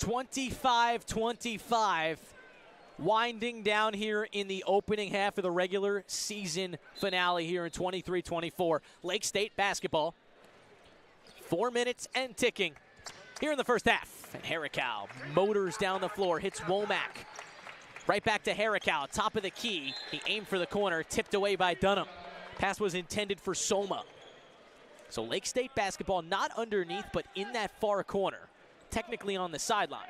25-25. Winding down here in the opening half of the regular season finale here in 23-24. Lake State basketball. 4 minutes and ticking here in the first half. And Harricow motors down the floor, hits Womack. Right back to Harricow, top of the key. He aimed for the corner, tipped away by Dunham. Pass was intended for Soma. So Lake State basketball not underneath, but in that far corner, technically on the sideline.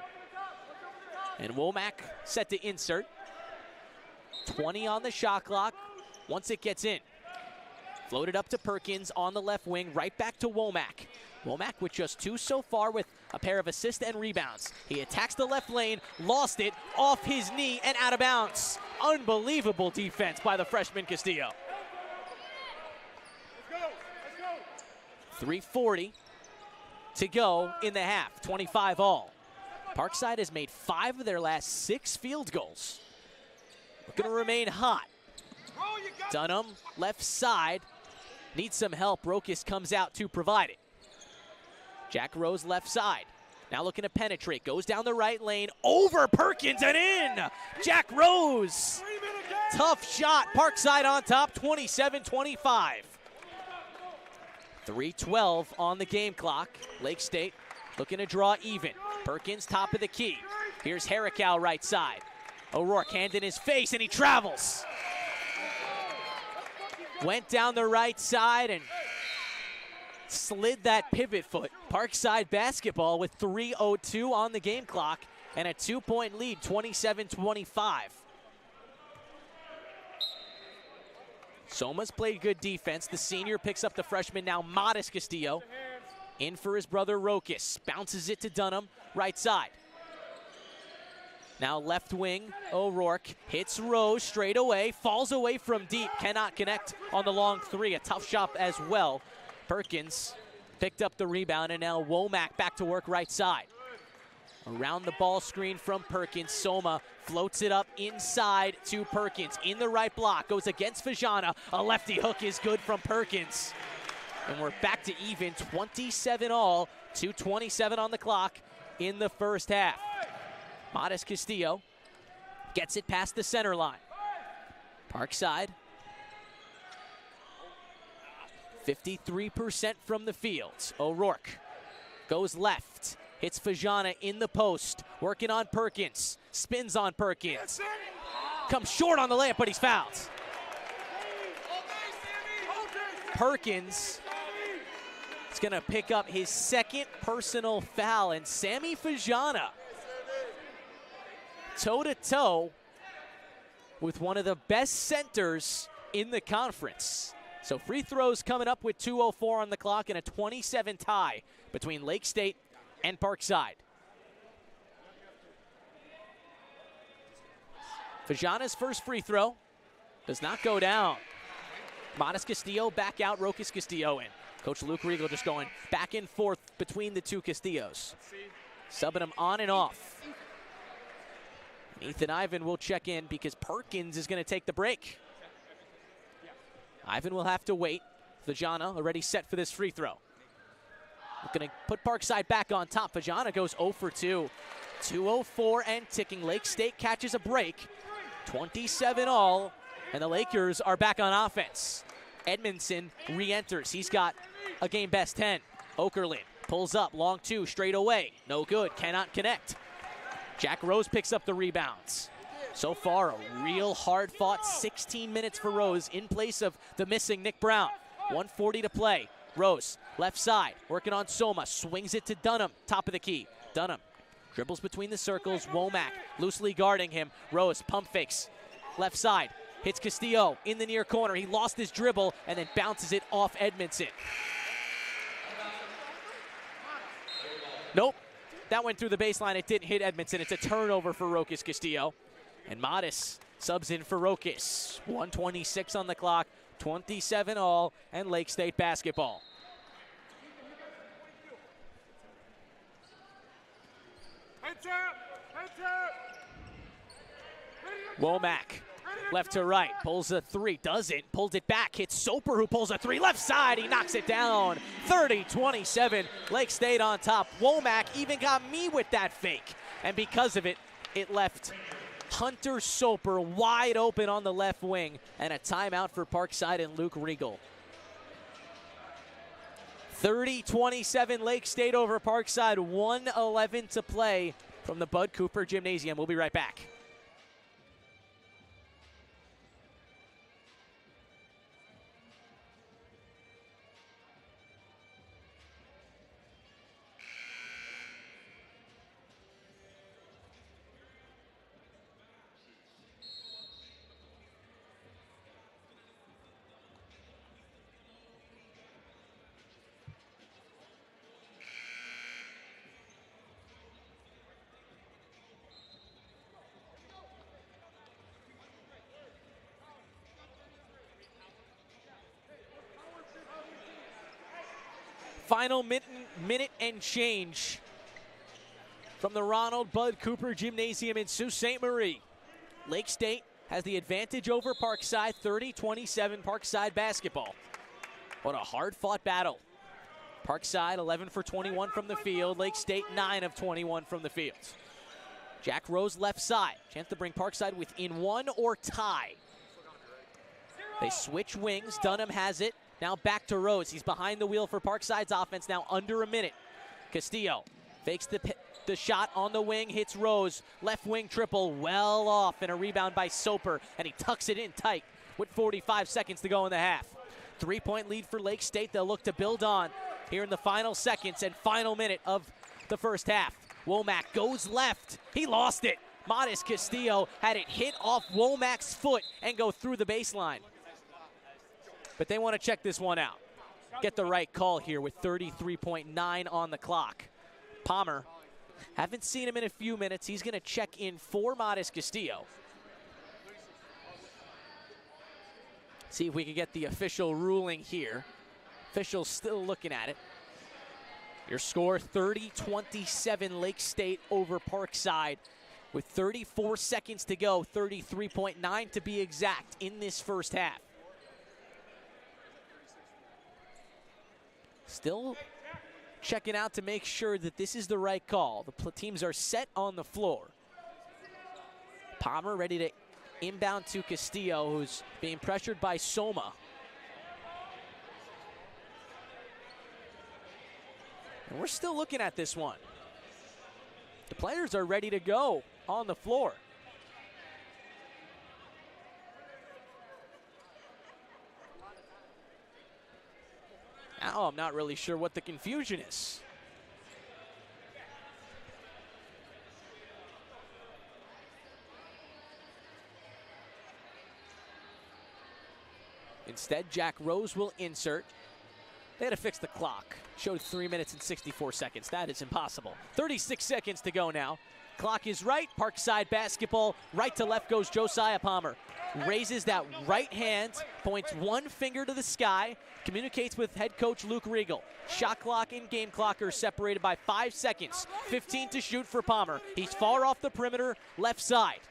And Womack set to insert. 20 on the shot clock once it gets in. Floated up to Perkins on the left wing, right back to Womack. Womack with just 2 so far with a pair of assists and rebounds. He attacks the left lane, lost it, off his knee and out of bounds. Unbelievable defense by the freshman Castillo. 3:40 to go in the half, 25 all. Parkside has made 5 of their last 6 field goals. Looking to remain hot. Dunham, left side, needs some help. Rokas comes out to provide it. Jack Rose, left side. Now looking to penetrate, goes down the right lane, over Perkins and in! Jack Rose! Tough shot, Parkside on top, 27-25. 3:12 on the game clock. Lake State looking to draw even. Perkins, top of the key. Here's Harricow, right side. O'Rourke, hand in his face, and he travels. Went down the right side and slid that pivot foot. Parkside basketball with 3:02 on the game clock and a 2-point lead, 27-25. Soma's played good defense. The senior picks up the freshman, now Modest Castillo. In for his brother Rokas. Bounces it to Dunham, right side. Now left wing, O'Rourke hits Rose straight away, falls away from deep, cannot connect on the long 3. A tough shot as well. Perkins picked up the rebound, and now Womack back to work right side. Around the ball screen from Perkins, Soma floats it up inside to Perkins. In the right block, goes against Fajana. A lefty hook is good from Perkins. And we're back to even, 27 all, 2:27 on the clock in the first half. Modest Castillo gets it past the center line. Parkside, 53% from the field. O'Rourke goes left, hits Fajana in the post, working on Perkins, spins on Perkins. Comes short on the layup, but he's fouled. Perkins is going to pick up his 2nd personal foul, and Sammy Fajana toe-to-toe with one of the best centers in the conference. So free throws coming up with 2:04 on the clock and a 27 tie between Lake State and Parkside. Fajana's first free throw does not go down. Modest Castillo back out, Rokas Castillo in. Coach Luke Riegel just going back and forth between the two Castillos. Subbing them on and off. Ethan Ivan will check in because Perkins is going to take the break. Ivan will have to wait. Fajana already set for this free throw. Going to put Parkside back on top. Fajana goes 0 for 2. 2:04 and ticking. Lake State catches a break. 27 all, and the Lakers are back on offense. Edmondson re-enters. He's got a game best 10. Okerlund pulls up, long 2, straight away. No good, cannot connect. Jack Rose picks up the rebounds. So far, a real hard-fought 16 minutes for Rose in place of the missing Nick Brown. 1:40 to play. Rose, left side, working on Soma, swings it to Dunham, top of the key. Dunham dribbles between the circles. Womack loosely guarding him. Rose pump fakes, left side, hits Castillo in the near corner. He lost his dribble and then bounces it off Edmondson. Nope, that went through the baseline. It didn't hit Edmondson. It's a turnover for Rokas Castillo. And Modest subs in for Rokas. 1:26 on the clock, 27 all, and Lake State basketball. Womack, left to right, pulls a 3, doesn't, pulls it back, hits Soper who pulls a 3, left side, he knocks it down. 30-27, Lake State on top. Womack even got me with that fake. And because of it, it left Hunter Soper wide open on the left wing, and a timeout for Parkside and Luke Riegel. 30-27 Lake State over Parkside, 1:11 to play from the Bud Cooper Gymnasium. We'll be right back. Final minute and change from the Ronald Bud Cooper Gymnasium in Sault Ste. Marie. Lake State has the advantage over Parkside, 30-27 Parkside basketball. What a hard-fought battle. Parkside 11 for 21 from the field. Lake State 9 of 21 from the field. Jack Rose left side. Chance to bring Parkside within one or tie. They switch wings. Dunham has it. Now back to Rose. He's behind the wheel for Parkside's offense now under a minute. Castillo fakes the shot on the wing, hits Rose. Left wing triple well off, and a rebound by Soper, and he tucks it in tight with 45 seconds to go in the half. 3-point lead for Lake State. They'll look to build on here in the final seconds and final minute of the first half. Womack goes left. He lost it. Modest Castillo had it hit off Womack's foot and go through the baseline. But they want to check this one out. Get the right call here with 33.9 on the clock. Palmer, haven't seen him in a few minutes. He's going to check in for Modest Castillo. See if we can get the official ruling here. Officials still looking at it. Your score, 30-27 Lake State over Parkside. With 34 seconds to go, 33.9 to be exact in this first half. Still checking out to make sure that this is the right call. The teams are set on the floor. Palmer ready to inbound to Castillo, who's being pressured by Soma. And we're still looking at this one. The players are ready to go on the floor. Now I'm not really sure what the confusion is. Instead, Jack Rose will insert. They had to fix the clock. Showed 3 minutes and 64 seconds. That is impossible. 36 seconds to go now. Clock is right. Parkside basketball. Right to left goes Josiah Palmer. Raises that right hand, points one finger to the sky, communicates with head coach Luke Riegel. Shot clock and game clock are separated by 5 seconds. 15 to shoot for Palmer. He's far off the perimeter, left side.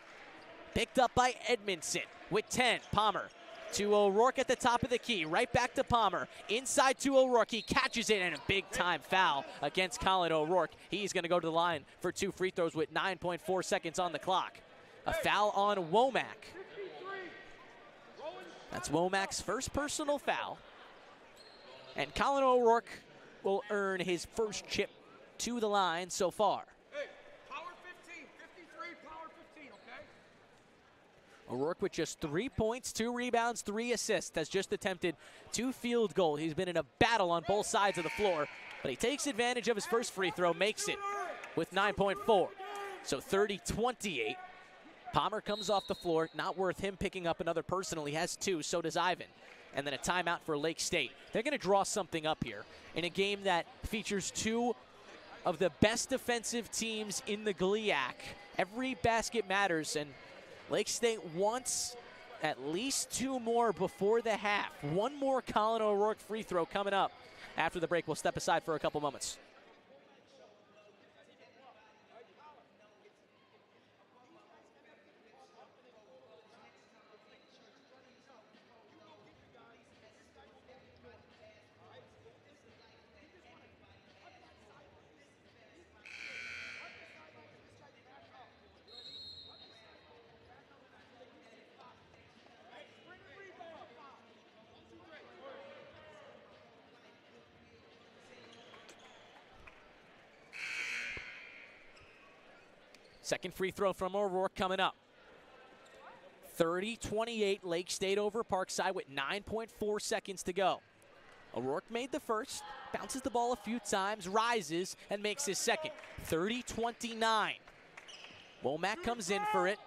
Picked up by Edmondson with 10. Palmer to O'Rourke at the top of the key. Right back to Palmer. Inside to O'Rourke. He catches it, and a big-time foul against Colin O'Rourke. He's going to go to the line for 2 free throws with 9.4 seconds on the clock. A foul on Womack. That's Womack's first personal foul. And Colin O'Rourke will earn his first chip to the line so far. Hey, power 15, 53, power 15, okay? O'Rourke with just 3 points, 2 rebounds, 3 assists, has just attempted 2 field goals. He's been in a battle on both sides of the floor, but he takes advantage of his first free throw, makes it with 9.4. So 30-28. Palmer comes off the floor, not worth him picking up another personal. He has 2, so does Ivan. And then a timeout for Lake State. They're going to draw something up here in a game that features 2 of the best defensive teams in the GLIAC. Every basket matters, and Lake State wants at least 2 more before the half. 1 more Colin O'Rourke free throw coming up. After the break, we'll step aside for a couple moments. Second free throw from O'Rourke coming up. 30-28 Lake State over Parkside with 9.4 seconds to go. O'Rourke made the first, bounces the ball a few times, rises, and makes his second. 30-29. Womack comes in for it.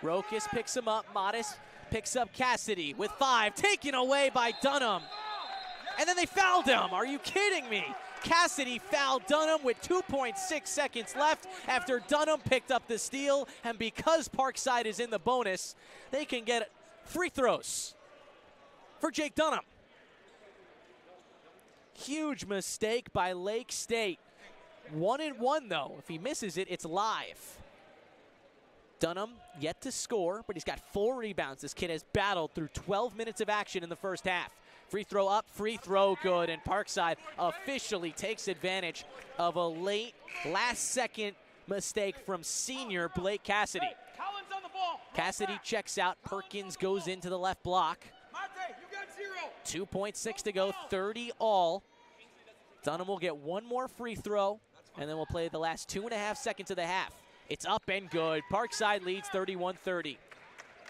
Rokas picks him up. Modest picks up Cassidy with 5. Taken away by Dunham. And then they fouled him. Are you kidding me? Cassidy fouled Dunham with 2.6 seconds left after Dunham picked up the steal. And because Parkside is in the bonus, they can get free throws for Jake Dunham. Huge mistake by Lake State. 1-1 though. If he misses it, it's live. Dunham yet to score, but he's got 4 rebounds. This kid has battled through 12 minutes of action in the first half. Free throw up, free throw good, and Parkside officially takes advantage of a late, last-second mistake from senior Blake Cassidy. Cassidy checks out. Perkins goes into the left block. 2.6 to go, 30 all. Dunham will get 1 more free throw, and then we'll play the last 2.5 seconds of the half. It's up and good. Parkside leads 31-30.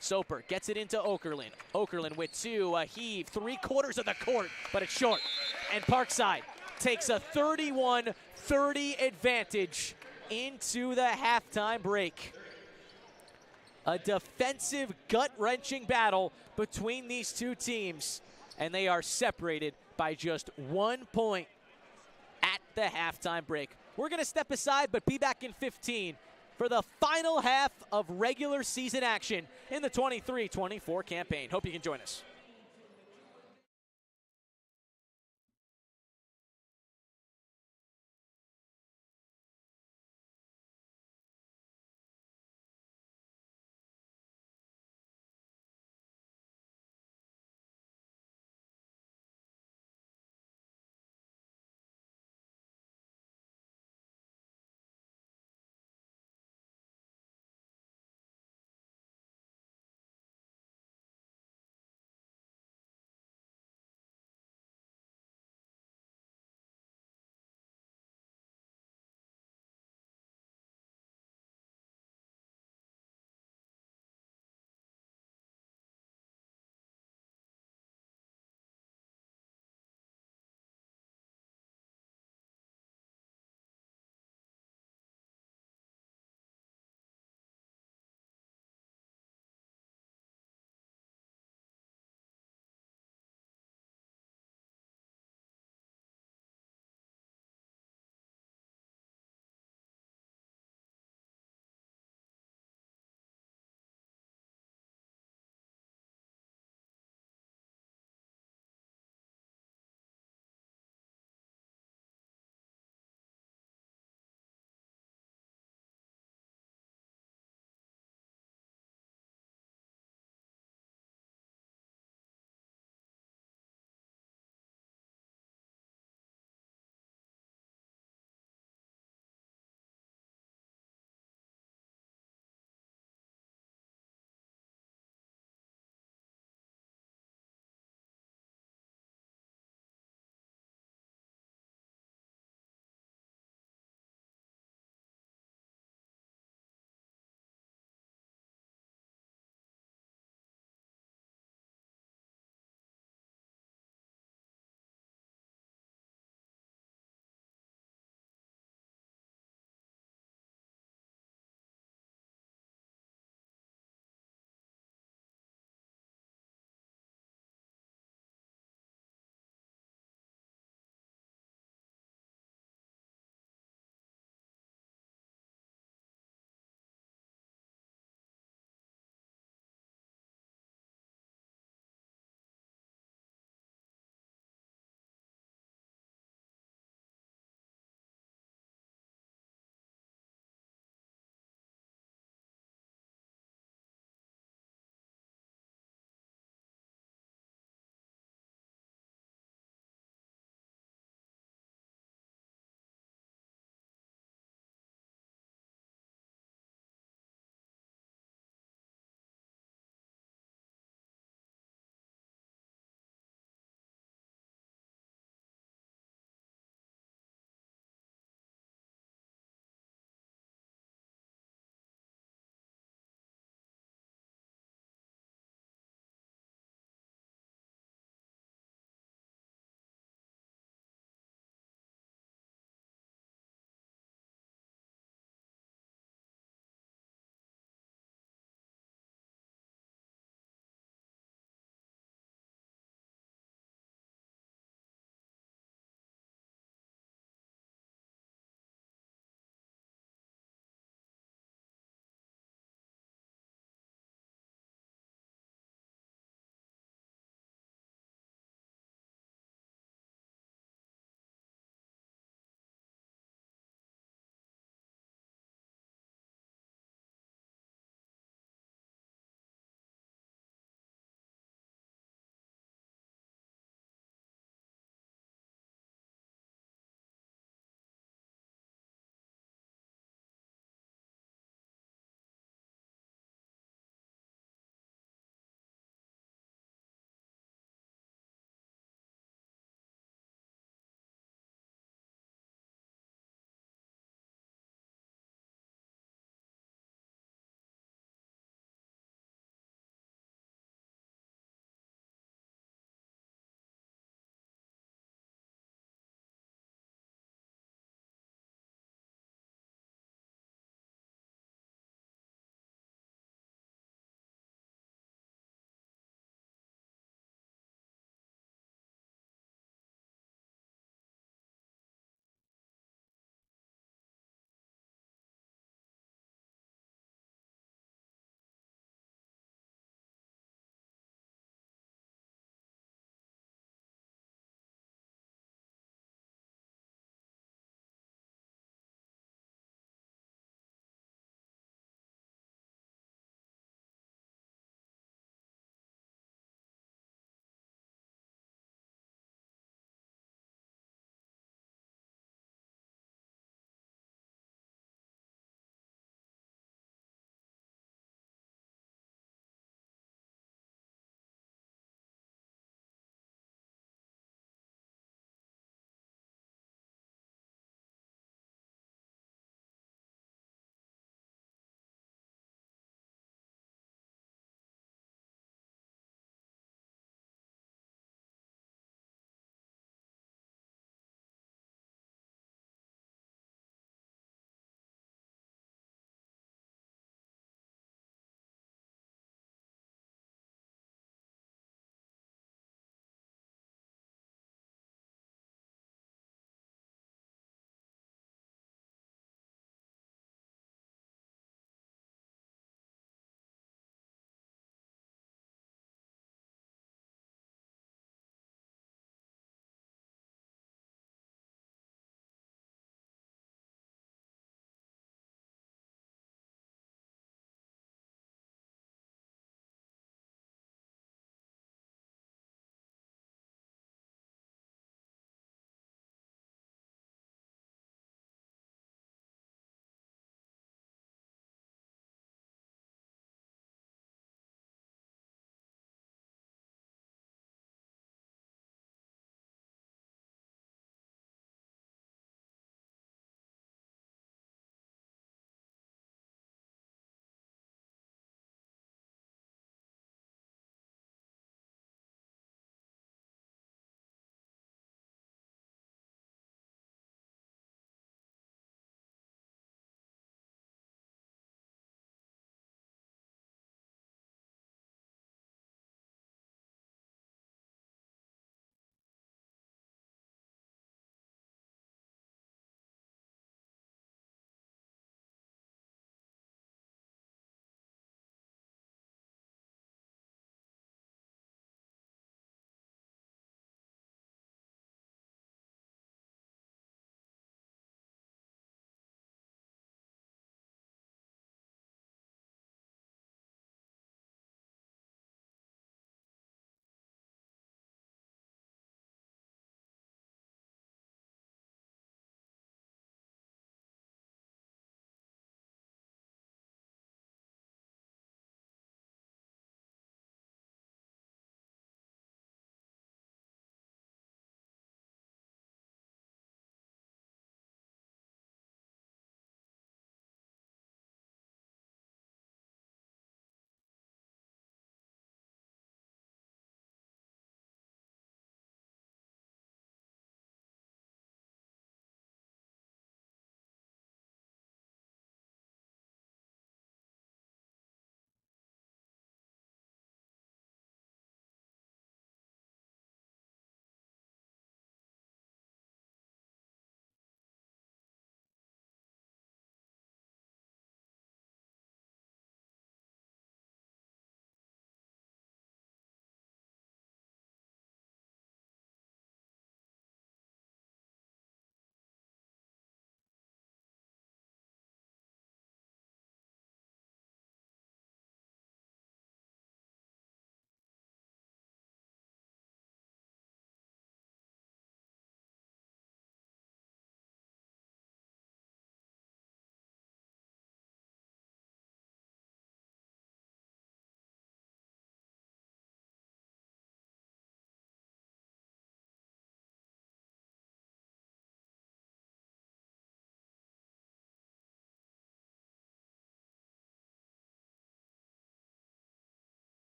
Soper gets it into Okerlund. Okerlund with 2, a heave, 3/4 of the court, but it's short. And Parkside takes a 31-30 advantage into the halftime break. A defensive, gut-wrenching battle between these two teams, and they are separated by just 1 point at the halftime break. We're going to step aside, but be back in 15 for the final half of regular season action in the 23-24 campaign. Hope you can join us.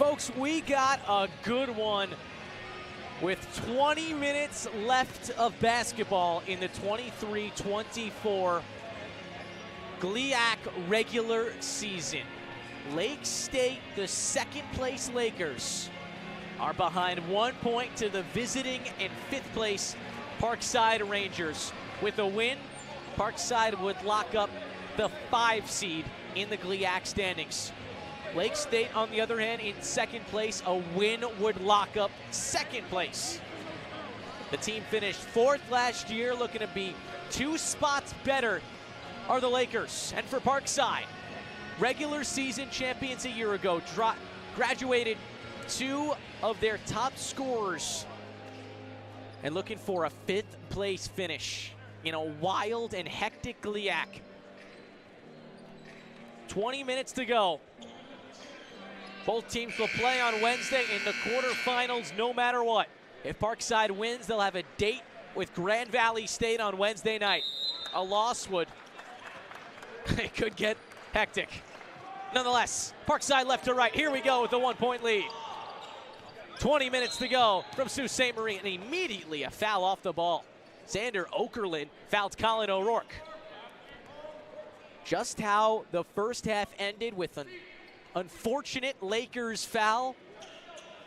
Folks, we got a good one with 20 minutes left of basketball in the 23-24 GLIAC regular season. Lake State, the second-place Lakers, are behind 1 point to the visiting and fifth-place Parkside Rangers. With a win, Parkside would lock up the 5 seed in the GLIAC standings. Lake State, on the other hand, in second place. A win would lock up second place. The team finished 4th last year, looking to be 2 spots better are the Lakers. And for Parkside, regular season champions a year ago, graduated 2 of their top scorers and looking for a 5th place finish in a wild and hectic GLIAC. 20 minutes to go. Both teams will play on Wednesday in the quarterfinals no matter what. If Parkside wins, they'll have a date with Grand Valley State on Wednesday night. A loss would, it could get hectic. Nonetheless, Parkside left to right. Here we go with a 1-point lead. 20 minutes to go from Sault Ste. Marie, and immediately a foul off the ball. Xander Okerlund fouled Colin O'Rourke. Just how the first half ended, with an unfortunate Lakers foul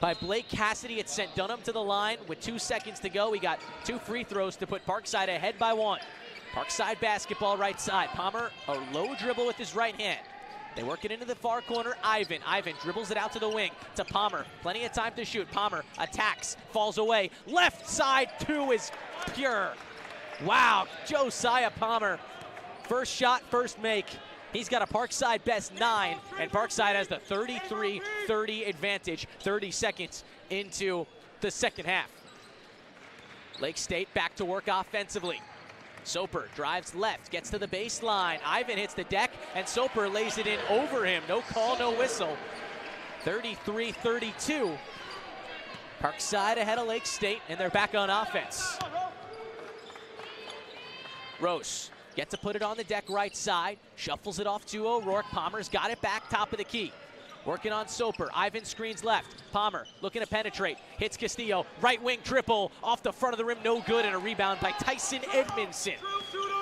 by Blake Cassidy. It sent Dunham to the line with 2 seconds to go. We got 2 free throws to put Parkside ahead by 1. Parkside basketball right side. Palmer, a low dribble with his right hand. They work it into the far corner. Ivan dribbles it out to the wing to Palmer. Plenty of time to shoot. Palmer attacks, falls away. Left side 2 is pure. Wow, Josiah Palmer. First shot, first make. He's got a Parkside best 9, and Parkside has the 33-30 advantage, 30 seconds into the second half. Lake State back to work offensively. Soper drives left, gets to the baseline. Ivan hits the deck, and Soper lays it in over him. No call, no whistle. 33-32. Parkside ahead of Lake State, and they're back on offense. Rose gets to put it on the deck right side, shuffles it off to O'Rourke. Palmer's got it back, top of the key. Working on Soper. Ivan screens left. Palmer looking to penetrate. Hits Castillo. Right wing triple off the front of the rim. No good, and a rebound by Tyson Edmondson.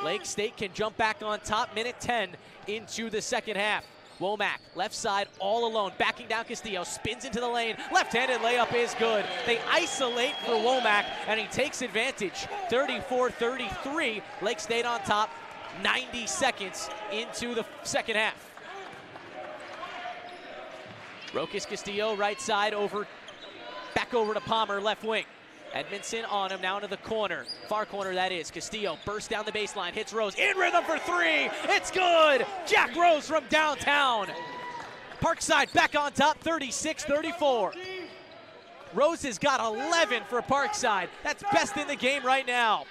Lake State can jump back on top. Minute 10 into the second half. Womack, left side, all alone. Backing down Castillo. Spins into the lane. Left-handed layup is good. They isolate for Womack, and he takes advantage. 34-33. Lake State on top. 90 seconds into the second half. Rokas Castillo, right side, back over to Palmer, left wing. Edmondson on him, now into the corner. Far corner, that is. Castillo bursts down the baseline, hits Rose, in rhythm for 3. It's good! Jack Rose from downtown. Parkside back on top, 36-34. Rose has got 11 for Parkside. That's best in the game right now.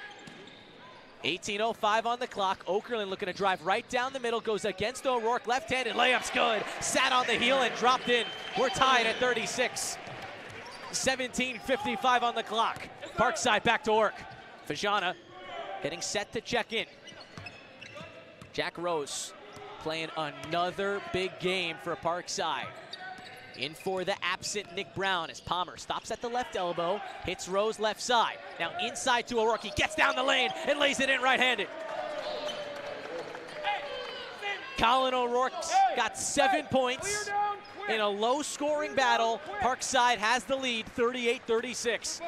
18:05 on the clock. Okerlund looking to drive right down the middle, goes against O'Rourke, left-handed, layup's good. Sat on the heel and dropped in. We're tied at 36. 17:55 on the clock. Parkside back to work. Fajana getting set to check in. Jack Rose playing another big game for Parkside. In for the absent Nick Brown as Palmer stops at the left elbow, hits Rose left side. Now inside to O'Rourke, he gets down the lane and lays it in right-handed. Colin O'Rourke's got 7 points in a low-scoring battle. Parkside has the lead, 38-36.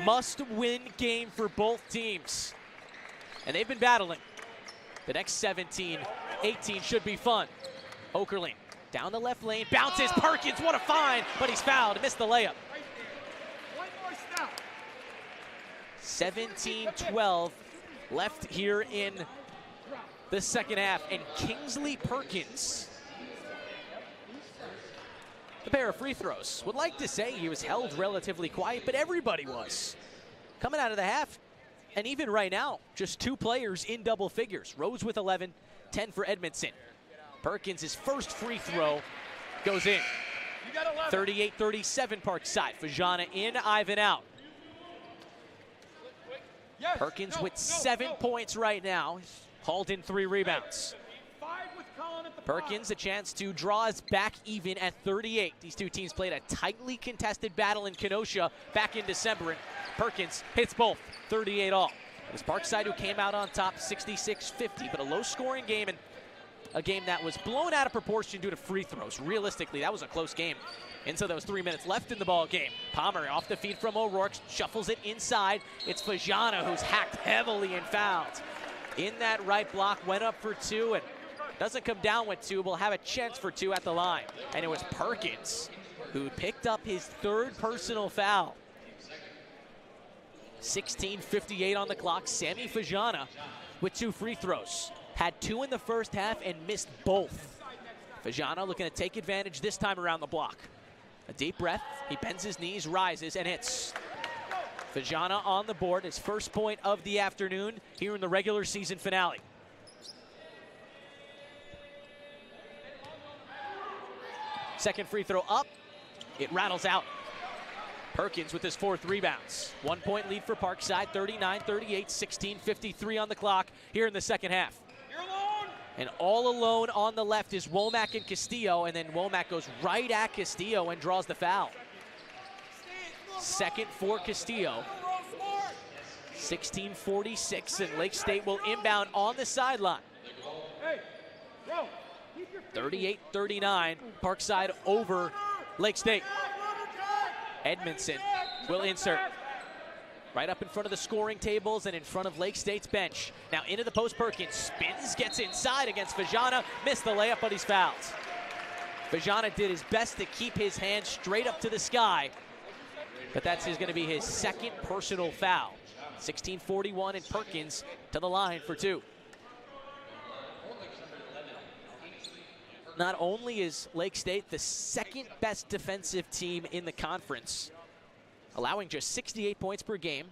Must-win game for both teams. And they've been battling. The next 17, 18 should be fun. Okerlund down the left lane, bounces, Perkins, what a find, but he's fouled, missed the layup. 17-12 left here in the second half, and Kingsley Perkins, the pair of free throws. Would like to say he was held relatively quiet, but everybody was. Coming out of the half, and even right now, just 2 players in double figures. Rose with 11, 10 for Edmondson. Perkins' first free throw goes in. 38-37 Parkside. Fajana in, Ivan out. Perkins with 7 points right now. Hauled in 3 rebounds. 5 with Colin Perkins a chance to draw us back even at 38. These two teams played a tightly contested battle in Kenosha back in December, and Perkins hits both, 38 all. It was Parkside who came out on top, 66-50, but a low-scoring game and a game that was blown out of proportion due to free throws. Realistically, that was a close game until there was 3 minutes left in the ball game. Palmer off the feed from O'Rourke, shuffles it inside. It's Fajana who's hacked heavily and fouled. In that right block, went up for two and doesn't come down with two, will have a chance for two at the line. And it was Perkins who picked up his third personal foul. 16:58 on the clock. Sammy Fajana with 2 free throws. Had 2 in the first half and missed both. Fajana looking to take advantage this time around the block. A deep breath, he bends his knees, rises, and hits. Fajana on the board, his first point of the afternoon here in the regular season finale. Second free throw up, it rattles out. Perkins with his 4th rebounds. 1 point lead for Parkside, 39-38, 16:53 on the clock here in the second half. And all alone on the left is Womack and Castillo, and then Womack goes right at Castillo and draws the foul. Second for Castillo. 16:46, and Lake State will inbound on the sideline. 38-39, Parkside over Lake State. Edmondson will insert. Right up in front of the scoring tables and in front of Lake State's bench. Now into the post, Perkins spins, gets inside against Fajana, missed the layup, but he's fouled. Fajana did his best to keep his hands straight up to the sky, but that's going to be his second personal foul. 16:41 and Perkins to the line for 2. Not only is Lake State the second best defensive team in the conference, allowing just 68 points per game,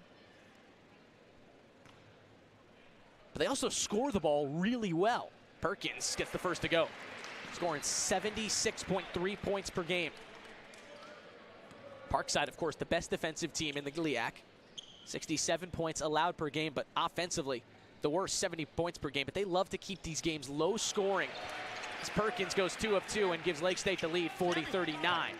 but they also score the ball really well. Perkins gets the first to go, scoring 76.3 points per game. Parkside, of course, the best defensive team in the GLIAC. 67 points allowed per game, but offensively, the worst, 70 points per game. But they love to keep these games low scoring. As Perkins goes 2 of 2 and gives Lake State the lead, 40-39.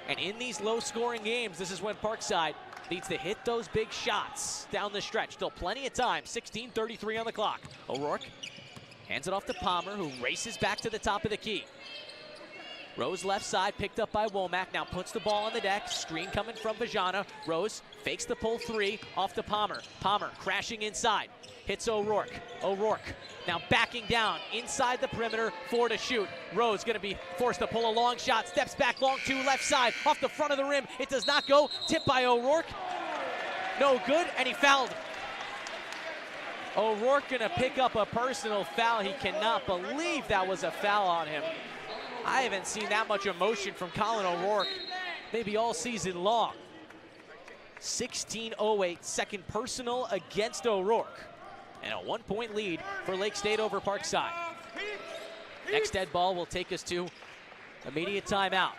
And in these low-scoring games, this is when Parkside needs to hit those big shots down the stretch. Still plenty of time, 16:33 on the clock. O'Rourke hands it off to Palmer, who races back to the top of the key. Rose left side, picked up by Womack, now puts the ball on the deck. Screen coming from Fajana. Rose fakes the pull 3, off to Palmer. Palmer crashing inside, hits O'Rourke. O'Rourke now backing down inside the perimeter, 4 to shoot. Rose gonna be forced to pull a long shot, steps back, long 2, left side, off the front of the rim. It does not go, tipped by O'Rourke. No good, and he fouled. O'Rourke gonna pick up a personal foul. He cannot believe that was a foul on him. I haven't seen that much emotion from Colin O'Rourke maybe all season long. 16:08, second personal against O'Rourke. And a 1-point lead for Lake State over Parkside. Next dead ball will take us to immediate timeout.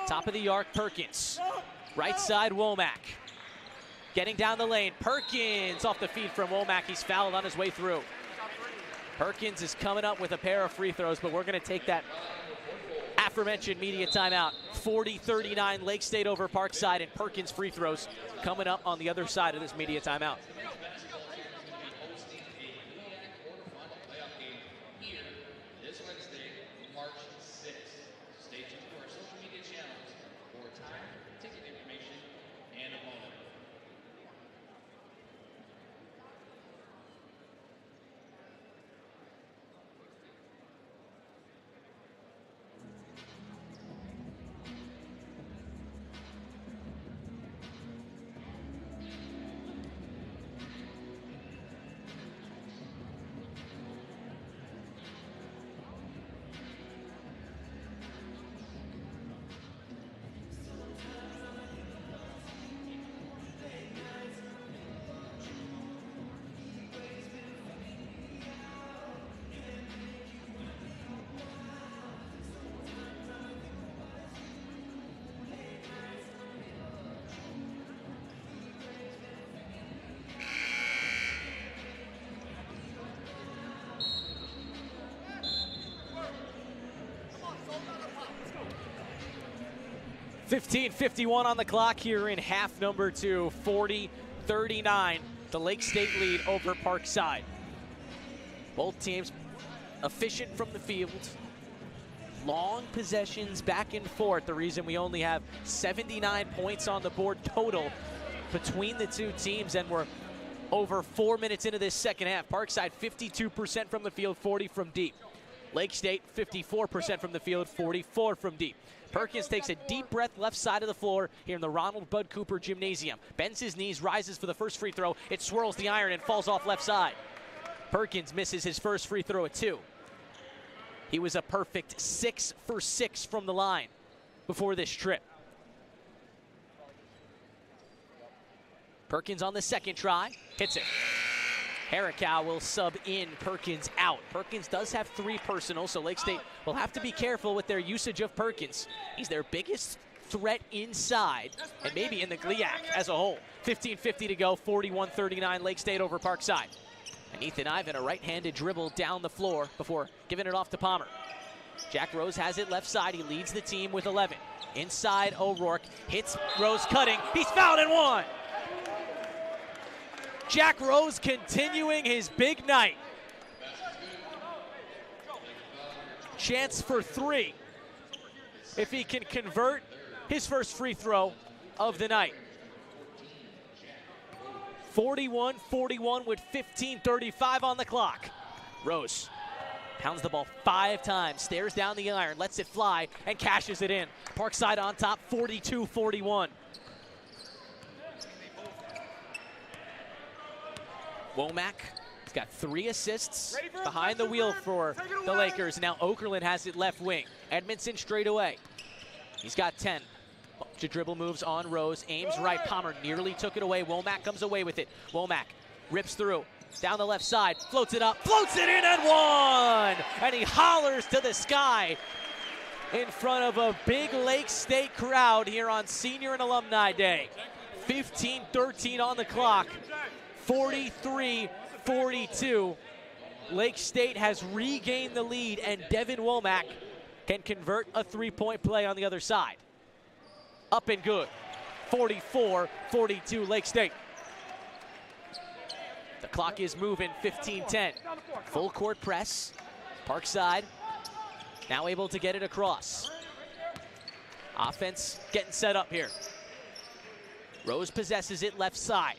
Top of the arc, Perkins. Right side, Womack. Getting down the lane, Perkins off the feed from Womack. He's fouled on his way through. Perkins is coming up with a pair of free throws, but we're gonna take that aforementioned media timeout. 40-39, Lake State over Parkside, and Perkins free throws coming up on the other side of this media timeout. This Wednesday, March 6th. Stay tuned to our social media channels for time, ticket information, and opponent. 15:51 on the clock here in half number 2, 40-39. The Lake State lead over Parkside. Both teams efficient from the field. Long possessions back and forth. The reason we only have 79 points on the board total between the two teams, and we're over 4 minutes into this second half. Parkside 52% from the field, 40 from deep. Lake State 54% from the field, 44 from deep. Perkins takes a deep breath left side of the floor here in the Ronald Bud Cooper Gymnasium. Bends his knees, rises for the first free throw. It swirls the iron and falls off left side. Perkins misses his first free throw at 2. He was a perfect 6 for 6 from the line before this trip. Perkins on the second try, hits it. Harricow will sub in, Perkins out. Perkins does have 3 personals, so Lake State will have to be careful with their usage of Perkins. He's their biggest threat inside, and maybe in the GLIAC as a whole. 15:50 to go, 41-39, Lake State over Parkside. And Ethan Ivan, a right-handed dribble down the floor before giving it off to Palmer. Jack Rose has it left side. He leads the team with 11. Inside, O'Rourke hits Rose cutting. He's fouled and 1. Jack Rose continuing his big night. Chance for 3 if he can convert his first free throw of the night. 41-41 with 15:35 on the clock. Rose pounds the ball 5 times, stares down the iron, lets it fly, and cashes it in. Parkside on top, 42-41. Womack has got 3 assists behind the wheel for the Lakers. Now Okerlund has it left wing. Edmondson straight away. He's got 10. Bunch of dribble moves on Rose. Aims right. Palmer nearly took it away. Womack comes away with it. Womack rips through. Down the left side. Floats it up. Floats it in and 1! And he hollers to the sky in front of a big Lake State crowd here on Senior and Alumni Day. 15:13 on the clock. 43-42. Lake State has regained the lead, and Devin Womack can convert a 3-point play on the other side. Up and good. 44-42 Lake State. The clock is moving, 15-10. Full court press. Parkside now able to get it across. Offense getting set up here. Rose possesses it left side.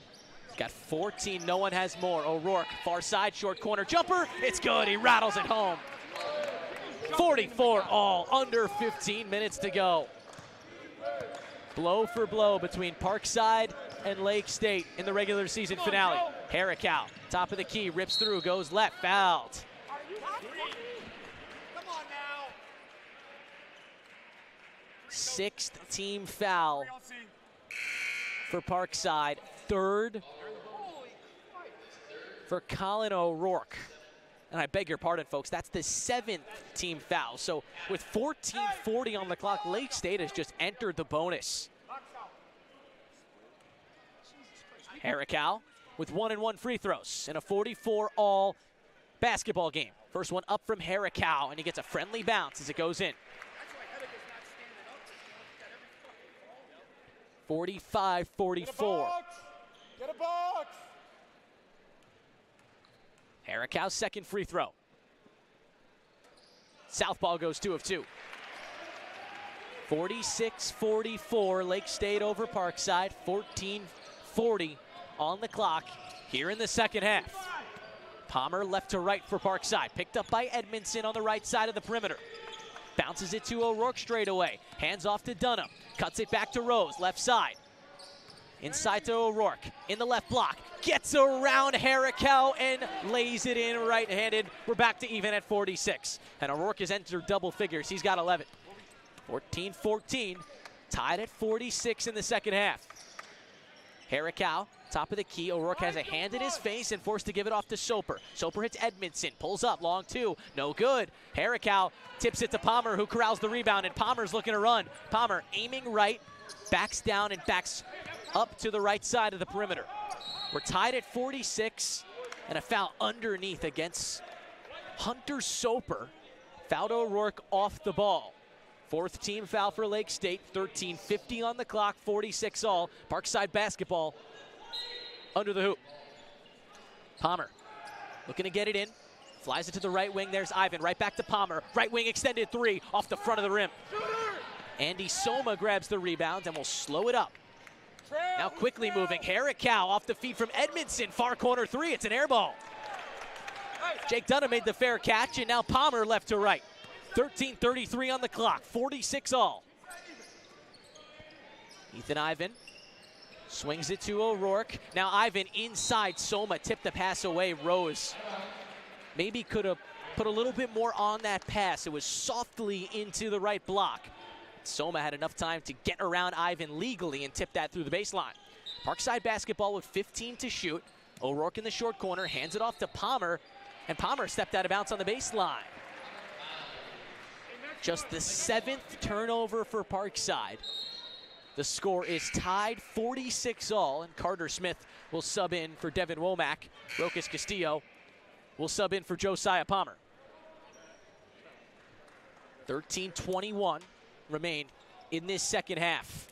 Got 14, no one has more. O'Rourke, far side, short corner jumper. It's good, he rattles it home. 44 all, under 15 minutes to go. Blow for blow between Parkside and Lake State in the regular season finale. Harricow, top of the key, rips through, goes left, fouled. Come on now. 6th team foul for Parkside. 3rd for Colin O'Rourke. And I beg your pardon, folks, that's the 7th team foul. So with 14:40 on the clock, Lake State has just entered the bonus. Harricow with 1-and-1 free throws in a 44-all basketball game. First one up from Harricow, and he gets a friendly bounce as it goes in. 45-44. Get a box. Harricow's second free throw. Southpaw goes 2 of 2. 46-44, Lake State over Parkside. 14:40 on the clock here in the second half. Palmer left to right for Parkside. Picked up by Edmondson on the right side of the perimeter. Bounces it to O'Rourke straight away. Hands off to Dunham. Cuts it back to Rose, left side. Inside to O'Rourke, in the left block. Gets around Harricow and lays it in right-handed. We're back to even at 46. And O'Rourke has entered double figures. He's got 11. 14-14, tied at 46 in the second half. Harricow, top of the key. O'Rourke has a hand in his face and forced to give it off to Soper. Soper hits Edmondson, pulls up, long 2, no good. Harricow tips it to Palmer, who corrals the rebound, and Palmer's looking to run. Palmer aiming right, backs down and backs up to the right side of the perimeter. We're tied at 46, and a foul underneath against Hunter Soper. Fouled O'Rourke off the ball. Fourth team foul for Lake State. 13:50 on the clock, 46 all. Parkside basketball under the hoop. Palmer looking to get it in. Flies it to the right wing. There's Ivan. Right back to Palmer. Right wing extended three off the front of the rim. Andy Soma grabs the rebound and will slow it up. Now quickly moving. Harricow off the feed from Edmondson. Far corner three. It's an air ball. Jake Dunham made the fair catch, and now Palmer left to right. 13:33 on the clock. 46 all. Ethan Ivan swings it to O'Rourke. Now Ivan inside Soma. Tipped the pass away. Rose maybe could have put a little bit more on that pass. It was softly into the right block. Soma had enough time to get around Ivan legally and tip that through the baseline. Parkside basketball with 15 to shoot. O'Rourke in the short corner, hands it off to Palmer, and Palmer stepped out of bounds on the baseline. Just the 7th turnover for Parkside. The score is tied 46 all, and Carter Smith will sub in for Devin Womack. Rokas Castillo will sub in for Josiah Palmer. 13:21 remain in this second half.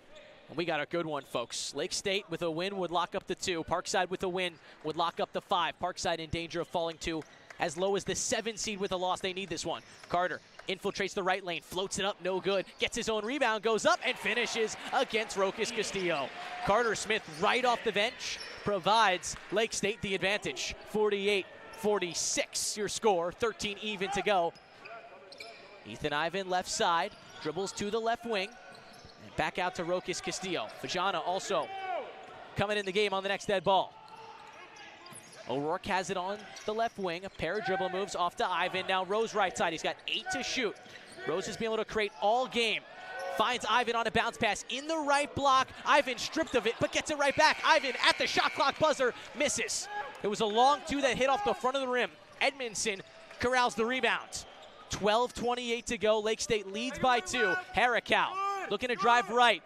And we got a good one, folks. Lake State with a win would lock up the 2. Parkside with a win would lock up the 5. Parkside in danger of falling to as low as the 7 seed with a loss. They need this one. Carter infiltrates the right lane, floats it up, no good. Gets his own rebound, goes up, and finishes against Rokas Castillo. Carter Smith right off the bench provides Lake State the advantage. 48-46 your score, 13 even to go. Ethan Ivan left side, dribbles to the left wing, and back out to Rokas Castillo. Fajana also coming in the game on the next dead ball. O'Rourke has it on the left wing. A pair of dribble moves off to Ivan. Now Rose right side. He's got 8 to shoot. Rose has been able to create all game. Finds Ivan on a bounce pass in the right block. Ivan stripped of it, but gets it right back. Ivan at the shot clock buzzer, misses. It was a long 2 that hit off the front of the rim. Edmondson corrals the rebound. 12:28 to go. Lake State leads by 2. Harricow looking to drive right.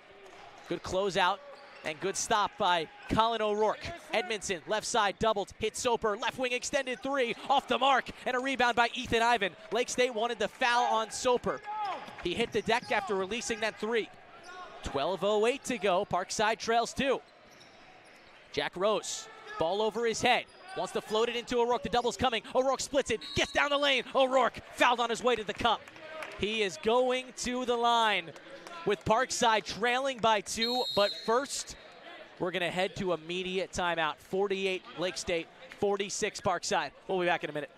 Good closeout and good stop by Colin O'Rourke. Edmondson, left side, doubled, hit Soper, left wing extended 3, off the mark, and a rebound by Ethan Ivan. Lake State wanted the foul on Soper. He hit the deck after releasing that 3. 12:08 to go. Parkside trails 2. Jack Rose, ball over his head. Wants to float it into O'Rourke. The double's coming. O'Rourke splits it, gets down the lane. O'Rourke fouled on his way to the cup. He is going to the line with Parkside trailing by 2. But first, we're going to head to immediate timeout. 48 Lake State, 46 Parkside. We'll be back in a minute.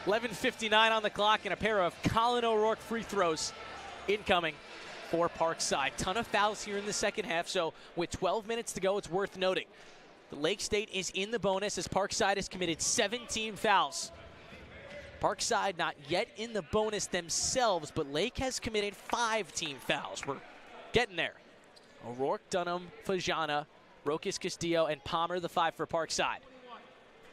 .11:59 on the clock, and a pair of Colin O'Rourke free throws incoming for Parkside. Ton of fouls here in the second half, so with 12 minutes to go, it's worth noting. The Lake State is in the bonus as Parkside has committed 17 fouls. Parkside not yet in the bonus themselves, but Lake has committed 5 team fouls. We're getting there. O'Rourke, Dunham, Fajana, Rokas Castillo, and Palmer, the 5 for Parkside.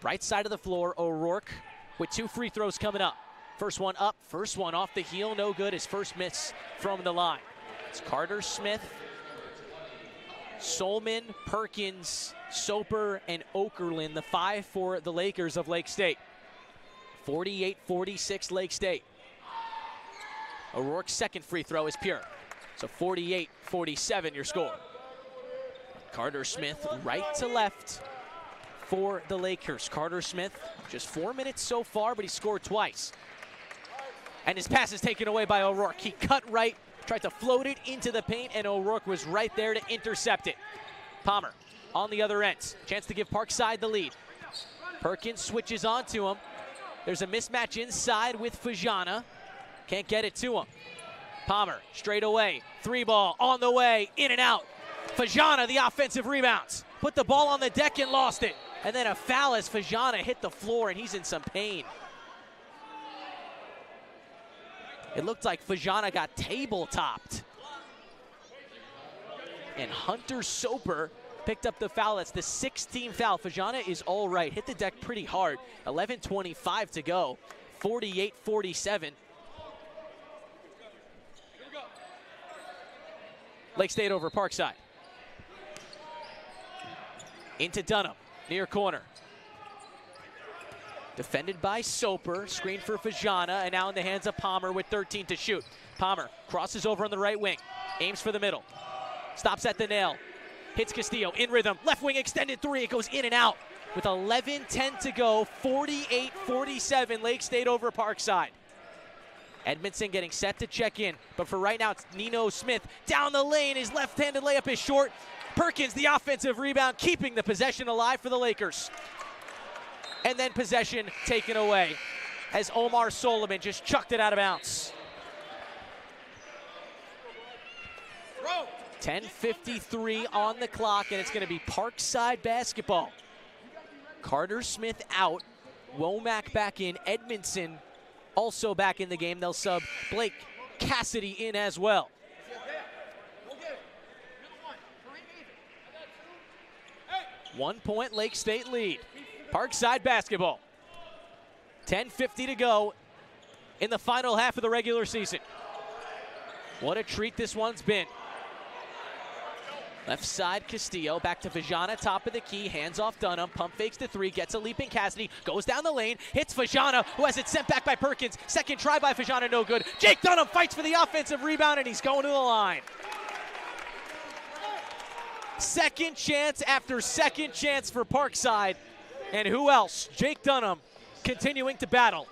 Right side of the floor, O'Rourke with 2 free throws coming up. First one up, first one off the heel, no good. His first miss from the line. It's Carter Smith, Solman, Perkins, Soper, and Okerlund, the 5 for the Lakers of Lake State. 48-46 Lake State. O'Rourke's second free throw is pure. So 48-47 your score. Carter Smith right to left for the Lakers. Carter Smith, just 4 minutes so far, but he scored twice. And his pass is taken away by O'Rourke. He cut right, tried to float it into the paint, and O'Rourke was right there to intercept it. Palmer on the other end. Chance to give Parkside the lead. Perkins switches onto him. There's a mismatch inside with Fajana. Can't get it to him. Palmer straight away. Three ball on the way, in and out. Fajana, the offensive rebounds. Put the ball on the deck and lost it. And then a foul as Fajana hit the floor, and he's in some pain. It looked like Fajana got table-topped. And Hunter Soper picked up the foul. That's the 16th foul. Fajana is all right. Hit the deck pretty hard. 11:25 to go. 48-47. Lake State over Parkside. Into Dunham, near corner. Defended by Soper, screen for Fajana, and now in the hands of Palmer with 13 to shoot. Palmer crosses over on the right wing, aims for the middle, stops at the nail, hits Castillo, in rhythm, left wing extended three, it goes in and out. With 11:10 to go, 48-47, Lake State over Parkside. Edmondson getting set to check in, but for right now it's Nino Smith down the lane. His left-handed layup is short. Perkins, the offensive rebound, keeping the possession alive for the Lakers. And then possession taken away as Omar Solomon just chucked it out of bounds. 10:53 on the clock, and it's going to be Parkside basketball. Carter Smith out, Womack back in, Edmondson also back in the game. They'll sub Blake Cassidy in as well. 1 point Lake State lead. Parkside basketball. 10:50 to go in the final half of the regular season. What a treat this one's been. Left side Castillo, back to Fajana, top of the key, hands off Dunham, pump fakes the three, gets a leaping Cassidy, goes down the lane, hits Fajana, who has it sent back by Perkins. Second try by Fajana, no good. Jake Dunham fights for the offensive rebound, and he's going to the line. Second chance after second chance for Parkside. And who else? Jake Dunham continuing to battle.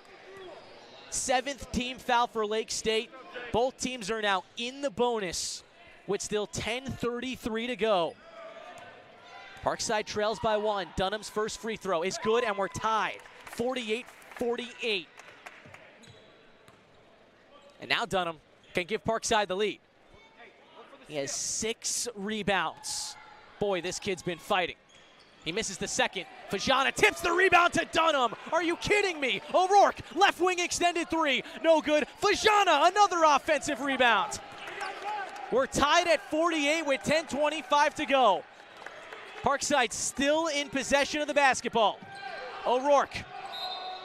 7th team foul for Lake State. Both teams are now in the bonus with still 10:33 to go. Parkside trails by 1. Dunham's first free throw is good, and we're tied. 48-48. And now Dunham can give Parkside the lead. He has 6 rebounds. Boy, this kid's been fighting. He misses the second. Fajana tips the rebound to Dunham. Are you kidding me? O'Rourke, left wing extended three. No good. Fajana, another offensive rebound. We're tied at 48 with 10:25 to go. Parkside still in possession of the basketball. O'Rourke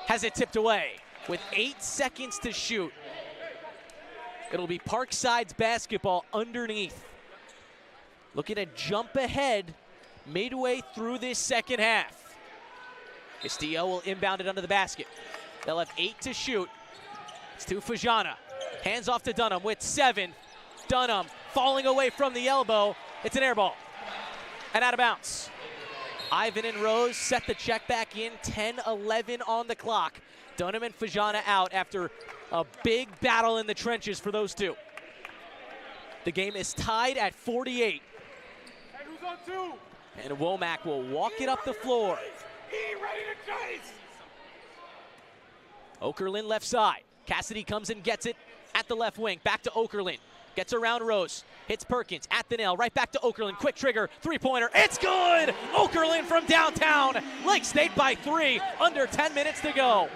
has it tipped away with 8 seconds to shoot. It'll be Parkside's basketball underneath. Looking to jump ahead midway through this second half. Castillo will inbound it under the basket. They'll have 8 to shoot. It's to Fajana. Hands off to Dunham with 7. Dunham falling away from the elbow. It's an air ball. And out of bounds. Ivan and Rose set the check back in. 10-11 on the clock. Dunham and Fajana out after a big battle in the trenches for those two. The game is tied at 48. And who's on 2? And Womack will walk it up the floor. He ready to chase. Okerlund left side. Cassidy comes and gets it at the left wing. Back to Okerlund. Gets around Rose. Hits Perkins at the nail. Right back to Okerlund. Quick trigger. Three-pointer. It's good! Okerlund from downtown. Lake State by 3. Under 10 minutes to go.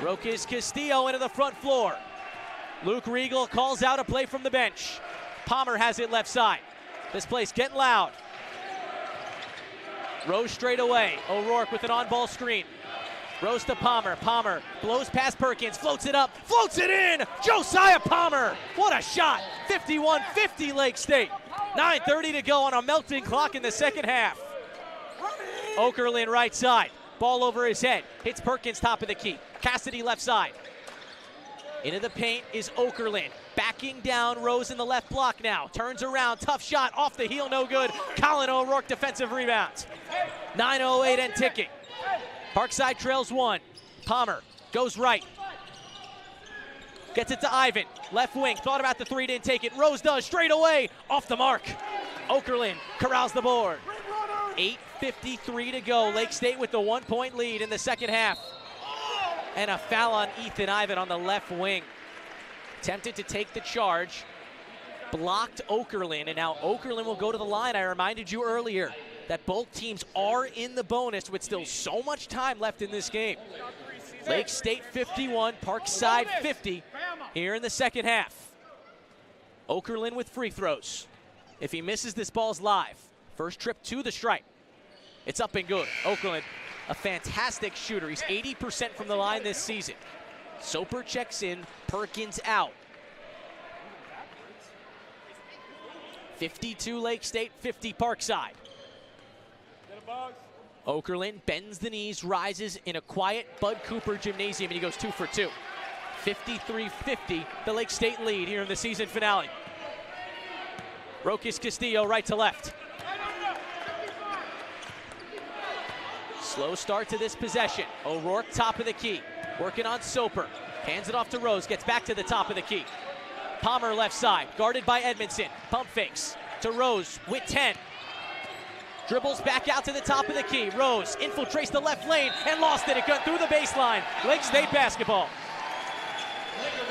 Rokas Castillo into the front floor. Luke Riegel calls out a play from the bench. Palmer has it left side. This place getting loud. Rose straight away. O'Rourke with an on-ball screen. Rose to Palmer. Palmer blows past Perkins, floats it up, floats it in! Josiah Palmer! What a shot! 51-50 Lake State. 9:30 to go on a melting clock in the second half. Okerlund right side. Ball over his head. Hits Perkins top of the key. Cassidy left side. Into the paint is Okerlund. Backing down, Rose in the left block now. Turns around, tough shot, off the heel, no good. Colin O'Rourke defensive rebound. 9:08 and ticking. Parkside trails 1. Palmer goes right. Gets it to Ivan. Left wing, thought about the three, didn't take it. Rose does, straight away, off the mark. Okerlund corrals the board. 8:53 to go. Lake State with the 1-point lead in the second half. And a foul on Ethan Ivan on the left wing. Tempted to take the charge. Blocked Okerlund, and now Okerlund will go to the line. I reminded you earlier that both teams are in the bonus with still so much time left in this game. Lake State 51, Parkside 50 here in the second half. Okerlund with free throws. If he misses, this ball's live. First trip to the stripe. It's up and good. Okerlund, a fantastic shooter. He's 80% from the line this season. Soper checks in, Perkins out. 52 Lake State, 50 Parkside. Okerlund bends the knees, rises in a quiet Bud Cooper gymnasium, and he goes 2 for 2. 53-50, the Lake State lead here in the season finale. Rokas Castillo right to left. Slow start to this possession. O'Rourke top of the key, working on Soper. Hands it off to Rose, gets back to the top of the key. Palmer left side, guarded by Edmondson. Pump fakes to Rose with 10. Dribbles back out to the top of the key. Rose infiltrates the left lane and lost it. It got through the baseline. Lake State basketball.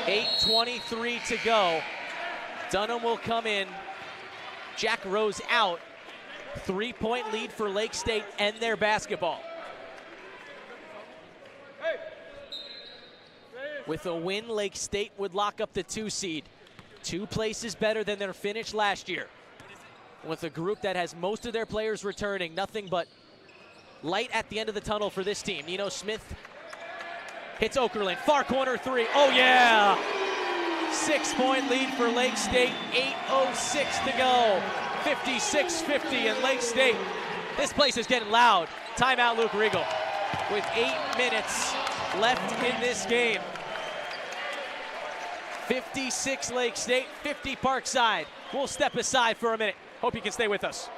8:23 to go. Dunham will come in. Jack Rose out. 3-point lead for Lake State and their basketball. With a win, Lake State would lock up the 2 seed. 2 places better than their finish last year. With a group that has most of their players returning, nothing but light at the end of the tunnel for this team. Nino Smith hits Okerlund, far corner 3. Oh yeah! 6-point lead for Lake State, 8:06 to go. 56-50 in Lake State. This place is getting loud. Timeout Luke Riegel with 8 minutes left in this game. 56 Lake State, 50 Parkside. We'll step aside for a minute. Hope you can stay with us.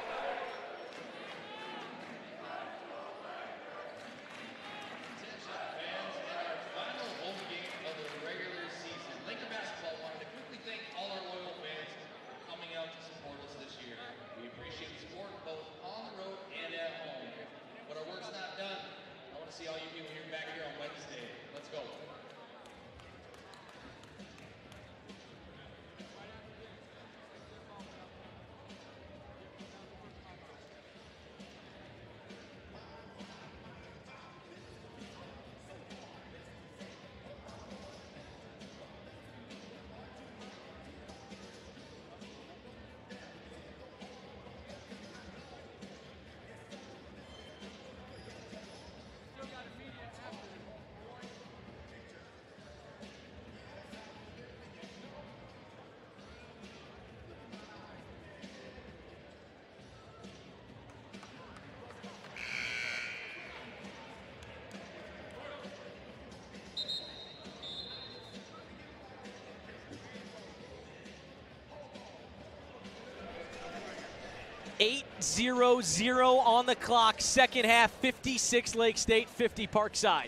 .800 on the clock, second half, 56 Lake State, 50 Parkside.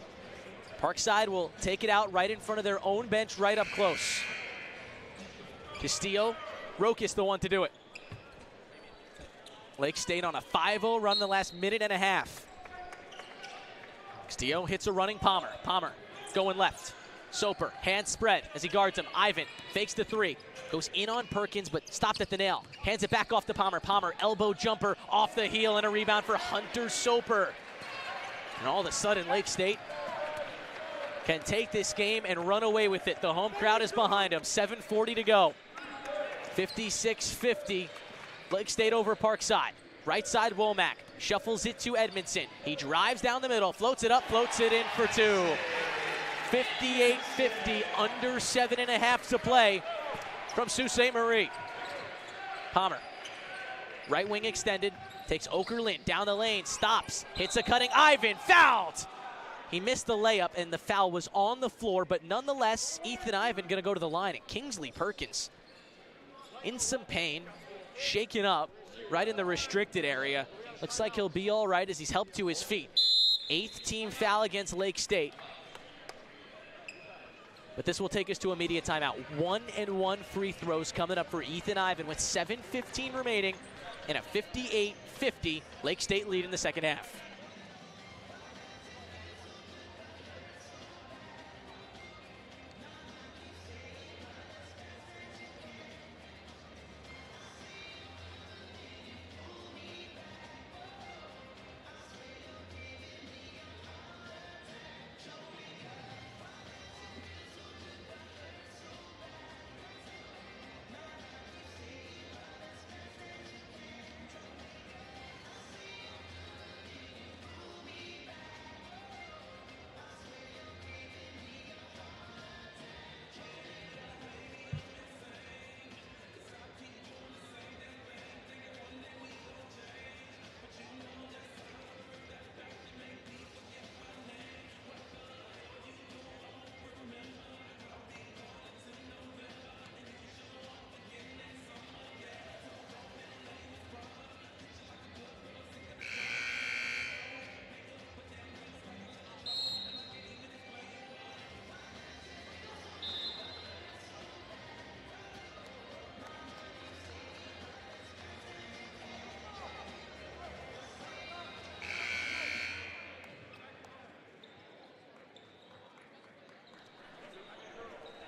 Parkside will take it out right in front of their own bench, right up close. Castillo, Rokas the one to do it. Lake State on a 5-0 run the last minute and a half. Castillo hits a running Palmer. Palmer going left. Soper, hand spread as he guards him. Ivan fakes the 3. Goes in on Perkins, but stopped at the nail. Hands it back off to Palmer. Palmer, elbow jumper off the heel, and a rebound for Hunter Soper. And all of a sudden, Lake State can take this game and run away with it. The home crowd is behind them. 7:40 to go. 56-50. Lake State over Parkside. Right side, Womack shuffles it to Edmondson. He drives down the middle, floats it up, floats it in for 2. 58-50, under 7.5 to play from Sault Ste. Marie. Palmer, right wing extended, takes Okerlund down the lane, stops, hits a cutting Ivan, fouled. He missed the layup, and the foul was on the floor, but nonetheless, Ethan Ivan going to go to the line, and Kingsley Perkins in some pain, shaken up right in the restricted area. Looks like he'll be all right as he's helped to his feet. 8th team foul against Lake State. But this will take us to immediate timeout. 1-and-1 free throws coming up for Ethan Ivan with 7:15 remaining and a 58-50 Lake State lead in the second half.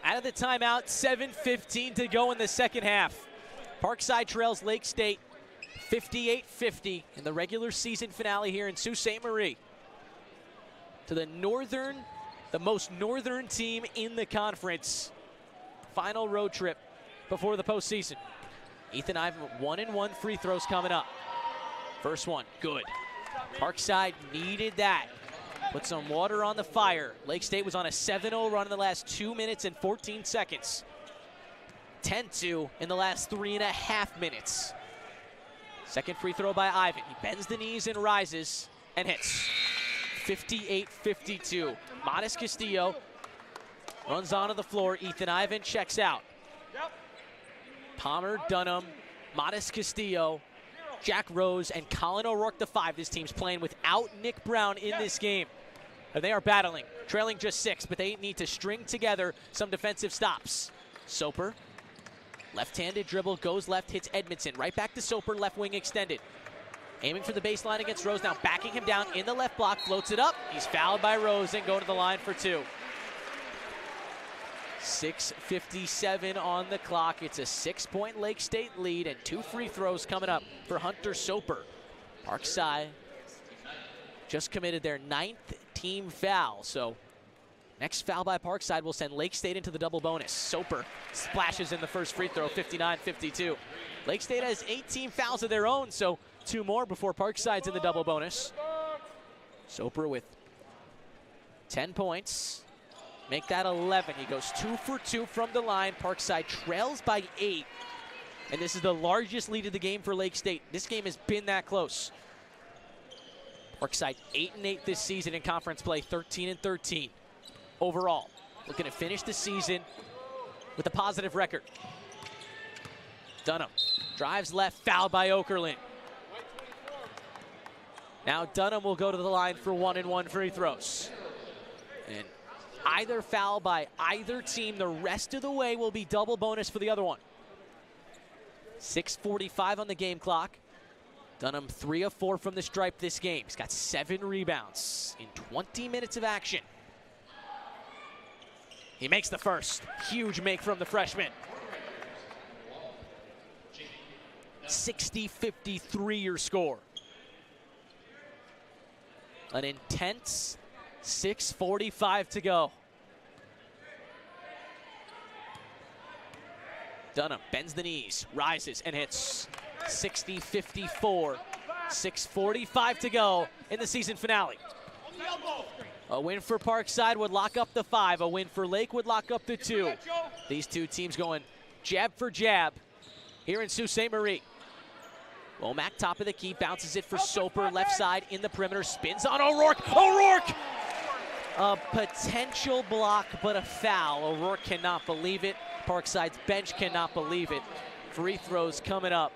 Out of the timeout, 7:15 to go in the second half. Parkside trails Lake State 58-50 in the regular season finale here in Sault Ste. Marie. To the most northern team in the conference. Final road trip before the postseason. Ethan Ivan with 1-and-1 free throws coming up. First one, good. Parkside needed that. Put some water on the fire. Lake State was on a 7-0 run in the last 2 minutes and 14 seconds. 10-2 in the last 3.5 minutes. Second free throw by Ivan. He bends the knees and rises and hits. 58-52. Modest Castillo runs onto the floor. Ethan Ivan checks out. Palmer, Dunham, Modest Castillo, Jack Rose, and Colin O'Rourke, the 5. This team's playing without Nick Brown in this game. And they are battling, trailing just 6, but they need to string together some defensive stops. Soper, left-handed dribble, goes left, hits Edmondson. Right back to Soper, left wing extended. Aiming for the baseline against Rose, now backing him down in the left block, floats it up. He's fouled by Rose and going to the line for 2. 6:57 on the clock. It's a 6-point Lake State lead and 2 free throws coming up for Hunter Soper. Parkside just committed their 9th team foul. So next foul by Parkside will send Lake State into the double bonus. Soper splashes in the first free throw, 59-52. Lake State has 18 fouls of their own, so 2 more before Parkside's in the double bonus. Soper with 10 points. Make that 11. He goes 2 for 2 from the line. Parkside trails by 8. And this is the largest lead of the game for Lake State. This game has been that close. Parkside 8-8 this season in conference play, 13-13 overall. Looking to finish the season with a positive record. Dunham drives left, fouled by Okerlund. Now Dunham will go to the line for 1-and-1 free throws. And either foul by either team the rest of the way will be double bonus for the other one. 6:45 on the game clock. Dunham 3 of 4 from the stripe this game. He's got 7 rebounds in 20 minutes of action. He makes the first. Huge make from the freshman. 60-53 your score. An intense 6:45 to go. Dunham bends the knees, rises, and hits. 60-54. 6:45 to go in the season finale. A win for Parkside would lock up the 5. A win for Lake would lock up the 2. These two teams going jab for jab here in Sault Ste. Marie. Womack, top of the key, bounces it for Soper, left side in the perimeter, spins on O'Rourke. O'Rourke A potential block, but a foul. O'Rourke cannot believe it. Parkside's bench cannot believe it. Free throws coming up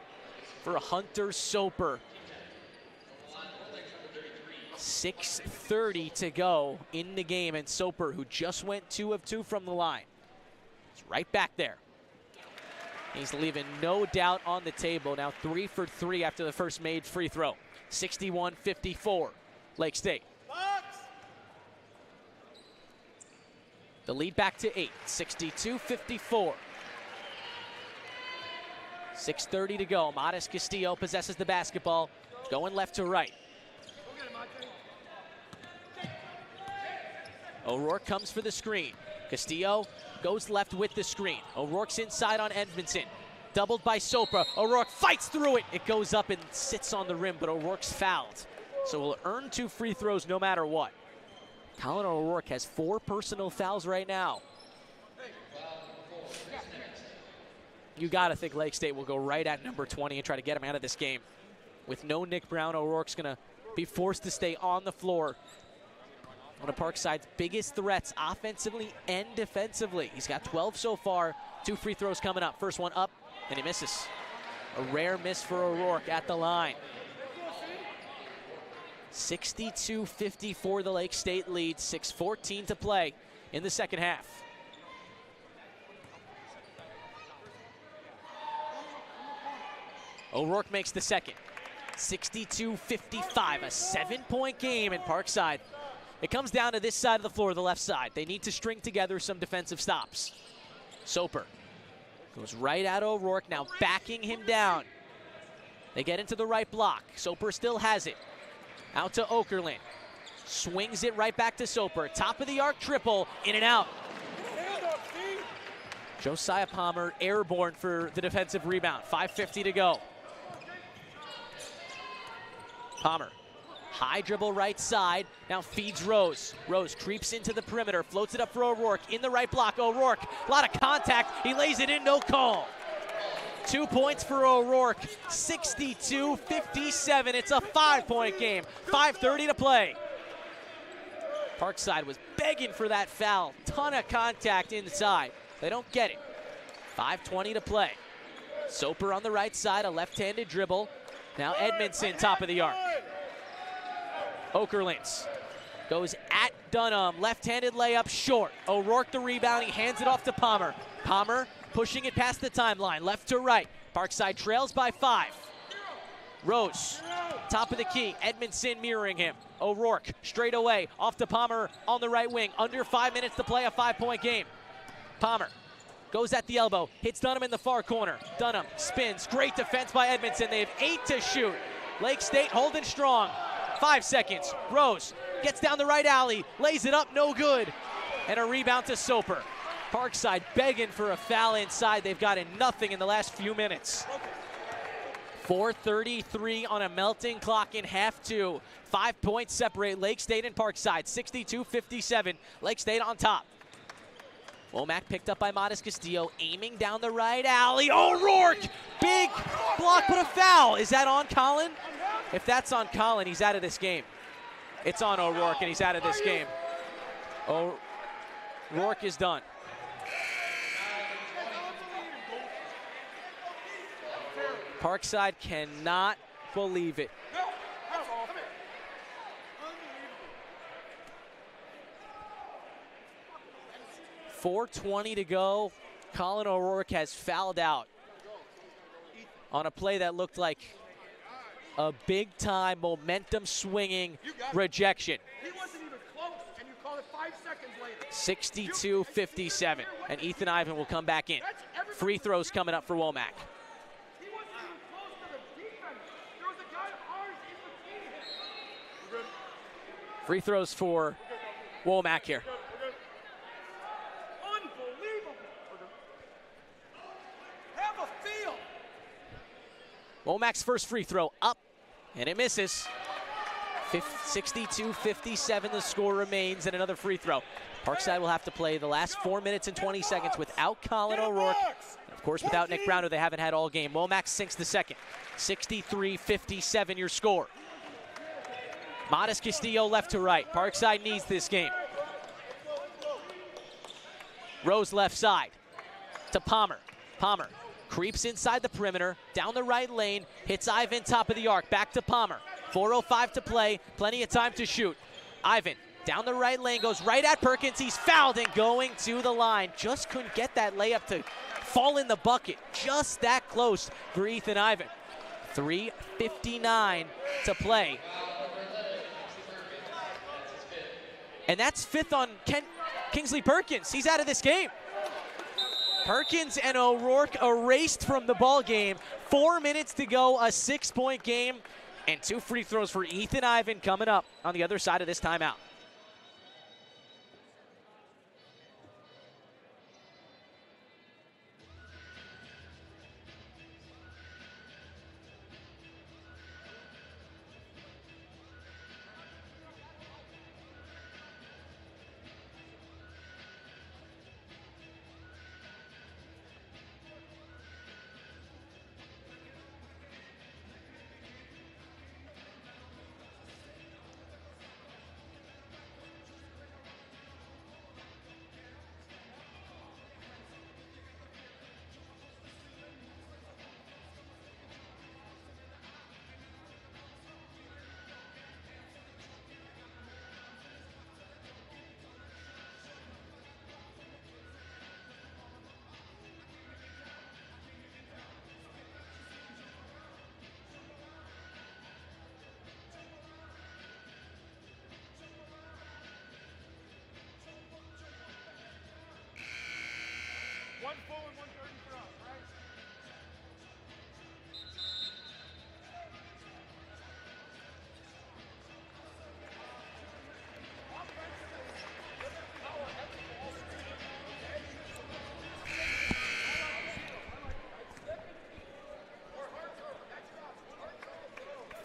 for Hunter Soper. 6:30 to go in the game, and Soper, who just went 2 of 2 from the line, is right back there. He's leaving no doubt on the table. Now 3 for 3 after the first made free throw. 61-54, Lake State. The lead back to 8, 62-54. 6:30 to go. Modest Castillo possesses the basketball, going left to right. O'Rourke comes for the screen. Castillo goes left with the screen. O'Rourke's inside on Edmondson. Doubled by Soper. O'Rourke fights through it. It goes up and sits on the rim, but O'Rourke's fouled. So he'll earn 2 free throws no matter what. Colin O'Rourke has 4 personal fouls right now. You gotta think Lake State will go right at number 20 and try to get him out of this game. With no Nick Brown, O'Rourke's gonna be forced to stay on the floor. One of Parkside's biggest threats offensively and defensively. He's got 12 so far, 2 free throws coming up. First one up, and he misses. A rare miss for O'Rourke at the line. 62-54 the Lake State lead, 6:14 to play in the second half. O'Rourke makes the second. 62-55, a 7-point game in Parkside. It comes down to this side of the floor, the left side. They need to string together some defensive stops. Soper goes right at O'Rourke, now backing him down. They get into the right block. Soper still has it. Out to Okerlund. Swings it right back to Soper. Top of the arc triple, in and out. Josiah Palmer airborne for the defensive rebound. 5:50 to go. Palmer, high dribble right side, now feeds Rose. Rose creeps into the perimeter, floats it up for O'Rourke, in the right block. O'Rourke, a lot of contact, he lays it in, no call. 2 points for O'Rourke, 62-57. It's a 5-point game, 5:30 to play. Parkside was begging for that foul, ton of contact inside. They don't get it. 5:20 to play. Soper on the right side, a left-handed dribble. Now Edmondson, top of the arc. Okerlund goes at Dunham, left-handed layup short. O'Rourke the rebound, he hands it off to Palmer. Palmer pushing it past the timeline, left to right. Parkside trails by 5. Rose, top of the key, Edmondson mirroring him. O'Rourke straight away, off to Palmer on the right wing. Under 5 minutes to play, a 5-point game. Palmer goes at the elbow, hits Dunham in the far corner. Dunham spins, great defense by Edmondson. They have 8 to shoot. Lake State holding strong. 5 seconds, Rose gets down the right alley, lays it up, no good. And a rebound to Soper. Parkside begging for a foul inside. They've gotten nothing in the last few minutes. 4:33 on a melting clock in half 2. 5 points separate Lake State and Parkside, 62-57. Lake State on top. Womack picked up by Modest Castillo, aiming down the right alley. O'Rourke, big block, but a foul. Is that on Colin? If that's on Colin, he's out of this game. It's on O'Rourke, and he's out of this game. O'Rourke is done. Parkside cannot believe it. 4:20 to go. Colin O'Rourke has fouled out on a play that looked like a big-time, momentum-swinging rejection. He wasn't even close, and you call it 5 seconds later. 62-57, and Ethan Ivan will come back in. Free throws coming up for Womack. He wasn't even close to the defense. There was a guy of ours in between him. Free throws for Womack here. Unbelievable. Have a feel. Womack's first free throw up, and it misses. 62-57 the score remains, and another free throw. Parkside will have to play the last 4 minutes and 20 seconds without Colin O'Rourke. And of course, without Nick Brown, who they haven't had all game. Womack sinks the second. 63-57 your score. Modest Castillo left to right. Parkside needs this game. Rose left side to Palmer. Palmer creeps inside the perimeter, down the right lane, hits Ivan top of the arc, back to Palmer. 4:05 to play, plenty of time to shoot. Ivan down the right lane, goes right at Perkins. He's fouled and going to the line. Just couldn't get that layup to fall in the bucket. Just that close for Ethan Ivan. 3:59 to play. And that's fifth on Kingsley Perkins. He's out of this game. Perkins and O'Rourke erased from the ball game. 4 minutes to go, a 6-point game, and 2 free throws for Ethan Ivan coming up on the other side of this timeout. One full and 130 for us, right?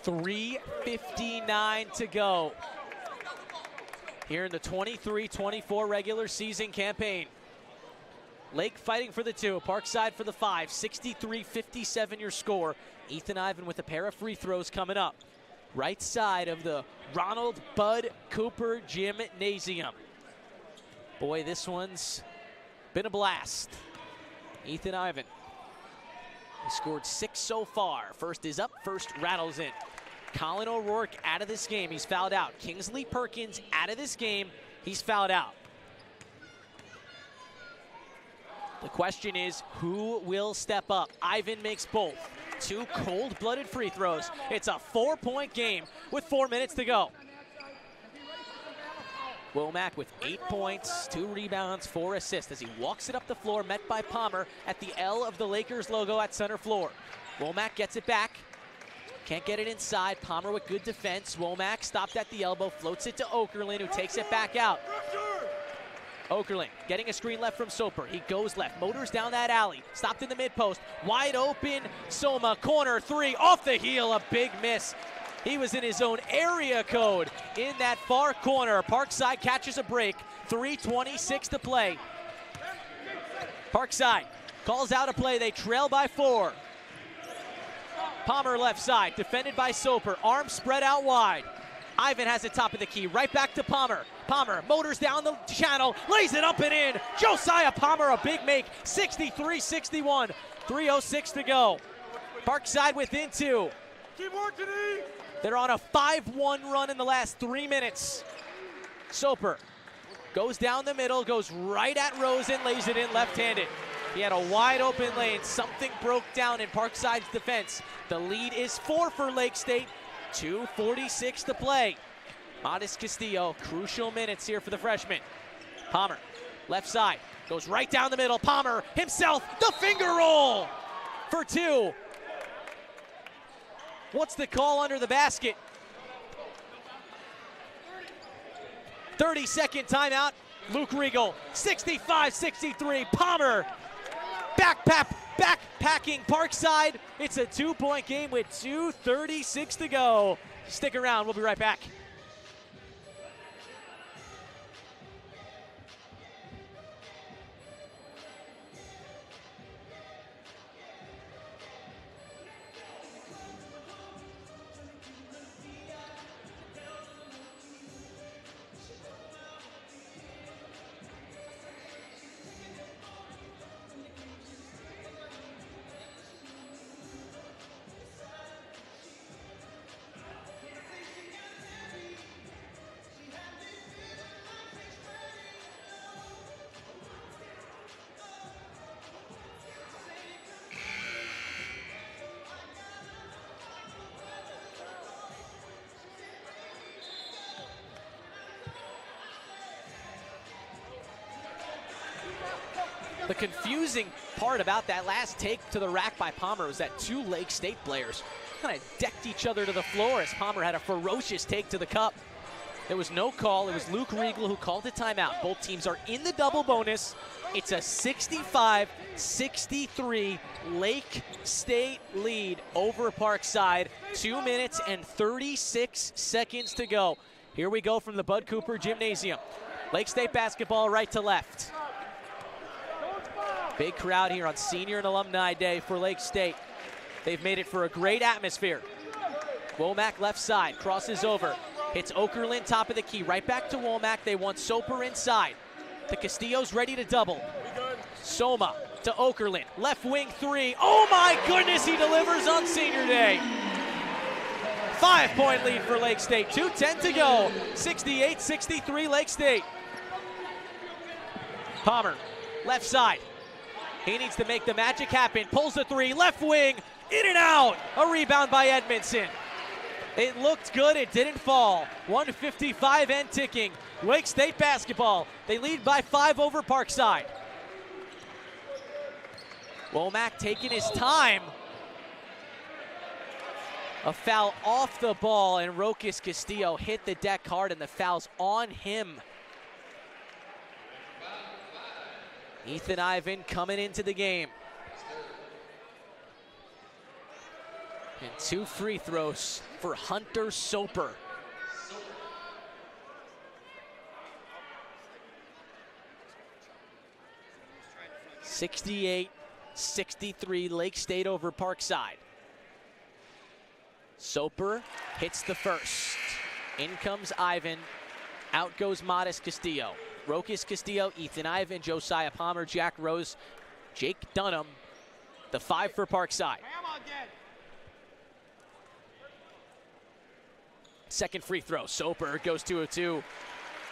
$3:59 to go here in the 23-24 regular season campaign. Lake fighting for the 2, Parkside for the 5. 63-57 your score. Ethan Ivan with a pair of free throws coming up. Right side of the Ronald Bud Cooper Gymnasium. Boy, this one's been a blast. Ethan Ivan. He scored 6 so far. First is up, first rattles in. Colin O'Rourke out of this game. He's fouled out. Kingsley Perkins out of this game. He's fouled out. The question is, who will step up? Ivan makes both. 2 cold-blooded free throws. It's a 4-point game with 4 minutes to go. Womack with 8 points, 2 rebounds, 4 assists as he walks it up the floor, met by Palmer at the L of the Lakers logo at center floor. Womack gets it back. Can't get it inside. Palmer with good defense. Womack stopped at the elbow, floats it to Okerlund, who takes it back out. Okerlund getting a screen left from Soper. He goes left, motors down that alley. Stopped in the mid-post. Wide open, Soma, corner 3, off the heel, a big miss. He was in his own area code in that far corner. Parkside catches a break. 3:26 to play. Parkside calls out a play. They trail by 4. Palmer left side, defended by Soper. Arms spread out wide. Ivan has it top of the key. Right back to Palmer. Palmer motors down the channel, lays it up and in. Josiah Palmer, a big make. 63-61. 3:06 to go. Parkside within 2. Keep working, E. They're on a 5-1 run in the last 3 minutes. Soper goes down the middle, goes right at Rosen, lays it in left-handed. He had a wide open lane. Something broke down in Parkside's defense. The lead is 4 for Lake State. 2:46 to play. Modest Castillo, crucial minutes here for the freshman. Palmer, left side, goes right down the middle. Palmer himself, the finger roll for 2. What's the call under the basket? 30-second timeout. Luke Regal, 65-63. Palmer, backpacking Parkside. It's a 2-point game with 2:36 to go. Stick around, we'll be right back. The confusing part about that last take to the rack by Palmer was that two Lake State players kind of decked each other to the floor as Palmer had a ferocious take to the cup. There was no call. It was Luke Riegel who called the timeout. Both teams are in the double bonus. It's a 65-63 Lake State lead over Parkside. 2 minutes and 36 seconds to go. Here we go from the Bud Cooper Gymnasium. Lake State basketball right to left. Big crowd here on Senior and Alumni Day for Lake State. They've made it for a great atmosphere. Womack left side, crosses over. Hits Okerlund, top of the key. Right back to Womack. They want Soper inside. The Castillo's ready to double. Soma to Okerlund. Left wing three. Oh my goodness, he delivers on Senior Day. 5-point lead for Lake State. 2:10 to go. 68-63 Lake State. Palmer, left side. He needs to make the magic happen. Pulls the three. Left wing. In and out. A rebound by Edmondson. It looked good, it didn't fall. 1:55 and ticking. Lake State basketball. They lead by 5 over Parkside. Womack taking his time. A foul off the ball, and Rokas Castillo hit the deck hard, and the foul's on him. Ethan Ivan coming into the game. And 2 free throws for Hunter Soper. (68-63) Lake State over Parkside. Soper hits the first. In comes Ivan. Out goes Modest Castillo. Rokas Castillo, Ethan Ivan, Josiah Palmer, Jack Rose, Jake Dunham. The 5 for Parkside. Second free throw. Soper goes 2-2.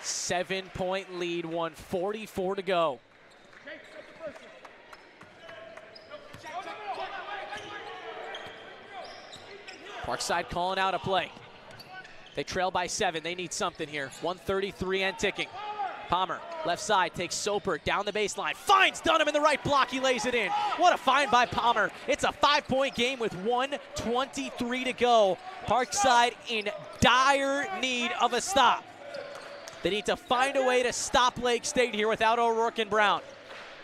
7-point lead, 1:44 to go. Parkside calling out a play. They trail by 7. They need something here. 1:33 and ticking. Palmer, left side, takes Soper down the baseline. Finds Dunham in the right block. He lays it in. What a find by Palmer. It's a 5-point game with 1:23 to go. Parkside in dire need of a stop. They need to find a way to stop Lake State here without O'Rourke and Brown.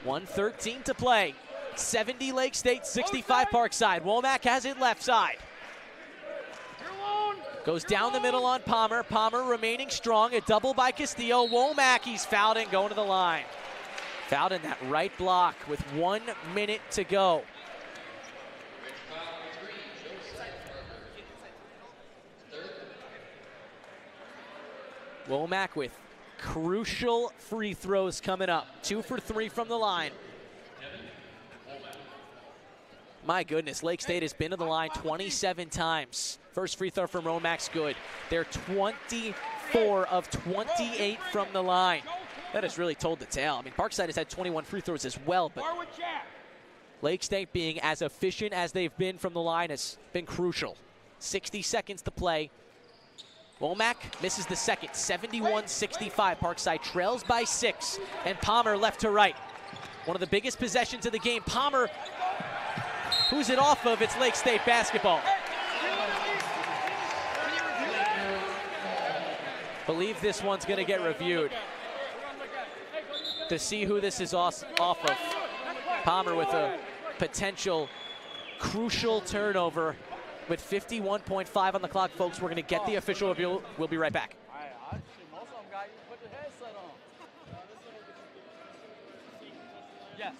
1:13 to play. 70 Lake State, 65 Parkside. Womack has it left side. Goes down the middle on Palmer. Palmer remaining strong. A double by Castillo. Womack, he's fouled and going to the line. Fouled in that right block with 1 minute to go. Womack with crucial free throws coming up. 2 for 3 from the line. My goodness, Lake State has been to the line 27 times. First free throw from Womack's good. They're 24 of 28 from the line. That has really told the tale. I mean, Parkside has had 21 free throws as well, but Lake State being as efficient as they've been from the line has been crucial. 60 seconds to play. Womack misses the second, 71-65. Parkside trails by 6, and Palmer left to right. One of the biggest possessions of the game. Palmer, who's it off of? It's Lake State basketball. Believe this one's going to get reviewed to see who this is off of. Palmer with a potential crucial turnover with 51.5 on the clock, folks. We're going to get the official review. We'll be right back. Most of them got you put the headset on. Yes.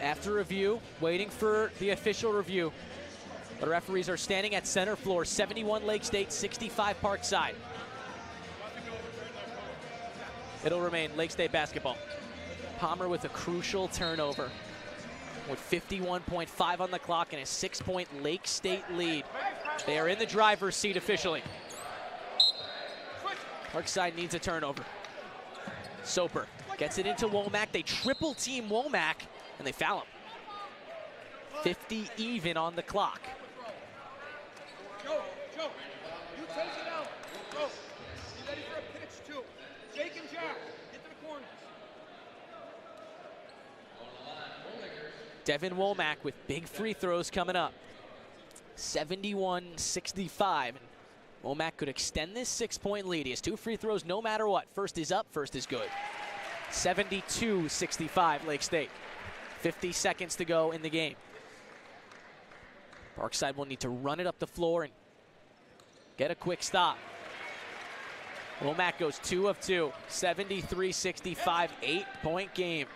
After review, waiting for the official review. The referees are standing at center floor, 71 Lake State, 65 Parkside. It'll remain Lake State basketball. Palmer with a crucial turnover with 51.5 on the clock and a 6-point Lake State lead. They are in the driver's seat officially. Parkside needs a turnover. Soper gets it into Womack. They triple team Womack and they foul him. 50 even on the clock. Joe, you chase it out. Go. Be ready for a pitch, too. Jake and Jack, get to the corners. Devin Womack with big free throws coming up. 71-65. Womack could extend this 6-point lead. He has 2 free throws no matter what. First is up, first is good. 72-65 Lake State. 50 seconds to go in the game. Parkside will need to run it up the floor and get a quick stop. Womack goes 2 of 2. 73-65, 8-point game.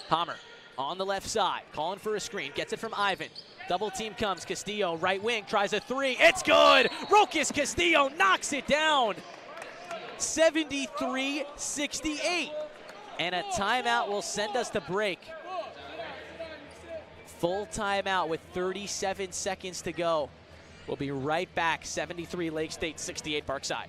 Palmer on the left side, calling for a screen, gets it from Ivan. Double team comes, Castillo, right wing, tries a 3, it's good! Rokas Castillo knocks it down! 73-68. And a timeout will send us to break. Full timeout with 37 seconds to go. We'll be right back, 73 Lake State, 68 Parkside.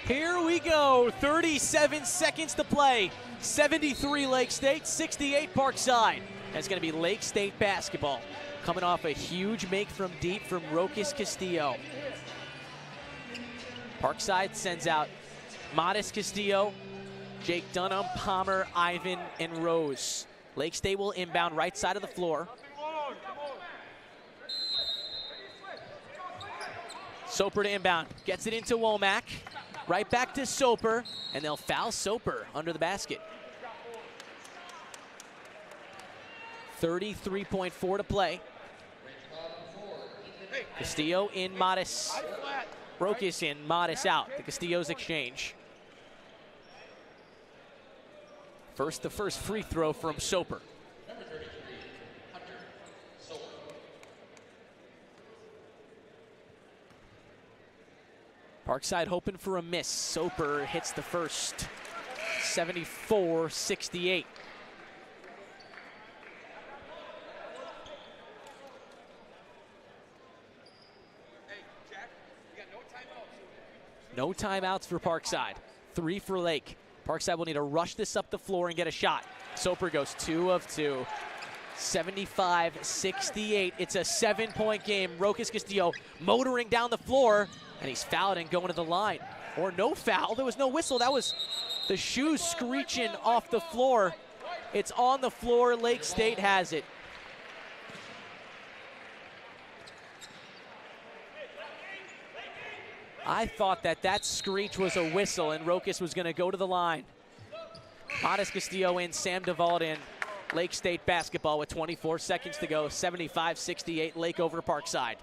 Here we go, 37 seconds to play. 73 Lake State, 68 Parkside. That's gonna be Lake State basketball. Coming off a huge make from deep from Rokas Castillo. Parkside sends out Modest Castillo, Jake Dunham, Palmer, Ivan, and Rose. Lake State will inbound right side of the floor. Soper to inbound, gets it into Womack. Right back to Soper, and they'll foul Soper under the basket. 33.4 to play. Castillo in, Modest. Rokas in, Modest out. The Castillo's exchange. The first free throw from Soper. Parkside hoping for a miss. Soper hits the first. 74-68. Hey, Jack, you got no timeouts. No timeouts for Parkside. 3 for Lake. Parkside will need to rush this up the floor and get a shot. Soper goes 2 of 2. 75-68. It's a 7-point game. Rokas Castillo motoring down the floor, and he's fouled and going to the line. Or no foul. There was no whistle. That was the shoes screeching off the floor. It's on the floor. Lake State has it. I thought that screech was a whistle and Rokas was going to go to the line. Modest Castillo in, Sam DeVault in. Lake State basketball with 24 seconds to go. 75-68, Lake over Parkside.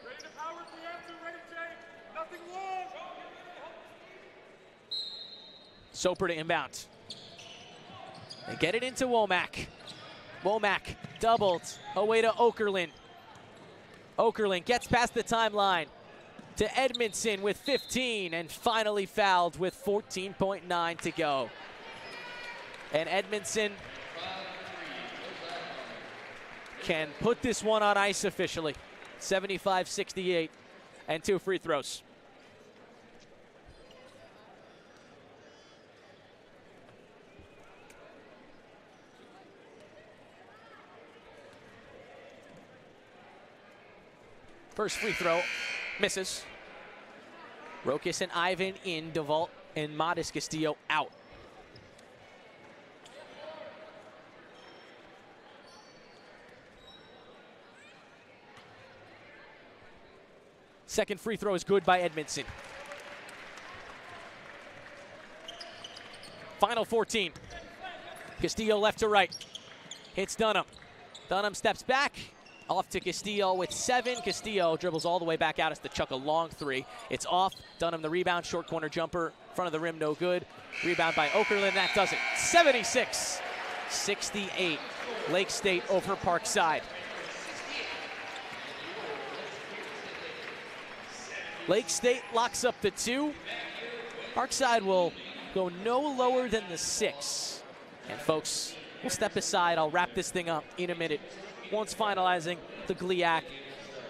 Ready to power the answer, ready, Jake. Nothing long. Soper to inbound. They get it into Womack. Womack doubled away to Okerlund. Okerlund gets past the timeline. to Edmondson with 15 and finally fouled with 14.9 to go. And Edmondson can put this one on ice officially. 75-68 and 2 free throws. First free throw misses. Rokas and Ivan in, DeVault and Modest Castillo out. Second free throw is good by Edmondson. Final 14. Castillo left to right. Hits Dunham. Dunham steps back. Off to Castillo with 7. Castillo dribbles all the way back out as to chuck a long 3. It's off. Dunham the rebound. Short corner jumper. Front of the rim, no good. Rebound by Okerlund. That does it. 76-68. Lake State over Parkside. Lake State locks up the 2. Parkside will go no lower than the 6. And folks, we'll step aside. I'll wrap this thing up in a minute once finalizing the GLIAC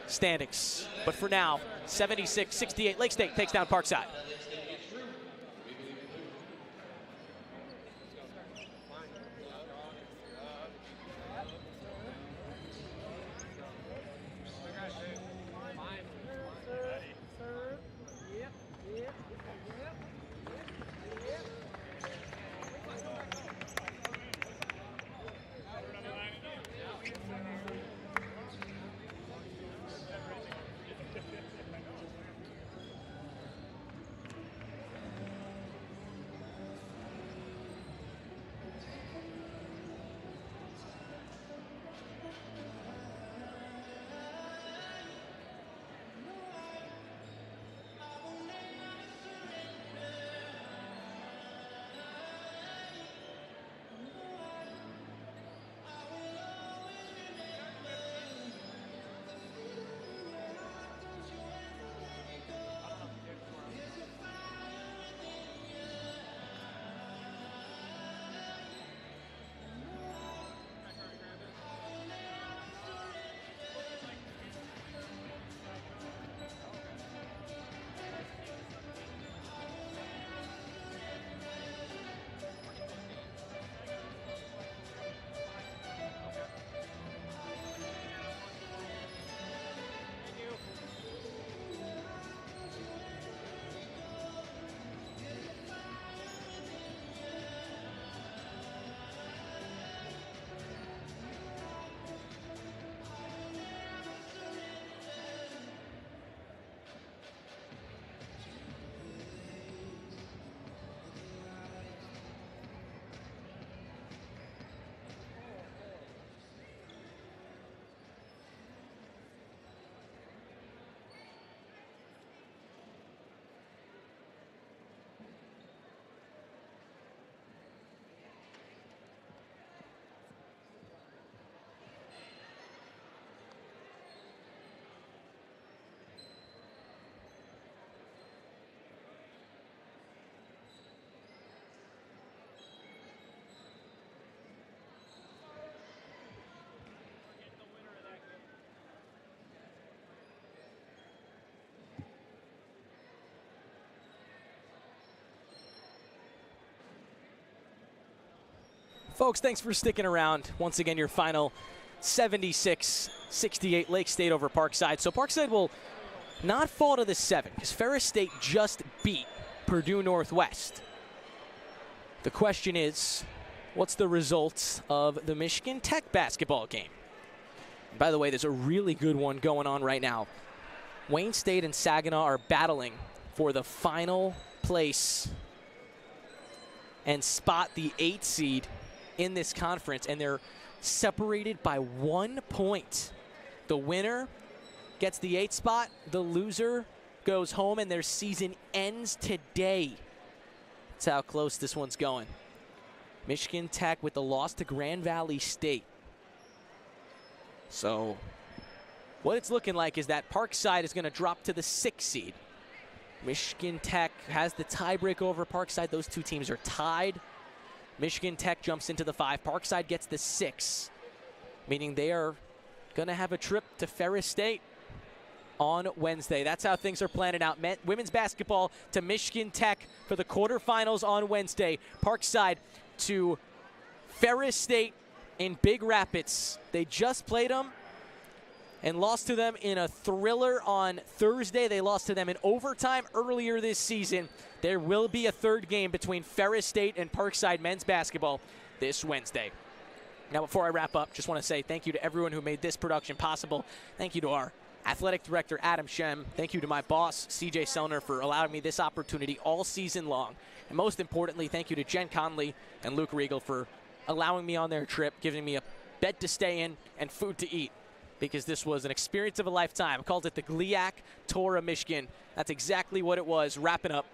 standings. But for now, 76-68, Lake State takes down Parkside. Folks, thanks for sticking around. Once again, your final 76-68 Lake State over Parkside. So Parkside will not fall to the 7 because Ferris State just beat Purdue Northwest. The question is, what's the result of the Michigan Tech basketball game? By the way, there's a really good one going on right now. Wayne State and Saginaw are battling for the final place and spot the 8 seed in this conference, and they're separated by 1 point. The winner gets the 8 spot, the loser goes home, and their season ends today. That's how close this one's going. Michigan Tech with the loss to Grand Valley State. So what it's looking like is that Parkside is going to drop to the 6th seed. Michigan Tech has the tiebreak over Parkside. Those two teams are tied. Michigan Tech jumps into the 5. Parkside gets the 6, meaning they are going to have a trip to Ferris State on Wednesday. That's how things are planning out. Women's basketball to Michigan Tech for the quarterfinals on Wednesday. Parkside to Ferris State in Big Rapids. They just played them and lost to them in a thriller on Thursday. They lost to them in overtime earlier this season. There will be a third game between Ferris State and Parkside men's basketball this Wednesday. Now, before I wrap up, just want to say thank you to everyone who made this production possible. Thank you to our athletic director, Adam Shem. Thank you to my boss, CJ Sellner, for allowing me this opportunity all season long. And most importantly, thank you to Jen Conley and Luke Riegel for allowing me on their trip, giving me a bed to stay in and food to eat, because this was an experience of a lifetime. I called it the GLIAC Tour of Michigan. That's exactly what it was, wrapping up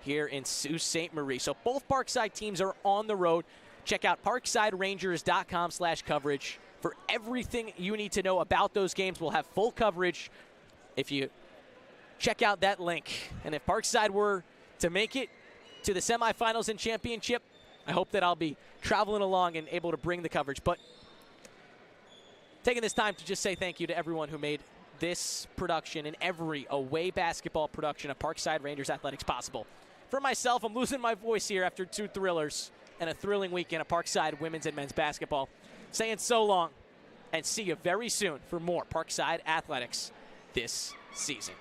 here in Sault Ste. Marie. So both Parkside teams are on the road. Check out parksiderangers.com/coverage for everything you need to know about those games. We'll have full coverage if you check out that link. And if Parkside were to make it to the semifinals and championship, I hope that I'll be traveling along and able to bring the coverage. But taking this time to just say thank you to everyone who made this production and every away basketball production of Parkside Rangers Athletics possible. For myself, I'm losing my voice here after 2 thrillers and a thrilling weekend of Parkside women's and men's basketball. Saying so long, and see you very soon for more Parkside Athletics this season.